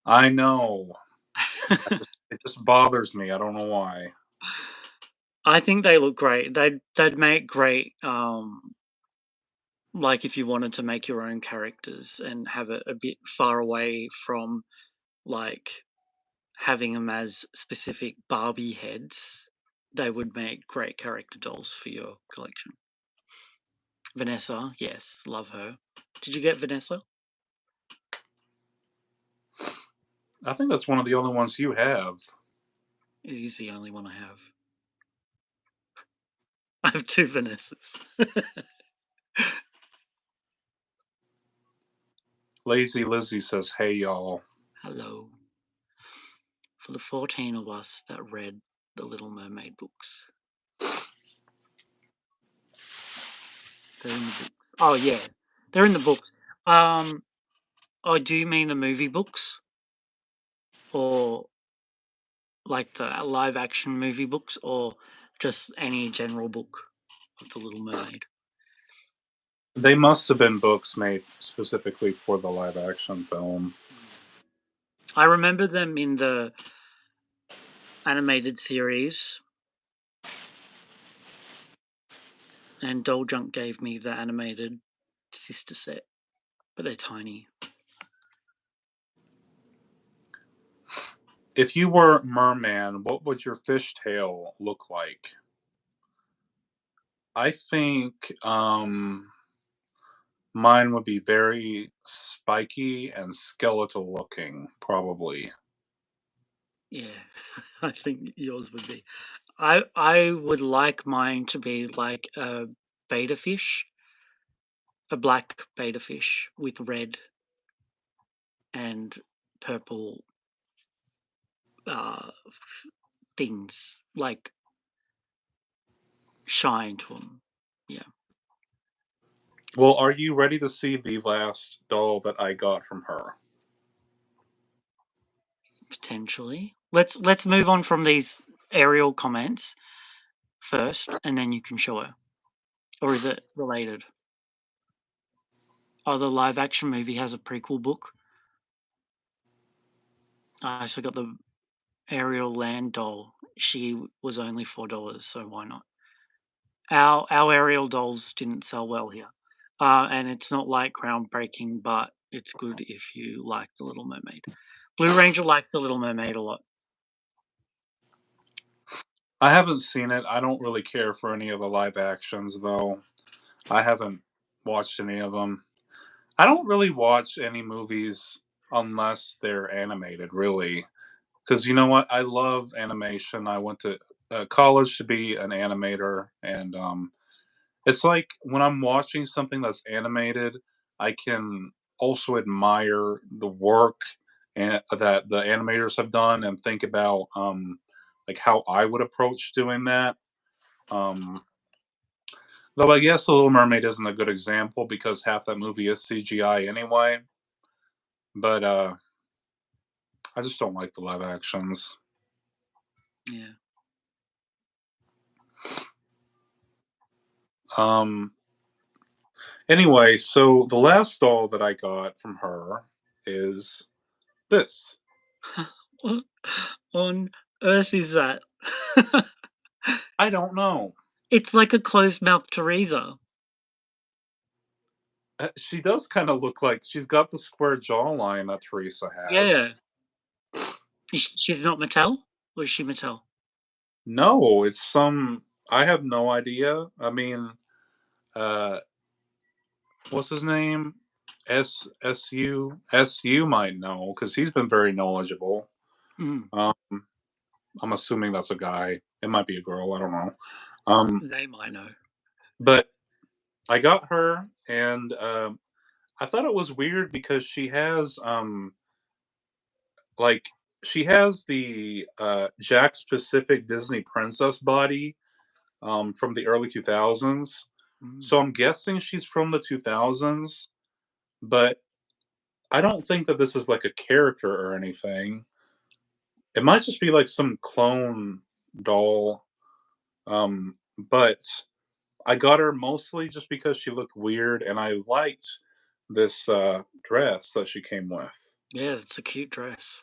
I know. It just bothers me. I don't know why. I think they look great. They'd make great, like if you wanted to make your own characters and have it a bit far away from like having them as specific Barbie heads, they would make great character dolls for your collection. Vanessa, yes, love her. Did you get Vanessa? I think that's one of the only ones you have. It is the only one I have. I have two Vanessas. Lazy Lizzie says, "Hey y'all." Hello. For the 14 of us that read the Little Mermaid books. They're in the books. Oh yeah, they're in the books. Um, oh, do you mean the movie books or like the live action movie books, or just any general book of the Little Mermaid? They must have been books made specifically for the live action film. Yeah. I remember them in the animated series, and Doll Junk gave me the animated sister set, but they're tiny. If you were Merman, what would your fishtail look like? I think mine would be very spiky and skeletal looking, probably. Yeah, I think yours would be. I would like mine to be like a beta fish, a black beta fish with red and purple uh things like shine to them. Yeah, Well, are you ready to see the last doll that I got from her? potentially. Let's move on from these aerial comments first, and then you can show her. Or is it related? Oh, the live action movie has a prequel book. I also got the Ariel Land doll. She was only $4, so why not? Our Ariel dolls didn't sell well here, and it's not like groundbreaking, but it's good if you like the Little Mermaid. Blue Ranger likes the Little Mermaid a lot. I haven't seen it. I don't really care for any of the live actions, though. I haven't watched any of them. I don't really watch any movies unless they're animated, really. Because you know what? I love animation. I went to college to be an animator, and it's like when I'm watching something that's animated, I can also admire the work that the animators have done and think about like how I would approach doing that. Um, though I guess The Little Mermaid isn't a good example because half that movie is CGI anyway. But I just don't like the live actions. Yeah. Um, anyway, so the last doll that I got from her is this. What on earth is that? I don't know. It's like a closed-mouth Teresa. She does kind of look like she's got the square jawline that Teresa has. Yeah. She's not Mattel? Or is she Mattel? No, it's some. I have no idea. I mean, uh, what's his name? SU might know because he's been very knowledgeable. Mm, Um, I'm assuming that's a guy. It might be a girl. I don't know. Um, they might know. but I got her, and I thought it was weird because like she has the Jack specific Disney princess body from the early 2000s. Mm, So I'm guessing she's from the 2000s, but I don't think that this is like a character or anything. It might just be like some clone doll. But I got her mostly just because she looked weird and I liked this dress that she came with. yeah, it's a cute dress.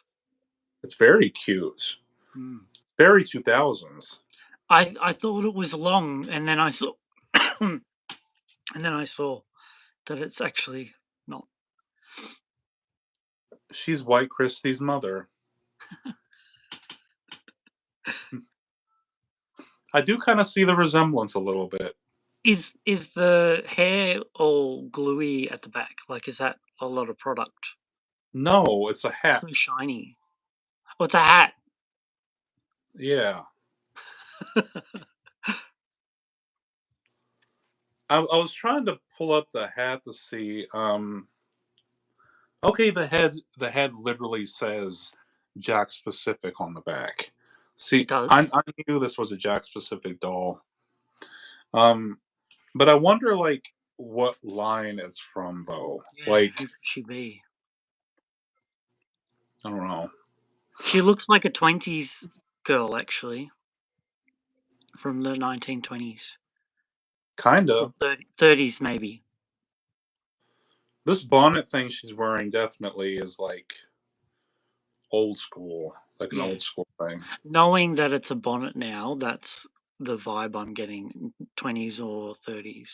It's very cute. Mm. Very 2000s. I thought it was long, and then I saw and then I saw that it's actually not. She's White Christie's mother. I do kind of see the resemblance a little bit. Is the hair all gluey at the back? Like, is that a lot of product? No, it's a hat. So shiny. Oh, it's a hat. Yeah. I was trying to pull up the hat to see. Okay, the head literally says Jack Specific on the back. It See, does. I knew this was a Jack Specific doll. Um, but I wonder like what line it's from though. Yeah, Like who could she be? I don't know. She looks like a 20s girl, actually, from the 1920s or Kinda. 30s, maybe. This bonnet thing she's wearing definitely is like old school, like an Yeah. old school thing. Knowing that it's a bonnet now, that's the vibe I'm getting, 20s or 30s.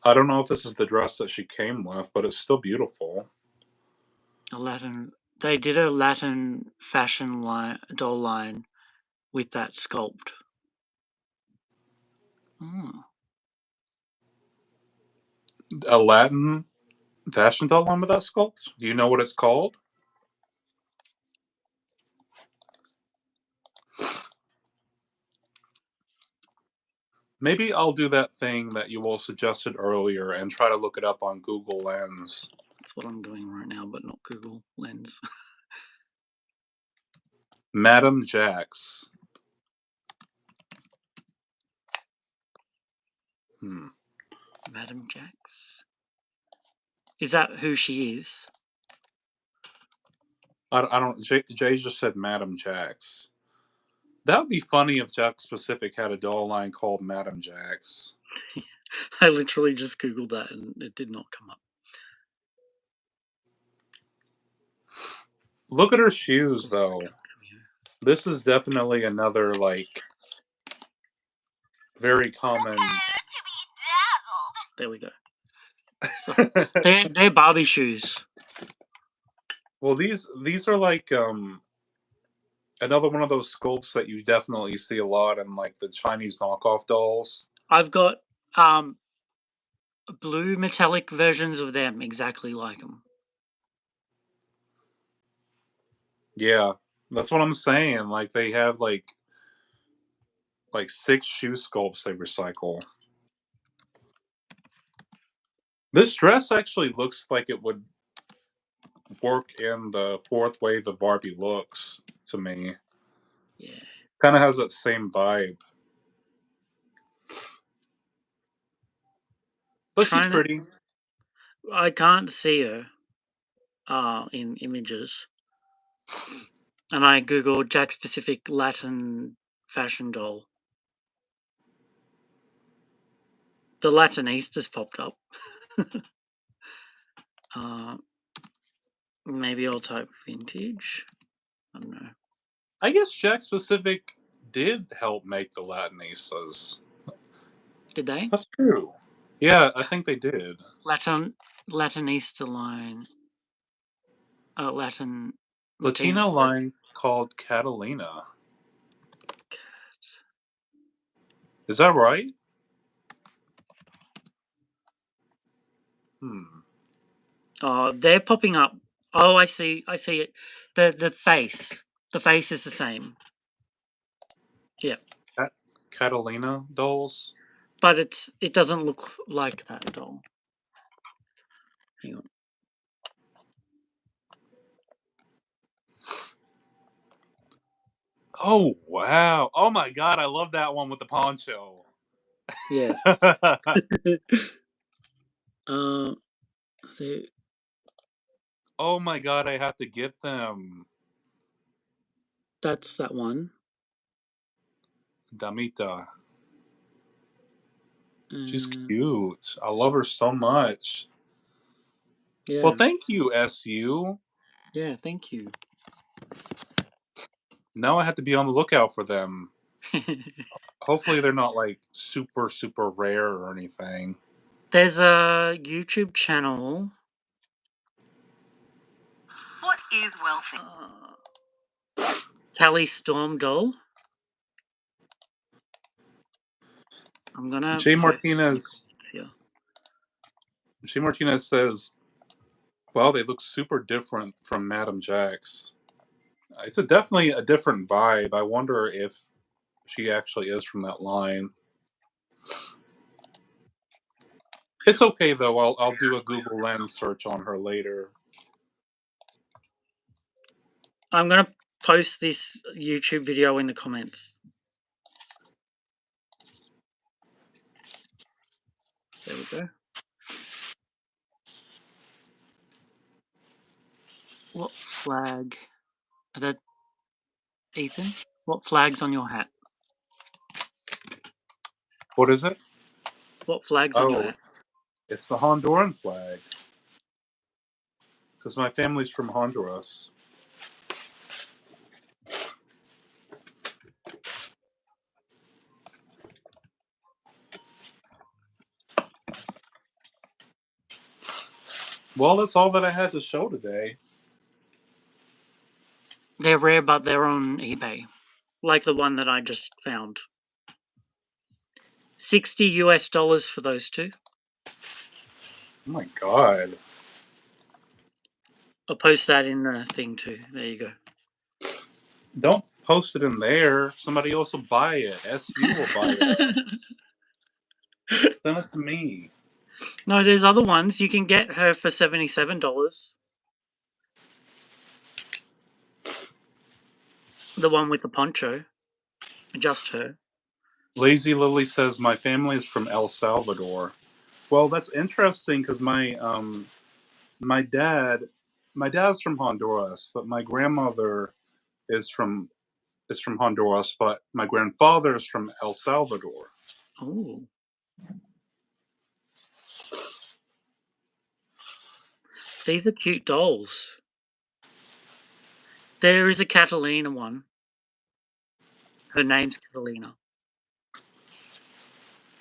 I don't know if this is the dress that she came with, but it's still beautiful. A Latin they did a Latin fashion line doll line with that sculpt. Mm. A Latin fashion doll line with that sculpt. Do you know what it's called? Maybe I'll do that thing that you all suggested earlier and try to look it up on Google Lens. That's what I'm doing right now, but not Google Lens. Madame Jax. Hmm. Madam Jax. Is that who she is? I don't. Jay just said Madame Jax. That would be funny if Jack Specific had a doll line called Madame Jax. I literally just Googled that and it did not come up. Look at her shoes, though. Come here. This is definitely another like very common. There we go. So, they're Barbie shoes. Well, these are like another one of those sculpts that you definitely see a lot in like the Chinese knockoff dolls. I've got um blue metallic versions of them exactly like them. Yeah, that's what I'm saying. Like they have like six shoe sculpts they recycle. This dress actually looks like it would work in the fourth wave of Barbie looks to me. Yeah. Kind of has that same vibe, but she's Trying to pretty. I can't see her in images. And I googled Jack specific Latin fashion doll. The Latinistas popped up. uh, Maybe I'll type vintage. I don't know. I guess Jack Specific did help make the Latinistas. Did they? That's true. Yeah, I think they did. Latinista line. Latina. Latina Sorry. line called Catalina. Is that right? Hmm. Oh, they're popping up. Oh, I see. I see it. The face. The face is the same. Yeah, Catalina dolls. but it doesn't look like that doll. Hang on. Oh wow! Oh my god, I love that one with the poncho. Yes. uh, the, Oh my god, I have to get them. that's that one. Damita. She's Uh, cute. I love her so much. Well, yeah. thank you, SU. Yeah. Thank you. Now I have to be on the lookout for them. Hopefully, they're not like super, super rare or anything. There's a YouTube channel. What is wealthy? Callie Storm doll. I'm gonna Jay post Martinez. here. Jay Martinez says, "Well, they look super different from Madame Jack's. It's definitely a different vibe. I wonder if she actually is from that line. It's okay though. I'll do a Google Lens search on her later. I'm gonna post this YouTube video in the comments. There we go. What flag? Are that Ethan? What flag's on your hat? What is it? What flag's on your Oh, hat? it's the Honduran flag. Because my family's from Honduras. Well, that's all that I had to show today. They're rare, but they're on eBay. Like the one that I just found. $60 for those two. Oh my god. I'll post that in the thing too. There you go. Don't post it in there. Somebody else will buy it. SU will buy it up. Send it to me. No, there's other ones. You can get her for $77. The one with the poncho. Just her. Lazy Lily says my family is from El Salvador. Well, that's interesting because my dad's from Honduras, but my grandmother is from Honduras, but my grandfather is from El Salvador. Oh. These are cute dolls. There is a Catalina one. Her name's Catalina.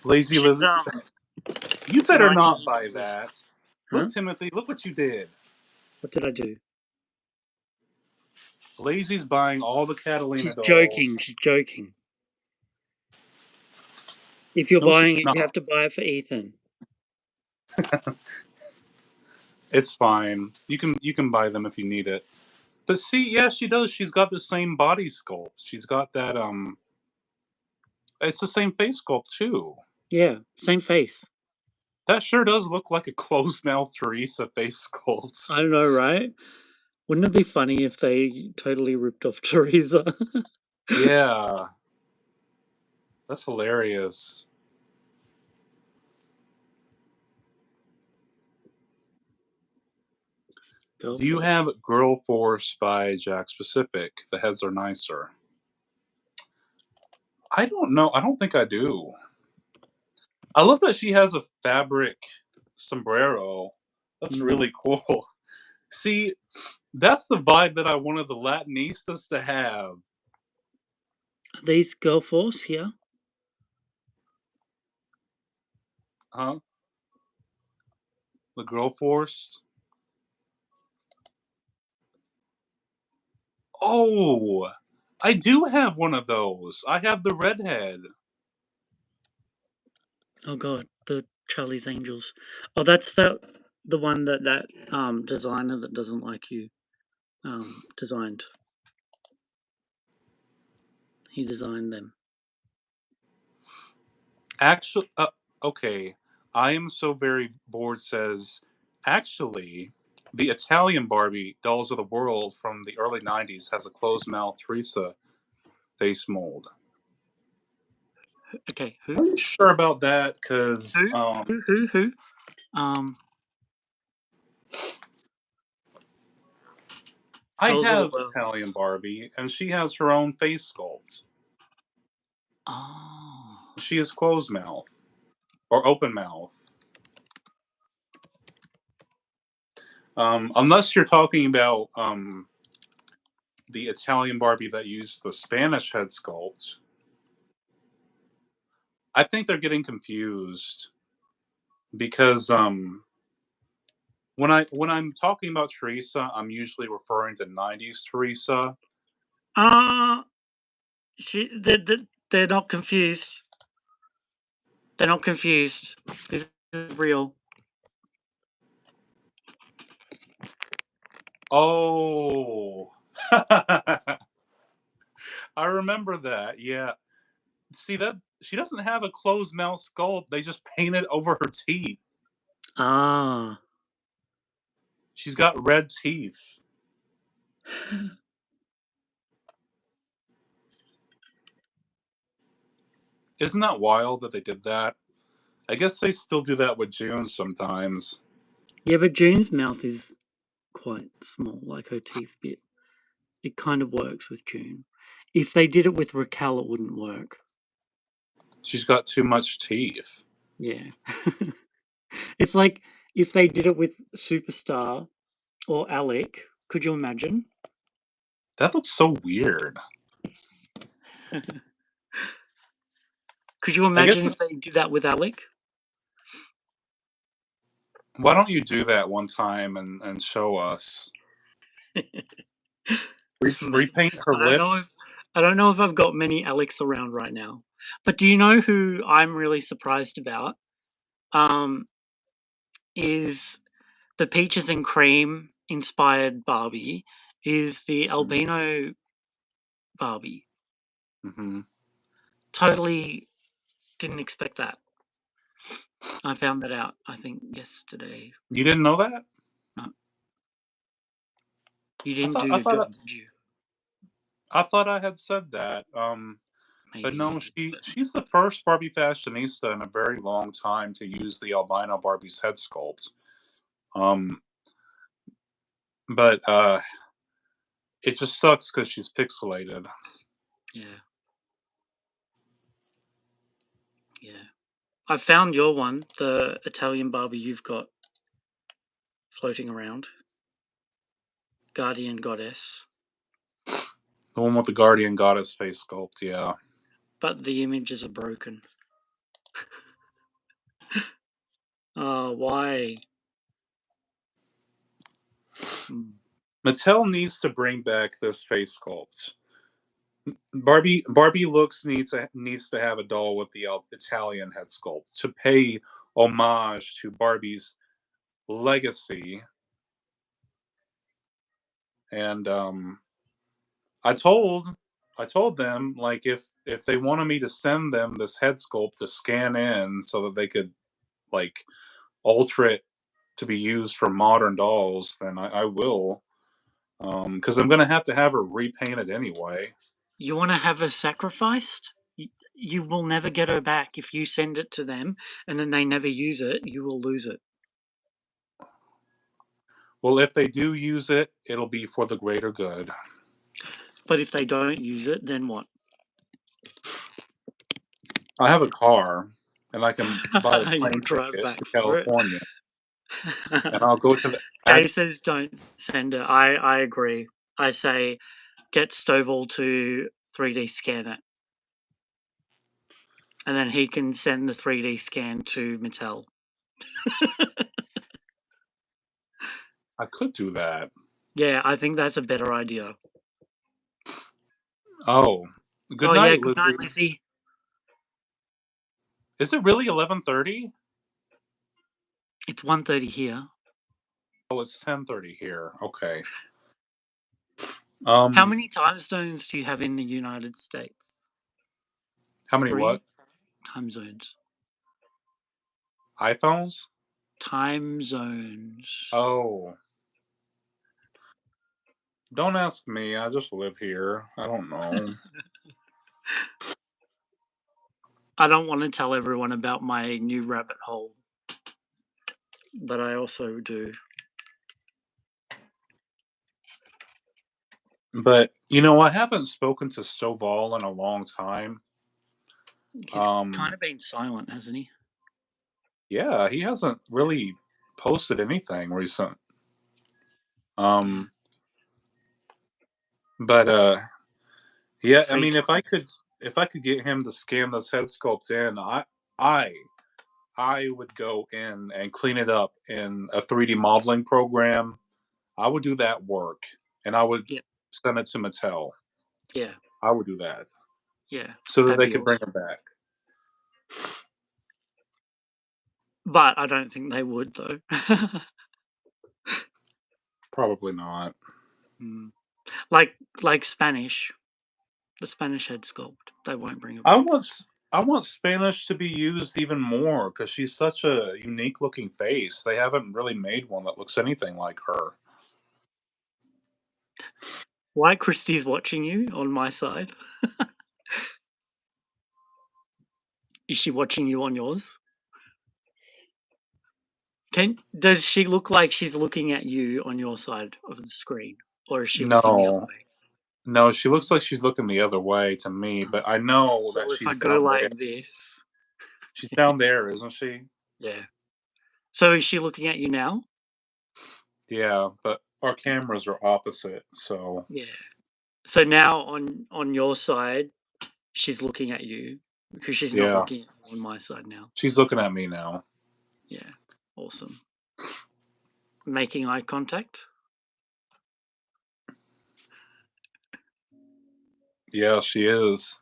Lazy She's Lily, you better not buy $19. that. Huh? Look, Timothy, look what you did. What did I do? Lazy's buying all the Catalina She's dolls. joking. She's joking. If you're No, she's buying it, you not. have to buy it for Ethan. It's fine. You can buy them if you need it. But see, yeah, she does. She's got the same body sculpt. She's got that it's the same face sculpt too. Yeah, same face. That sure does look like a closed mouth Teresa face sculpt. I know, right? Wouldn't it be funny if they totally ripped off Teresa? Yeah. That's hilarious. Girl Do you Force. have Girl Force by Jack Specific? The heads are nicer. I don't know. I don't think I do. I love that she has a fabric sombrero. That's really cool. See, That's the vibe that I wanted the Latinistas to have. Are these girl force here? Huh? The Girl Force? Oh, I do have one of those. I have the redhead. Oh god, the Charlie's Angels. Oh, that's the one that designer that doesn't like you designed. He designed them. Actually, okay. I am so very bored says, actually, the Italian Barbie Dolls of the World from the early 90s has a closed mouth Teresa face mold. Okay, who? I'm not sure about that because Who? I Dolls of the have World. Italian Barbie and she has her own face sculpt. Oh. She is closed mouth or open mouth. Unless you're talking about the Italian Barbie that used the Spanish head sculpt. I think they're getting confused because when I'm talking about Teresa, I'm usually referring to 90s Teresa. Uh they're not confused. They're not confused. This is real. Oh. I remember that. Yeah. See that she doesn't have a closed mouth sculpt. They just painted over her teeth. Ah. She's got red teeth. Isn't that wild that they did that? I guess they still do that with June sometimes. Yeah, but June's mouth is quite small, like her teeth bit. It kind of works with June. If they did it with Raquel, it wouldn't work. She's got too much teeth. Yeah. It's like if they did it with Superstar or Alec. Could you imagine? That looks so weird. Could you I guess imagine if they did that with Alec? why don't you do that one time and show us? Mate, Repaint her lips. I don't know if I've got many Alex around right now. But do you know who I'm really surprised about? Um, is the Peaches and Cream inspired Barbie is the albino Barbie. Mm-hmm. Totally didn't expect that. I found that out, I think, yesterday. You didn't know that? No, you I didn't thought do I your thought job, did you? I thought I had said that. But Maybe you no, did. But she's the first Barbie fashionista in a very long time to use the albino Barbie's head sculpt. Um, but it just sucks because she's pixelated. yeah, yeah. I found your one, the Italian Barbie you've got floating around. Guardian Goddess. The one with the guardian goddess face sculpt. Yeah. But the images are broken. Oh, why? Hmm. Mattel needs to bring back this face sculpt. Barbie Looks needs to have a doll with the Italian head sculpt to pay homage to Barbie's legacy. And I told I told them like if they wanted me to send them this head sculpt to scan in so that they could like alter it to be used for modern dolls, then I will. Because I'm gonna have to have her repainted anyway. You want to have her sacrificed? You will never get her back if you send it to them and then they never use it. You will lose it. Well, if they do use it, it'll be for the greater good. But if they don't use it, then what? I have a car, and I can buy a You'll plane drive ticket back to for it. California. and I'll go to the Jay says don't send it. I agree. I say get Stovall to 3D scan it. And then he can send the 3D scan to Mattel. I could do that. Yeah, I think that's a better idea. Oh, good Oh yeah, night, good night, Lizzie. Lizzie. Is it really 11:30? It's 1:30 here. Oh, it's 10:30 here. Okay. How many time zones do you have in the United States? How many 3 what? time zones. iPhones? Time zones. Oh. Don't ask me. I just live here. I don't know. I don't want to tell everyone about my new rabbit hole, but I also do. But I haven't spoken to Stovall in a long time. He's kind of been silent, hasn't he? Yeah, he hasn't really posted anything recent. Yeah. But yeah, I Three mean, if times. I could get him to scan this head sculpt in, I I would go in and clean it up in a 3D modeling program. I would do that work, and I would Yep. send it to Mattel. Yeah. I would do that Yeah. so that That'd they be could bring awesome. him back. But I don't think they would, though. Probably not. Like Spanish, the Spanish head sculpt. They won't bring it I back. want I want Spanish to be used even more because she's such a unique looking face. They haven't really made one that looks anything like her. Why Christie's watching you on my side? Is she watching you on yours? Does she look like she's looking at you on your side of the screen, or is she looking the other No, way? no, she looks like she's looking the other way to me, but I know that So if I she's go down there. like this, She's down there, isn't she? yeah. So is she looking at you now? Yeah, but our cameras are opposite, so Yeah. So now on your side, she's looking at you because she's not yeah, looking on my side now. she's looking at me now. Yeah. Awesome. Making eye contact. Yeah, she is.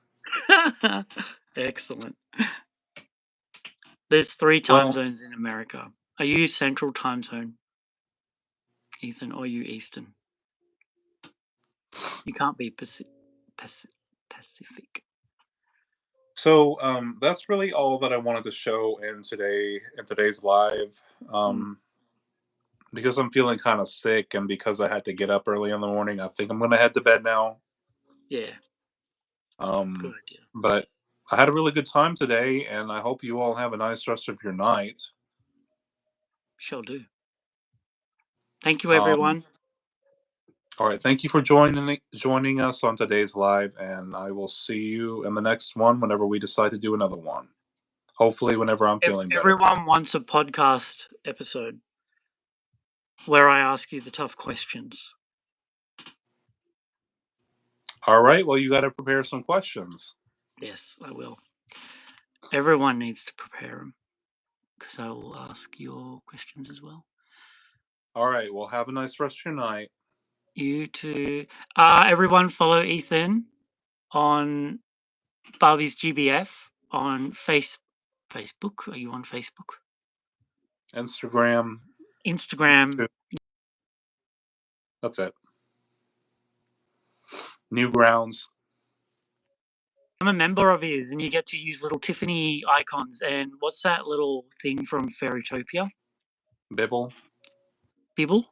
Excellent. There's 3 time Well, zones in America. Are you Central Time Zone, Ethan, or are you Eastern? You can't be Pacific. so that's really all that I wanted to show in today's live. Because I'm feeling kind of sick and because I had to get up early in the morning, I think I'm gonna head to bed now. Yeah, good Um, idea. but I had a really good time today, and I hope you all have a nice rest of your night. Shall do. Thank you, Um, everyone. all right, thank you for joining us on today's live, and I will see you in the next one whenever we decide to do another one. Hopefully, whenever I'm feeling better. Everyone wants a podcast episode where I ask you the tough questions. All right, well, you got to prepare some questions. Yes, I will. Everyone needs to prepare them because I will ask your questions as well. All right, well, have a nice rest of your night. You too. Everyone follow Ethan on Barbie's GBF on Facebook. Are you on Facebook? Instagram. Instagram. That's it. Newgrounds. I'm a member of his, and you get to use little Tiffany icons. And what's that little thing from Fairytopia? Bibble. Bibble?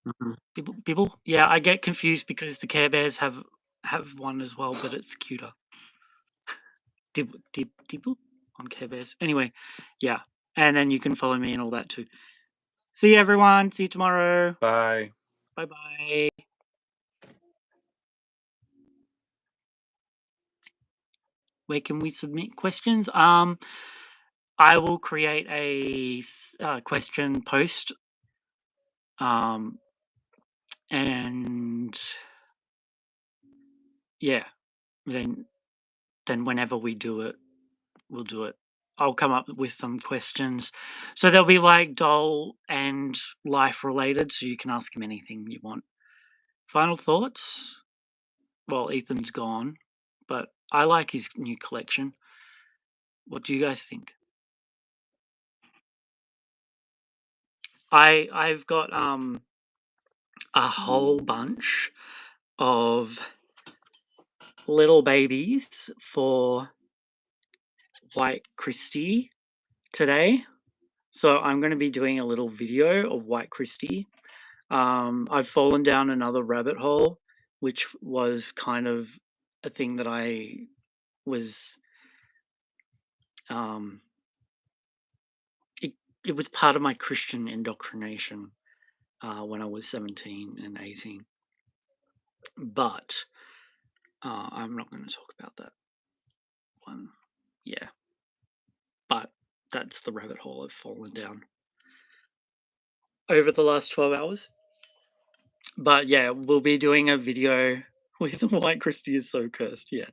Mhm. Bibble? Yeah, I get confused because the Care Bears have one as well, but it's cuter. Dibble on Care Bears. Anyway, yeah. And then you can follow me and all that too. See you, everyone. See you tomorrow. Bye. Bye-bye. Where can we submit questions? I will create a question post, and yeah, then whenever we do it, we'll do it. I'll come up with some questions. So they'll be like doll and life related, so you can ask him anything you want. Final thoughts? Well, Ethan's gone, but I like his new collection. What do you guys think? I've got a whole bunch of little babies for White Christie today. So I'm going to be doing a little video of White Christie. I've fallen down another rabbit hole, which was kind of a thing that I was. It was part of my Christian indoctrination when I was 17 and 18. But I'm not going to talk about that one. Yeah. But that's the rabbit hole I've fallen down over the last 12 hours. But yeah, we'll be doing a video with White Christie is so cursed. Yeah.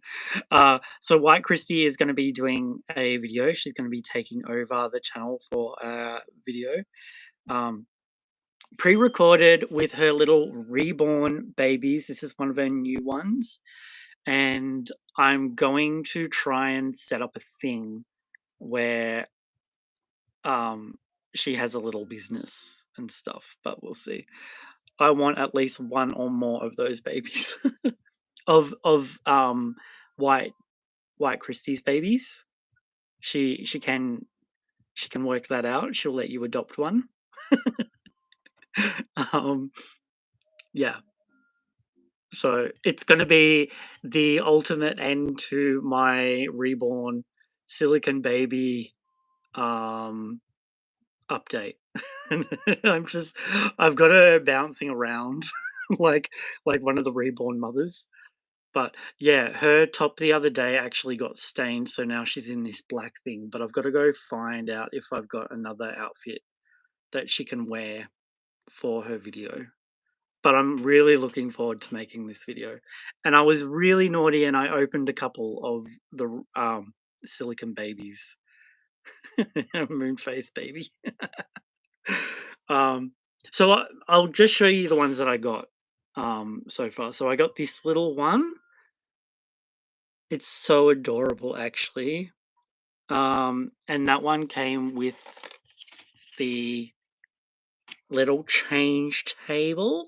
So White Christie is going to be doing a video. She's going to be taking over the channel for a video. Pre-recorded with her little reborn babies. This is one of her new ones. And I'm going to try and set up a thing where she has a little business and stuff, but we'll see. I want at least one or more of those babies of White Christie's babies. She can work that out. She'll let you adopt one. Yeah. So it's going to be the ultimate end to my reborn silicon baby update. I've got her bouncing around like one of the reborn mothers. But yeah, her top the other day actually got stained, so now she's in this black thing. But I've got to go find out if I've got another outfit that she can wear for her video. But I'm really looking forward to making this video. And I was really naughty and I opened a couple of the silicon babies. Moonface baby. So I'll just show you the ones that I got so far. So I got this little one. It's so adorable, actually. And that one came with the little change table.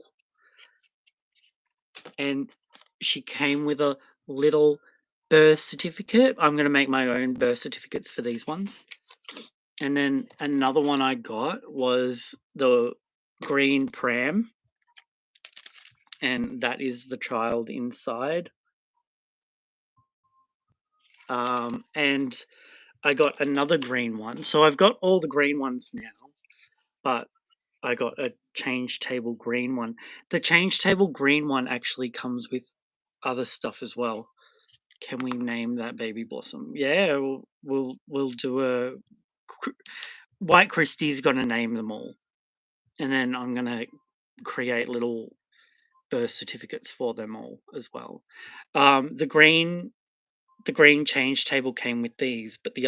And she came with a little birth certificate. I'm going to make my own birth certificates for these ones. And then another one I got was the green pram. And that is the child inside. And I got another green one. So I've got all the green ones now, but I got a change table green one. The change table green one actually comes with other stuff as well. Can we name that baby Blossom? Yeah, we'll do a White Christie's gonna name them all, and then I'm gonna create little birth certificates for them all as well. The green change table came with these, but the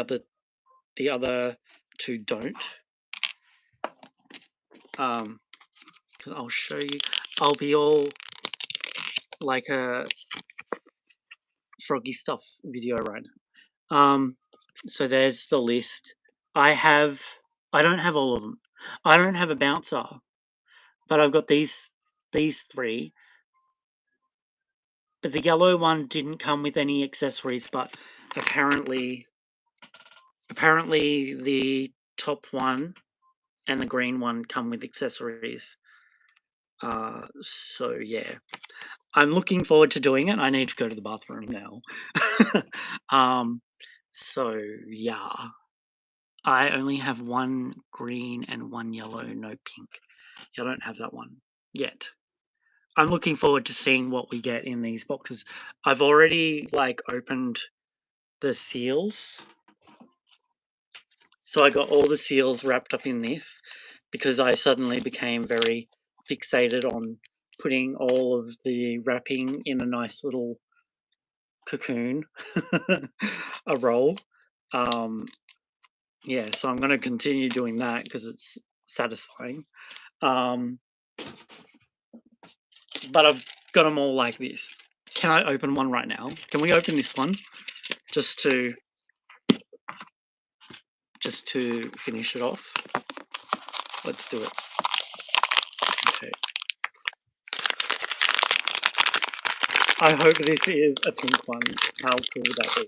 other two don't. Because I'll show you. I'll be all like a froggy stuff video right now. So there's the list. I don't have all of them. I don't have a bouncer, but I've got these three. But the yellow one didn't come with any accessories, but apparently the top one and the green one come with accessories. So yeah. I'm looking forward to doing it. I need to go to the bathroom now. So yeah. I only have one green and one yellow, no pink. I don't have that one yet. I'm looking forward to seeing what we get in these boxes. I've already opened the seals. So I got all the seals wrapped up in this because I suddenly became very fixated on putting all of the wrapping in a nice little cocoon, a roll. Yeah, so I'm going to continue doing that because it's satisfying. But I've got them all like this. Can I open one right now? Can we open this one just to finish it off? Let's do it. Okay. I hope this is a pink one. How cool would that be?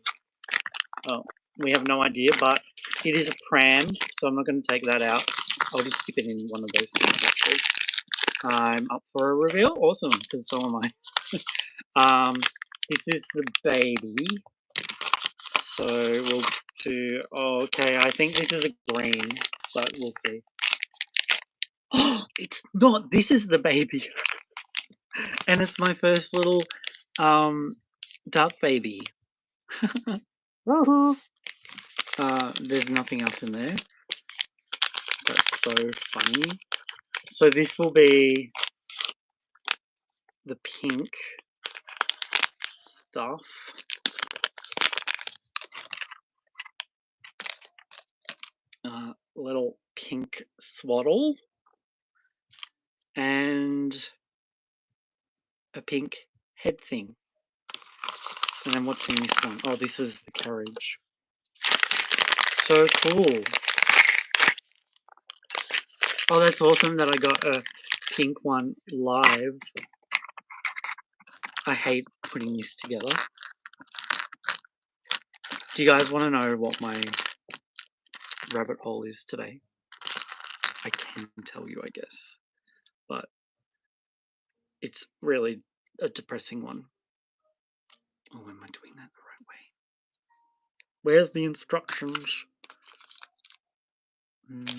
Oh, we have no idea, but it is a pram, so I'm not going to take that out. I'll just stick it in one of those things, actually. I'm up for a reveal. Awesome, because so am I. This is the baby. So we'll do... Oh, okay, I think this is a green, but we'll see. Oh, it's not! This is the baby! And it's my first little duck baby. Woohoo! There's nothing else in there. That's so funny. So this will be the pink stuff. Little pink swaddle. And a pink head thing. And then what's in this one? Oh, this is the carriage. So cool. Oh, that's awesome that I got a pink one live. I hate putting this together. Do you guys want to know what my rabbit hole is today? I can tell you, I guess. But it's really a depressing one. Oh, am I doing that the right way? Where's the instructions? There.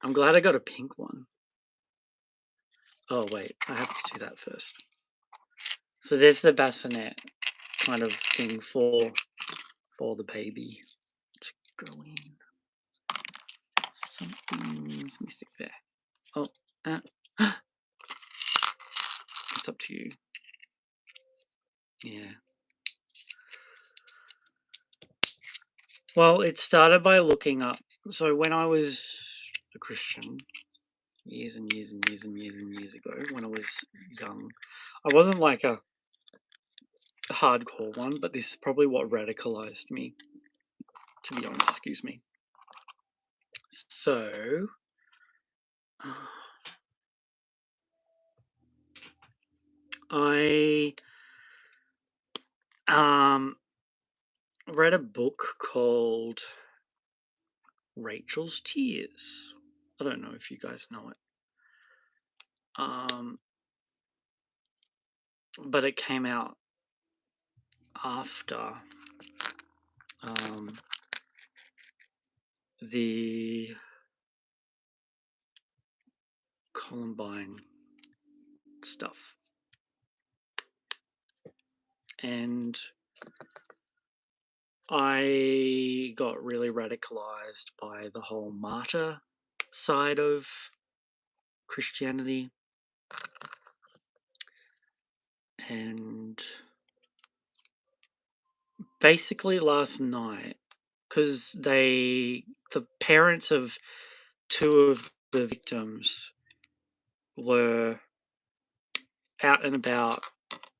I'm glad I got a pink one. Oh, wait. I have to do that first. So there's the bassinet kind of thing for the baby to go in. Something's missing there. Oh, it's up to you. Yeah. Well, it started by looking up. So when I was a Christian, years and years and years and years and years ago, when I was young, I wasn't like a hardcore one, but this is probably what radicalized me, to be honest. Excuse me. So I read a book called Rachel's Tears. I don't know if you guys know it. But it came out after the Columbine stuff. And I got really radicalized by the whole martyr side of Christianity. And basically last night, because the parents of two of the victims were out and about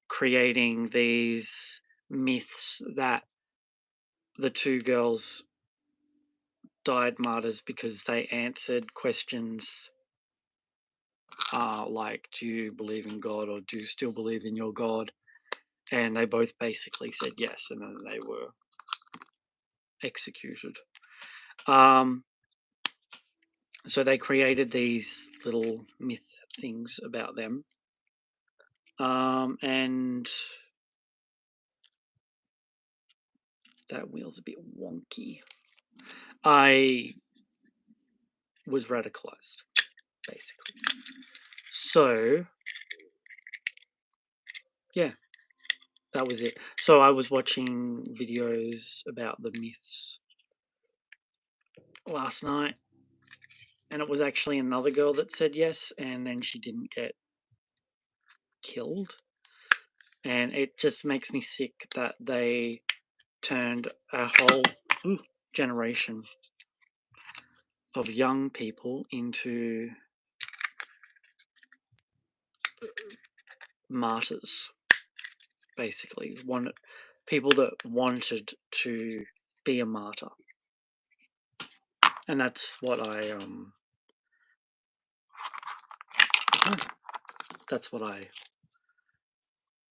creating these myths that the two girls died martyrs because they answered questions like, do you believe in God, or do you still believe in your God? And they both basically said yes, and then they were executed. So they created these little myth things about them. And that wheel's a bit wonky. I was radicalized, basically. So, yeah. that was it. So I was watching videos about the myths last night, and it was actually another girl that said yes, and then she didn't get killed. And it just makes me sick that they turned a whole generation of young people into martyrs, basically. People that wanted to be a martyr. And that's what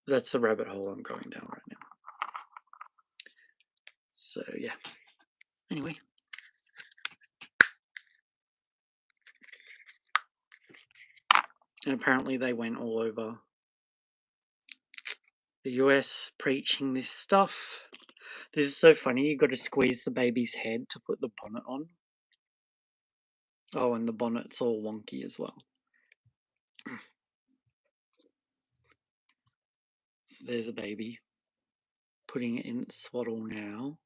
that's the rabbit hole I'm going down right now. So yeah. Anyway. And apparently they went all over the US preaching this stuff. This is so funny. You got to squeeze the baby's head to put the bonnet on. Oh, and the bonnet's all wonky as well. So there's a baby. Putting it in its swaddle now.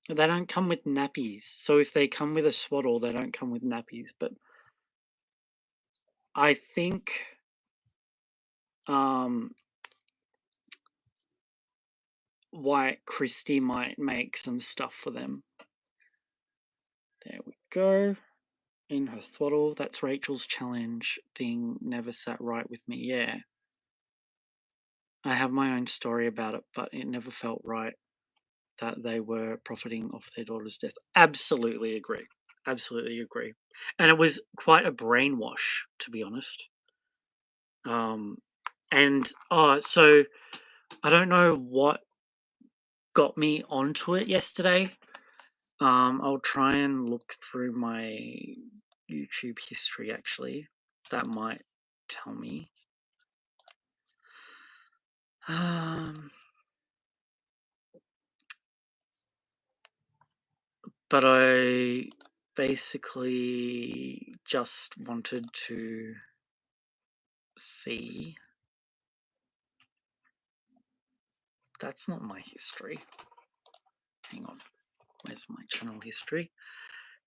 They don't come with nappies. So if they come with a swaddle, they don't come with nappies. But I think Christie might make some stuff for them. There we go. In her swaddle. That's Rachel's challenge thing. Never sat right with me. Yeah. I have my own story about it, but it never felt right that they were profiting off their daughter's death. Absolutely agree. Absolutely agree. And it was quite a brainwash, to be honest. So I don't know what got me onto it yesterday. I'll try and look through my YouTube history, actually. That might tell me. But I basically just wanted to see. That's not my history. Hang on. Where's my channel history?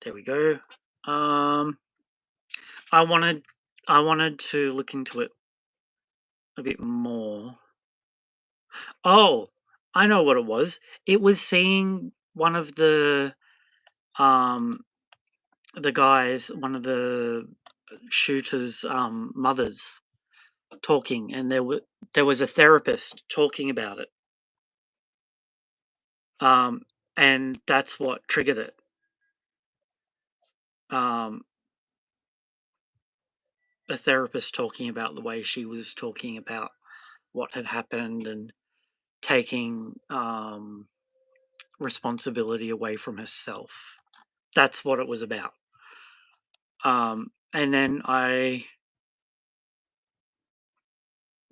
There we go. I wanted to look into it a bit more. Oh, I know what it was. It was seeing one of the guys, one of the shooters' mothers talking, and there was a therapist talking about it. And that's what triggered it. A therapist talking about the way she was talking about what had happened and taking responsibility away from herself. That's what it was about. And then I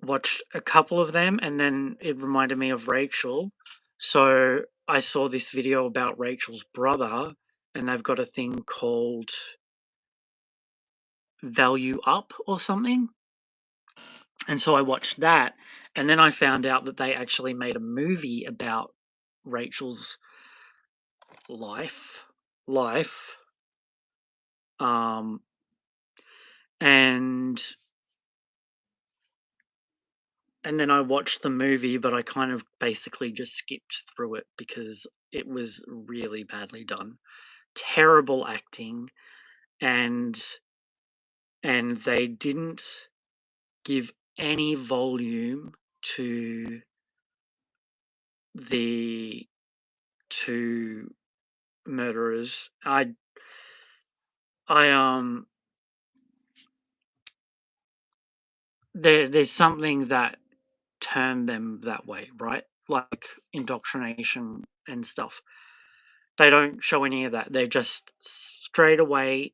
watched a couple of them, and then it reminded me of Rachel. So I saw this video about Rachel's brother, and they've got a thing called Value Up or something. And so I watched that, and then I found out that they actually made a movie about Rachel's life. And then I watched the movie, but I kind of basically just skipped through it because it was really badly done. Terrible acting, and they didn't give any volume to the two murderers. There's something that turned them that way, right? Like indoctrination and stuff. They don't show any of that. They're just straight away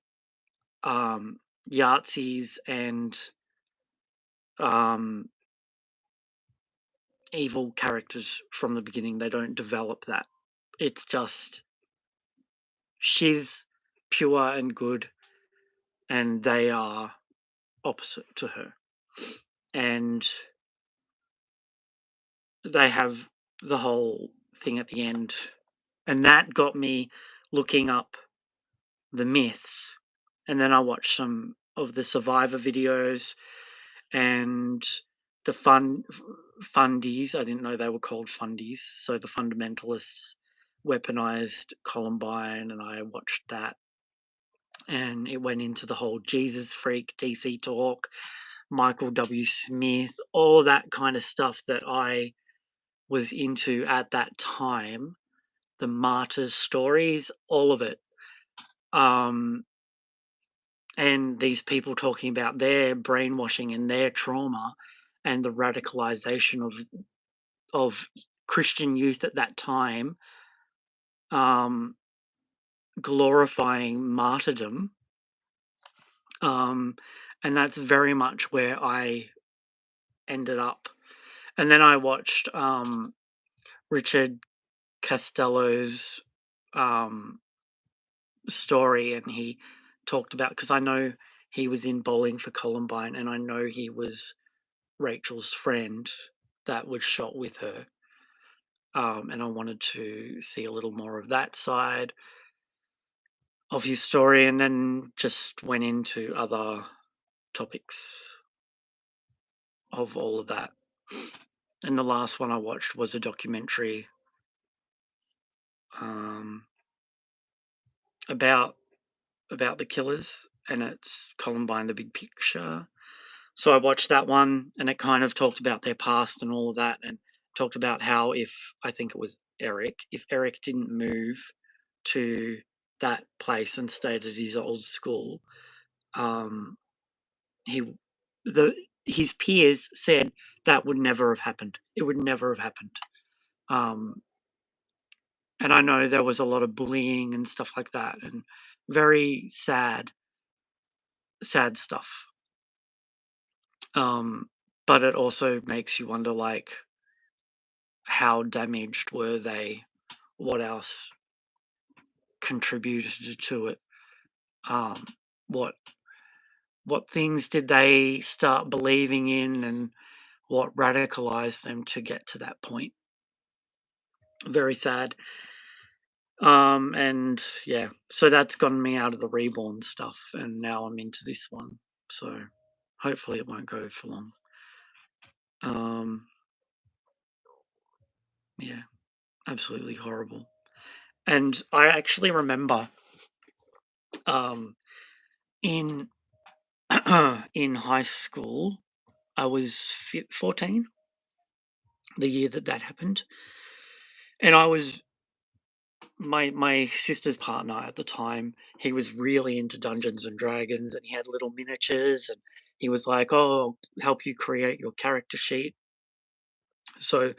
Yahtzees and evil characters from the beginning. They don't develop that. It's just she's pure and good, and they are opposite to her. and they have the whole thing at the end, and that got me looking up the myths. And then I watched some of the survivor videos and the fundies. I didn't know they were called fundies. So the fundamentalists weaponized Columbine, and I watched that. And it went into the whole Jesus freak DC talk, Michael W. Smith, all that kind of stuff that I was into at that time. The martyrs' stories, all of it. And these people talking about their brainwashing and their trauma and the radicalization of Christian youth at that time, glorifying martyrdom. And that's very much where I ended up. And then I watched Richard Costello's story, and he talked about, because I know he was in Bowling for Columbine, and I know he was Rachel's friend that was shot with her. And I wanted to see a little more of that side of his story, and then just went into other topics of all of that. And the last one I watched was a documentary about the killers, and it's Columbine: The Big Picture. So I watched that one, and it kind of talked about their past and all of that, and talked about how I think it was if Eric didn't move to that place and stayed at his old school, he his peers said that would never have happened. It would never have happened. And I know there was a lot of bullying and stuff like that, and very sad stuff. But it also makes you wonder, like, how damaged were they? What else contributed to it? What things did they start believing in, and what radicalized them to get to that point? Very sad. And yeah, so that's gotten me out of the reborn stuff, and now I'm into this one. So hopefully it won't go for long. Yeah, absolutely horrible. And I actually remember in in high school, I was 14, the year that happened, and I was my sister's partner at the time. He was really into Dungeons and Dragons, and he had little miniatures, and he was like, "Oh, I'll help you create your character sheet." So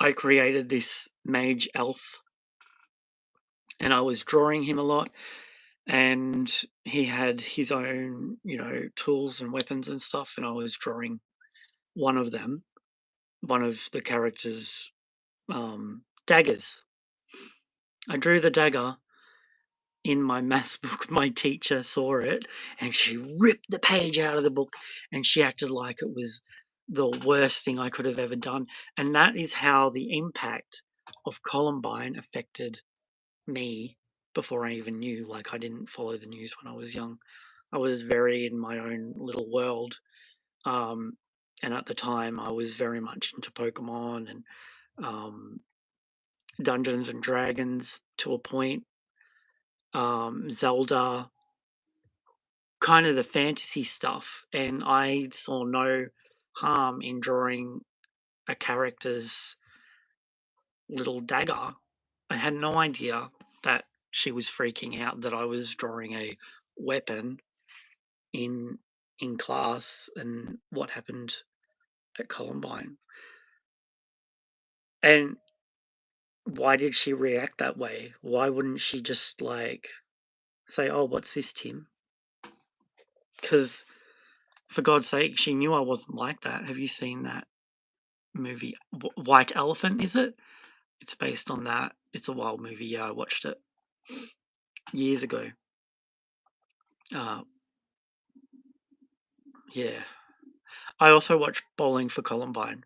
I created this mage elf, and I was drawing him a lot, and he had his own, tools and weapons and stuff, and I was drawing one of them, one of the characters' daggers. I drew the dagger in my maths book. My teacher saw it, and she ripped the page out of the book, and she acted like it was the worst thing I could have ever done. And that is how the impact of Columbine affected me before I even knew. Like, I didn't follow the news when I was young. I was very in my own little world. And at the time, I was very much into Pokemon and Dungeons and Dragons to a point, Zelda, kind of the fantasy stuff. And I saw no harm in drawing a character's little dagger. I had no idea that she was freaking out that I was drawing a weapon in class, and what happened at Columbine. And why did she react that way? Why wouldn't she just, like, say, "Oh, what's this, Tim?" Because, for God's sake, she knew I wasn't like that. Have you seen that movie? White Elephant, is it? It's based on that. It's a wild movie. Yeah, I watched it years ago. Yeah. I also watched Bowling for Columbine.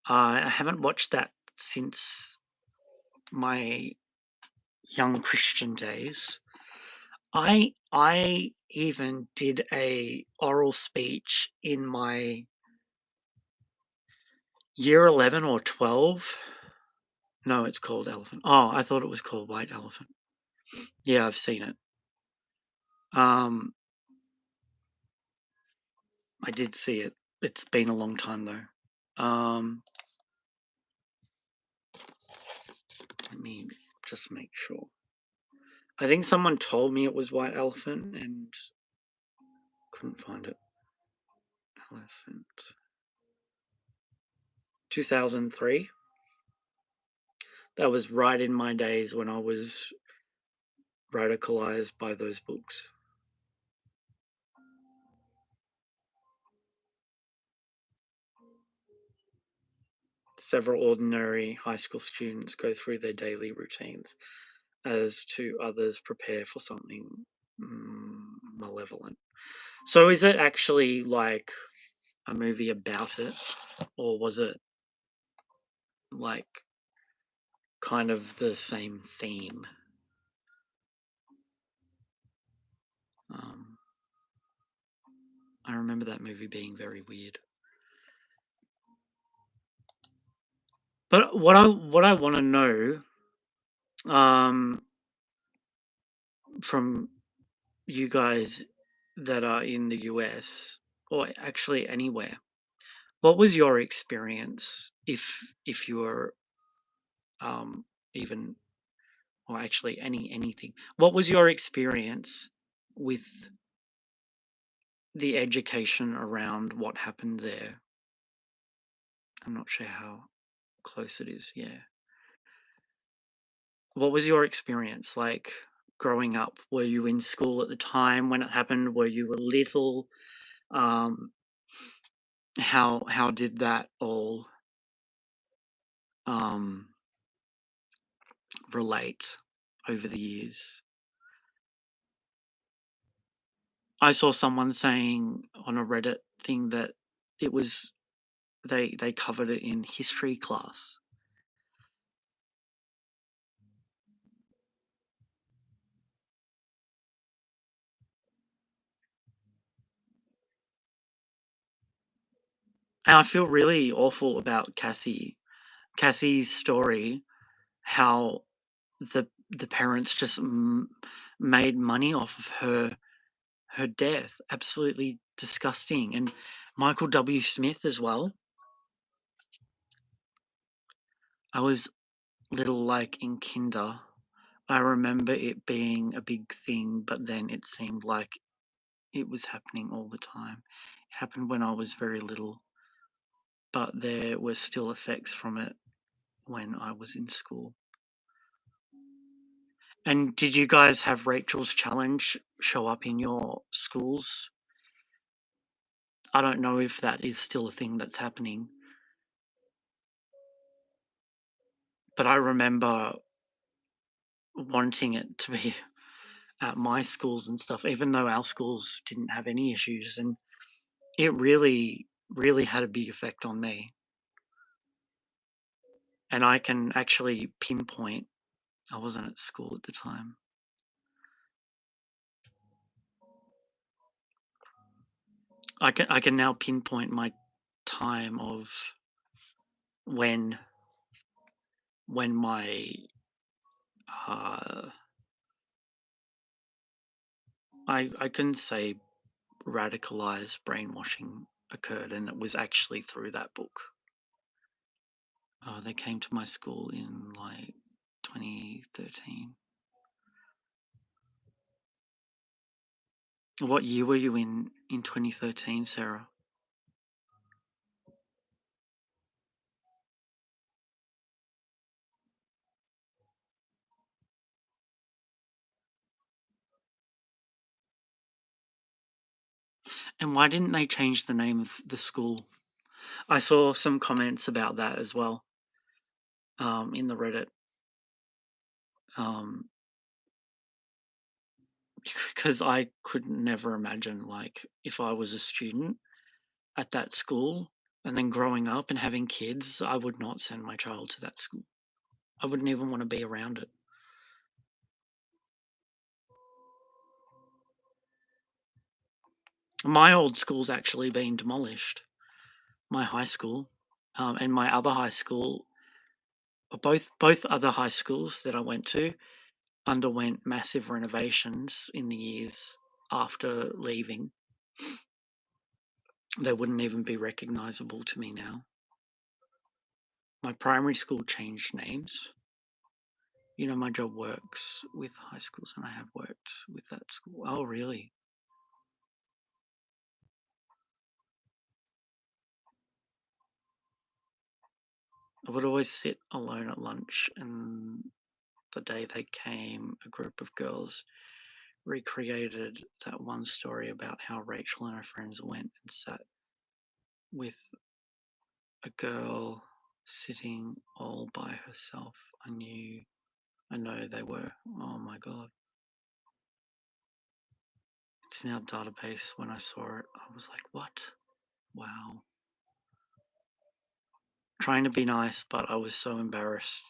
I haven't watched that since my young Christian days. I even did a oral speech in my year 11 or 12. No, it's called Elephant. Oh, I thought it was called White Elephant. Yeah, I've seen it. I did see it. It's been a long time though. Let me just make sure. I think someone told me it was White Elephant and couldn't find it. Elephant. 2003. That was right in my days when I was radicalized by those books. Several ordinary high school students go through their daily routines as two others prepare for something malevolent. So is it actually like a movie about it, or was it like kind of the same theme? Um, I remember that movie being very weird. But what I want to know from you guys that are in the US or actually anywhere, what was your experience if you were even or actually anything? What was your experience with the education around what happened there? I'm not sure how close it is. Yeah. What was your experience like growing up? Were you in school at the time when it happened? Were you a little? Um, how did that all um, relate over the years? I saw someone saying on a Reddit thing that it was they covered it in history class. And I feel really awful about Cassie. Cassie's story, how the parents just made money off of her death. Absolutely disgusting. And Michael W. Smith as well. I was little like in kinder. I remember it being a big thing, but then it seemed like it was happening all the time. It happened when I was very little, but there were still effects from it when I was in school. And did you guys have Rachel's Challenge show up in your schools? I don't know if that is still a thing that's happening, but I remember wanting it to be at my schools and stuff, even though our schools didn't have any issues. And it really, really had a big effect on me. And I can actually pinpoint, I wasn't at school at the time. I can now pinpoint my time of when my I couldn't say radicalized brainwashing occurred, and it was actually through that book. They came to my school in like 2013. What year were you in 2013, Sarah? And why didn't they change the name of the school? I saw some comments about that as well in the Reddit. Because I could never imagine, like, if I was a student at that school, and then growing up and having kids, I would not send my child to that school. I wouldn't even want to be around it. My old school's actually been demolished. My high school, and my other high school, both other high schools that I went to underwent massive renovations in the years after leaving. They wouldn't even be recognizable to me now. My primary school changed names. You know, my job works with high schools, and I have worked with that school. Oh, really? I would always sit alone at lunch, and the day they came, a group of girls recreated that one story about how Rachel and her friends went and sat with a girl sitting all by herself. I know they were. Oh my God. It's in our database. When I saw it, I was like, what? Wow. Trying to be nice, but I was so embarrassed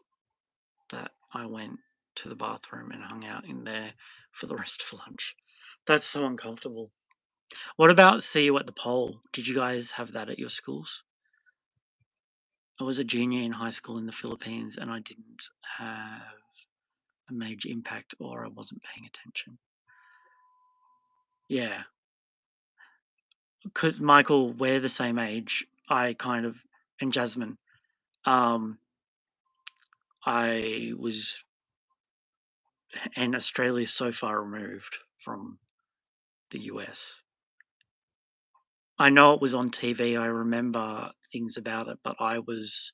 that I went to the bathroom and hung out in there for the rest of lunch. That's so uncomfortable. What about see you at the pole? Did you guys have that at your schools? I was a junior in high school in the Philippines, and I didn't have a major impact, or I wasn't paying attention. Yeah. Could Michael, we're the same age. I kind of, and Jasmine, um, I was, and Australia's so far removed from the US. I know it was on TV. I remember things about it, but I was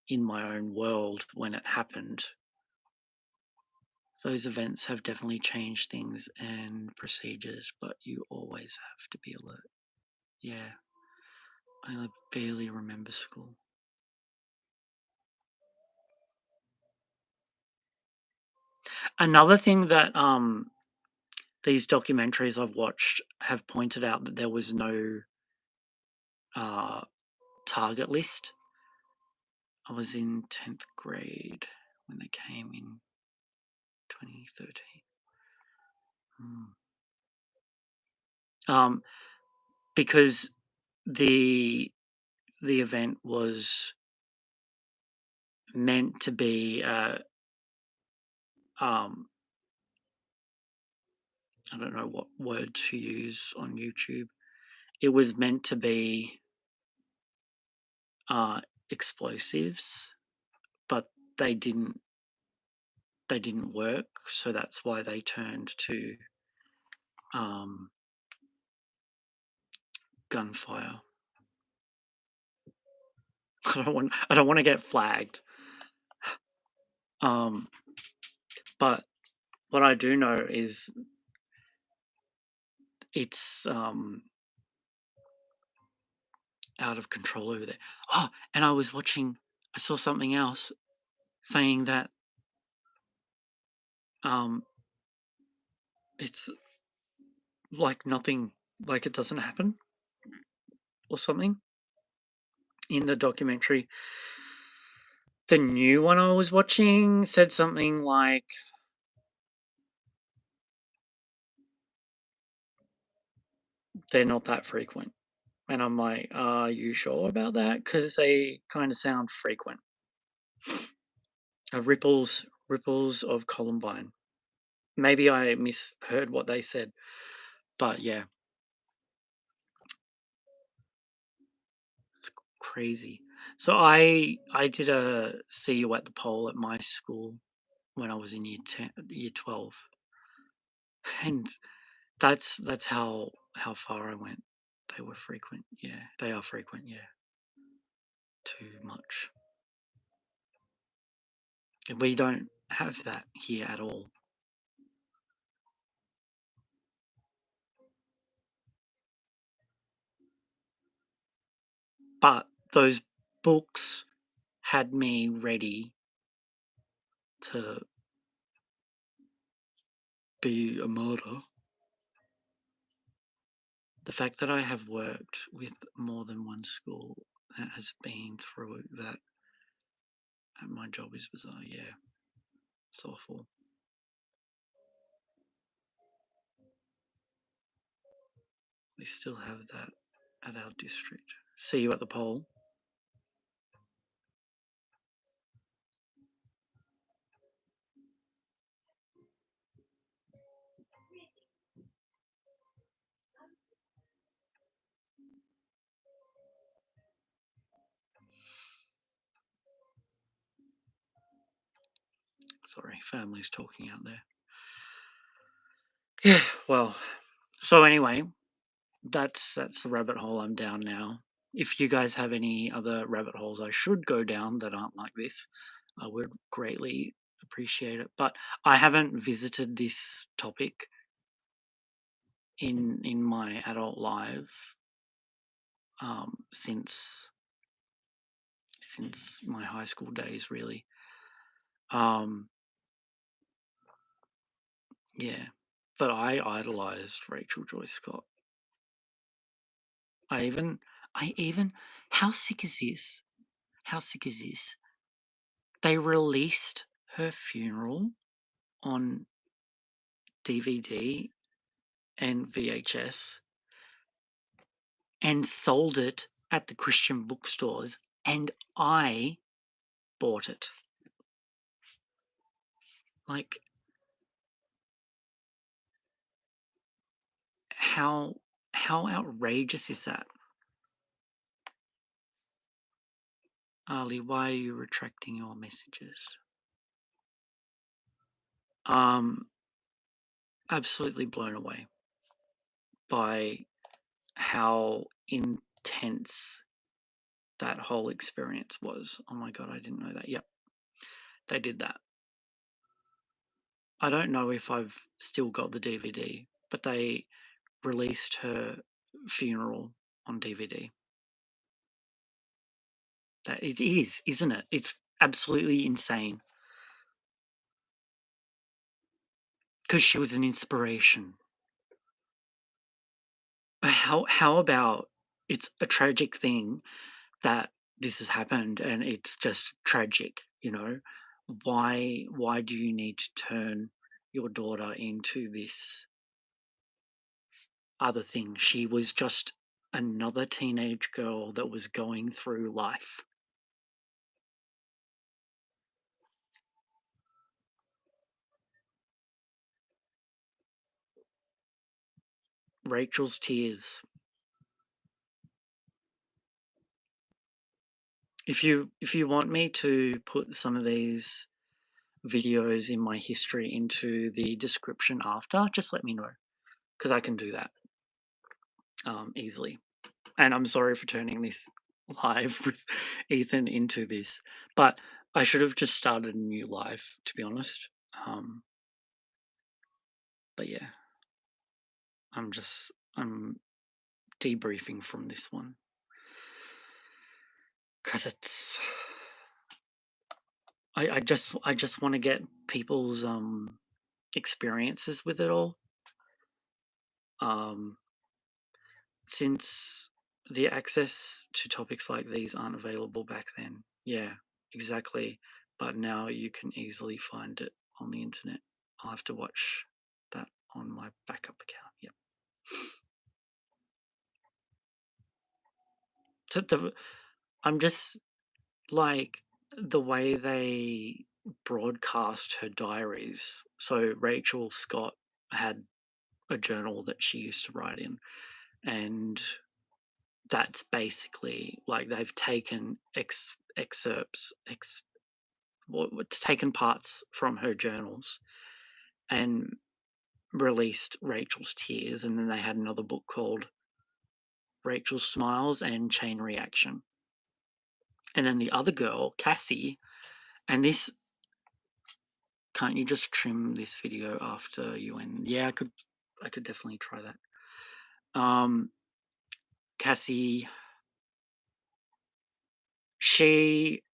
in my own world when it happened. Those events have definitely changed things and procedures, but you always have to be alert. Yeah, I barely remember school. Another thing that these documentaries I've watched have pointed out that there was no uh, target list. I was in 10th grade when they came in 2013. Because the event was meant to be I don't know what word to use on YouTube. It was meant to be explosives, but they didn't work, so that's why they turned to gunfire. I don't want to get flagged. But what I do know is it's out of control over there. Oh, and I saw something else saying that it's like nothing, like it doesn't happen or something in the documentary. The new one I was watching said something like they're not that frequent. And I'm like, are you sure about that? Because they kind of sound frequent. Ripples of Columbine. Maybe I misheard what they said, but yeah, it's crazy. So I did a see you at the pole at my school when I was in year 12, and that's how far I went. They were frequent. Yeah, they are frequent. Yeah, too much. We don't have that here at all. But those books had me ready to be a martyr. The fact that I have worked with more than one school that has been through that at my job is bizarre. Yeah, it's awful. We still have that at our district. See you at the poll. Sorry, family's talking out there. Yeah, well, so anyway, that's the rabbit hole I'm down now. If you guys have any other rabbit holes I should go down that aren't like this, I would greatly appreciate it. But I haven't visited this topic in my adult life since my high school days, really. Yeah, but I idolized Rachel Joy Scott. I even, how sick is this? How sick is this? They released her funeral on DVD and VHS and sold it at the Christian bookstores, and I bought it. Like, how outrageous is that? Ali, why are you retracting your messages? Absolutely blown away by how intense that whole experience was. Oh my god, I didn't know that. Yep, they did that. I don't know if I've still got the DVD, but they released her funeral on DVD. That it is, isn't it? It's absolutely insane. Because she was an inspiration. How about it's a tragic thing that this has happened and it's just tragic, you know? Why do you need to turn your daughter into this other thing? She was just another teenage girl that was going through life. Rachel's tears. If you want me to put some of these videos in my history into the description after, just let me know, because I can do that easily. And I'm sorry for turning this live with Ethan into this, but I should have just started a new live, to be honest. But yeah, I'm debriefing from this one because it's. I just want to get people's experiences with it all. Since the access to topics like these aren't available back then. Yeah, exactly. But now you can easily find it on the internet. I'll have to watch that on my backup account. Yep. I'm just like the way they broadcast her diaries. So Rachel Scott had a journal that she used to write in, and that's basically like they've taken excerpts, taken parts from her journals and released Rachel's Tears, and then they had another book called Rachel's Smiles and Chain Reaction. And then the other girl, Cassie, and this, can't you just trim this video after you end? Yeah, I could definitely try that. Cassie, she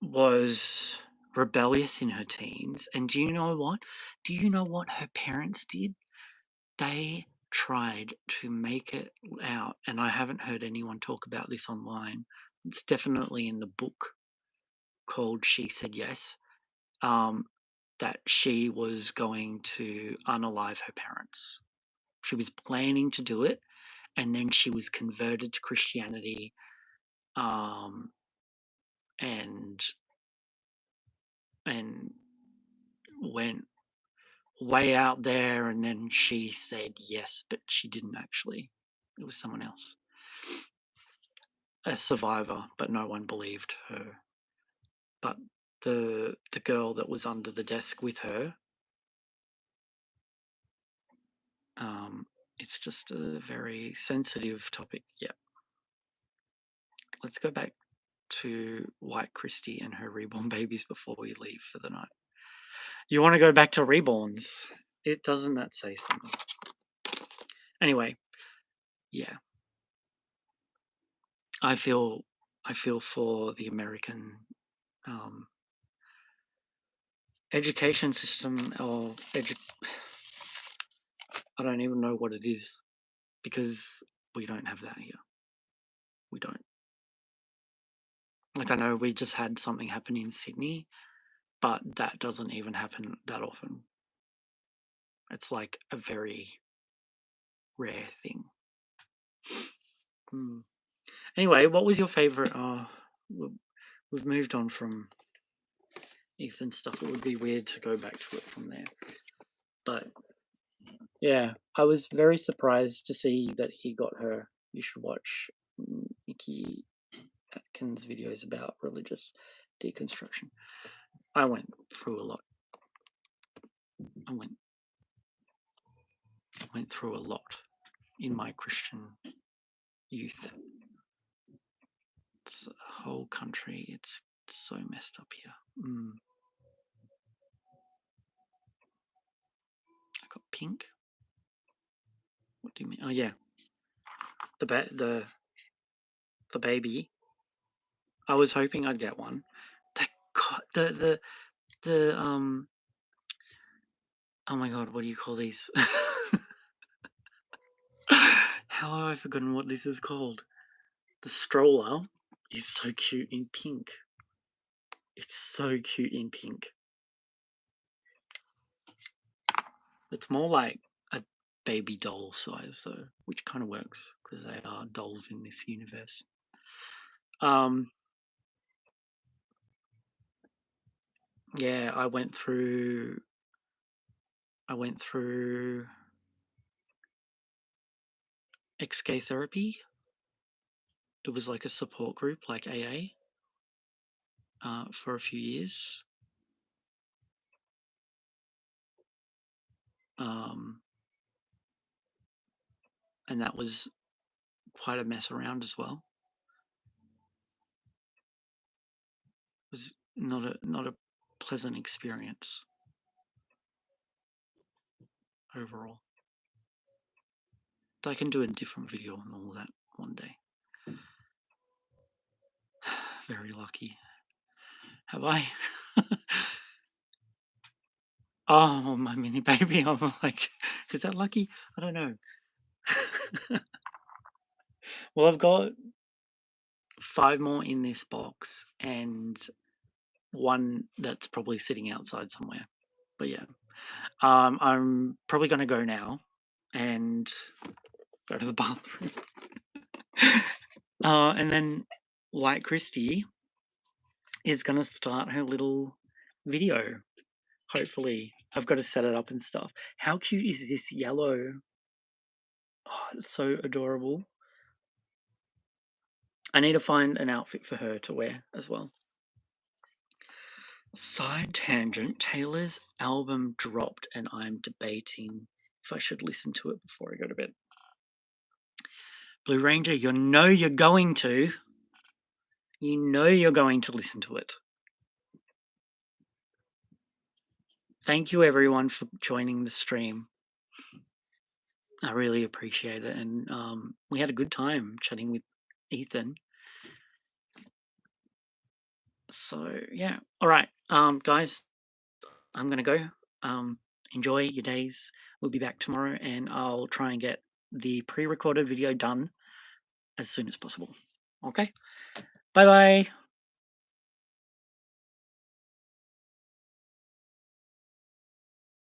was rebellious in her teens, and do you know what? Do you know what her parents did? They tried to make it out, and I haven't heard anyone talk about this online. It's definitely in the book called She Said Yes, that she was going to unalive her parents. She was planning to do it, and then she was converted to Christianity, and and went way out there, and then she said yes, but she didn't actually. It was someone else. A survivor, but no one believed her. But the girl that was under the desk with her, it's just a very sensitive topic. Yeah. Let's go back to White Christie and her reborn babies before we leave for the night. You want to go back to reborns? It doesn't that say something? Anyway, yeah. I feel for the American education system, or I don't even know what it is, because we don't have that here. We don't. Like, I know we just had something happen in Sydney, but that doesn't even happen that often. It's like a very rare thing. Anyway, what was your favorite? We've moved on from Ethan stuff. It would be weird to go back to it from there. But yeah, I was very surprised to see that he got her. You should watch Nikki Atkins' videos about religious deconstruction. I went through a lot. I went through a lot in my Christian youth. It's a whole country. It's so messed up here. I got pink. What do you mean? Oh yeah, the baby. I was hoping I'd get one. The oh my god, what do you call these? How have I forgotten what this is called? The stroller is so cute in pink. It's so cute in pink. It's more like a baby doll size, though, which kind of works because they are dolls in this universe. Yeah, I went through XK therapy. It was like a support group, like AA, for a few years. And that was quite a mess around as well. It was not a pleasant experience overall. I can do a different video on all that one day. Very lucky. Have I? Oh, my mini baby. I'm like, is that lucky? I don't know. Well, I've got 5 more in this box and one that's probably sitting outside somewhere. But yeah, I'm probably going to go now and go to the bathroom. And then White Christie is going to start her little video. Hopefully, I've got to set it up and stuff. How cute is this yellow? Oh, it's so adorable. I need to find an outfit for her to wear as well. Side tangent. Taylor's album dropped and I'm debating if I should listen to it before I go to bed. Blue Ranger, you know you're going to. You know you're going to listen to it. Thank you everyone for joining the stream. I really appreciate it, and we had a good time chatting with Ethan. So yeah, all right, guys, I'm gonna go. Enjoy your days. We'll be back tomorrow, and I'll try and get the pre-recorded video done as soon as possible. Okay? Bye bye.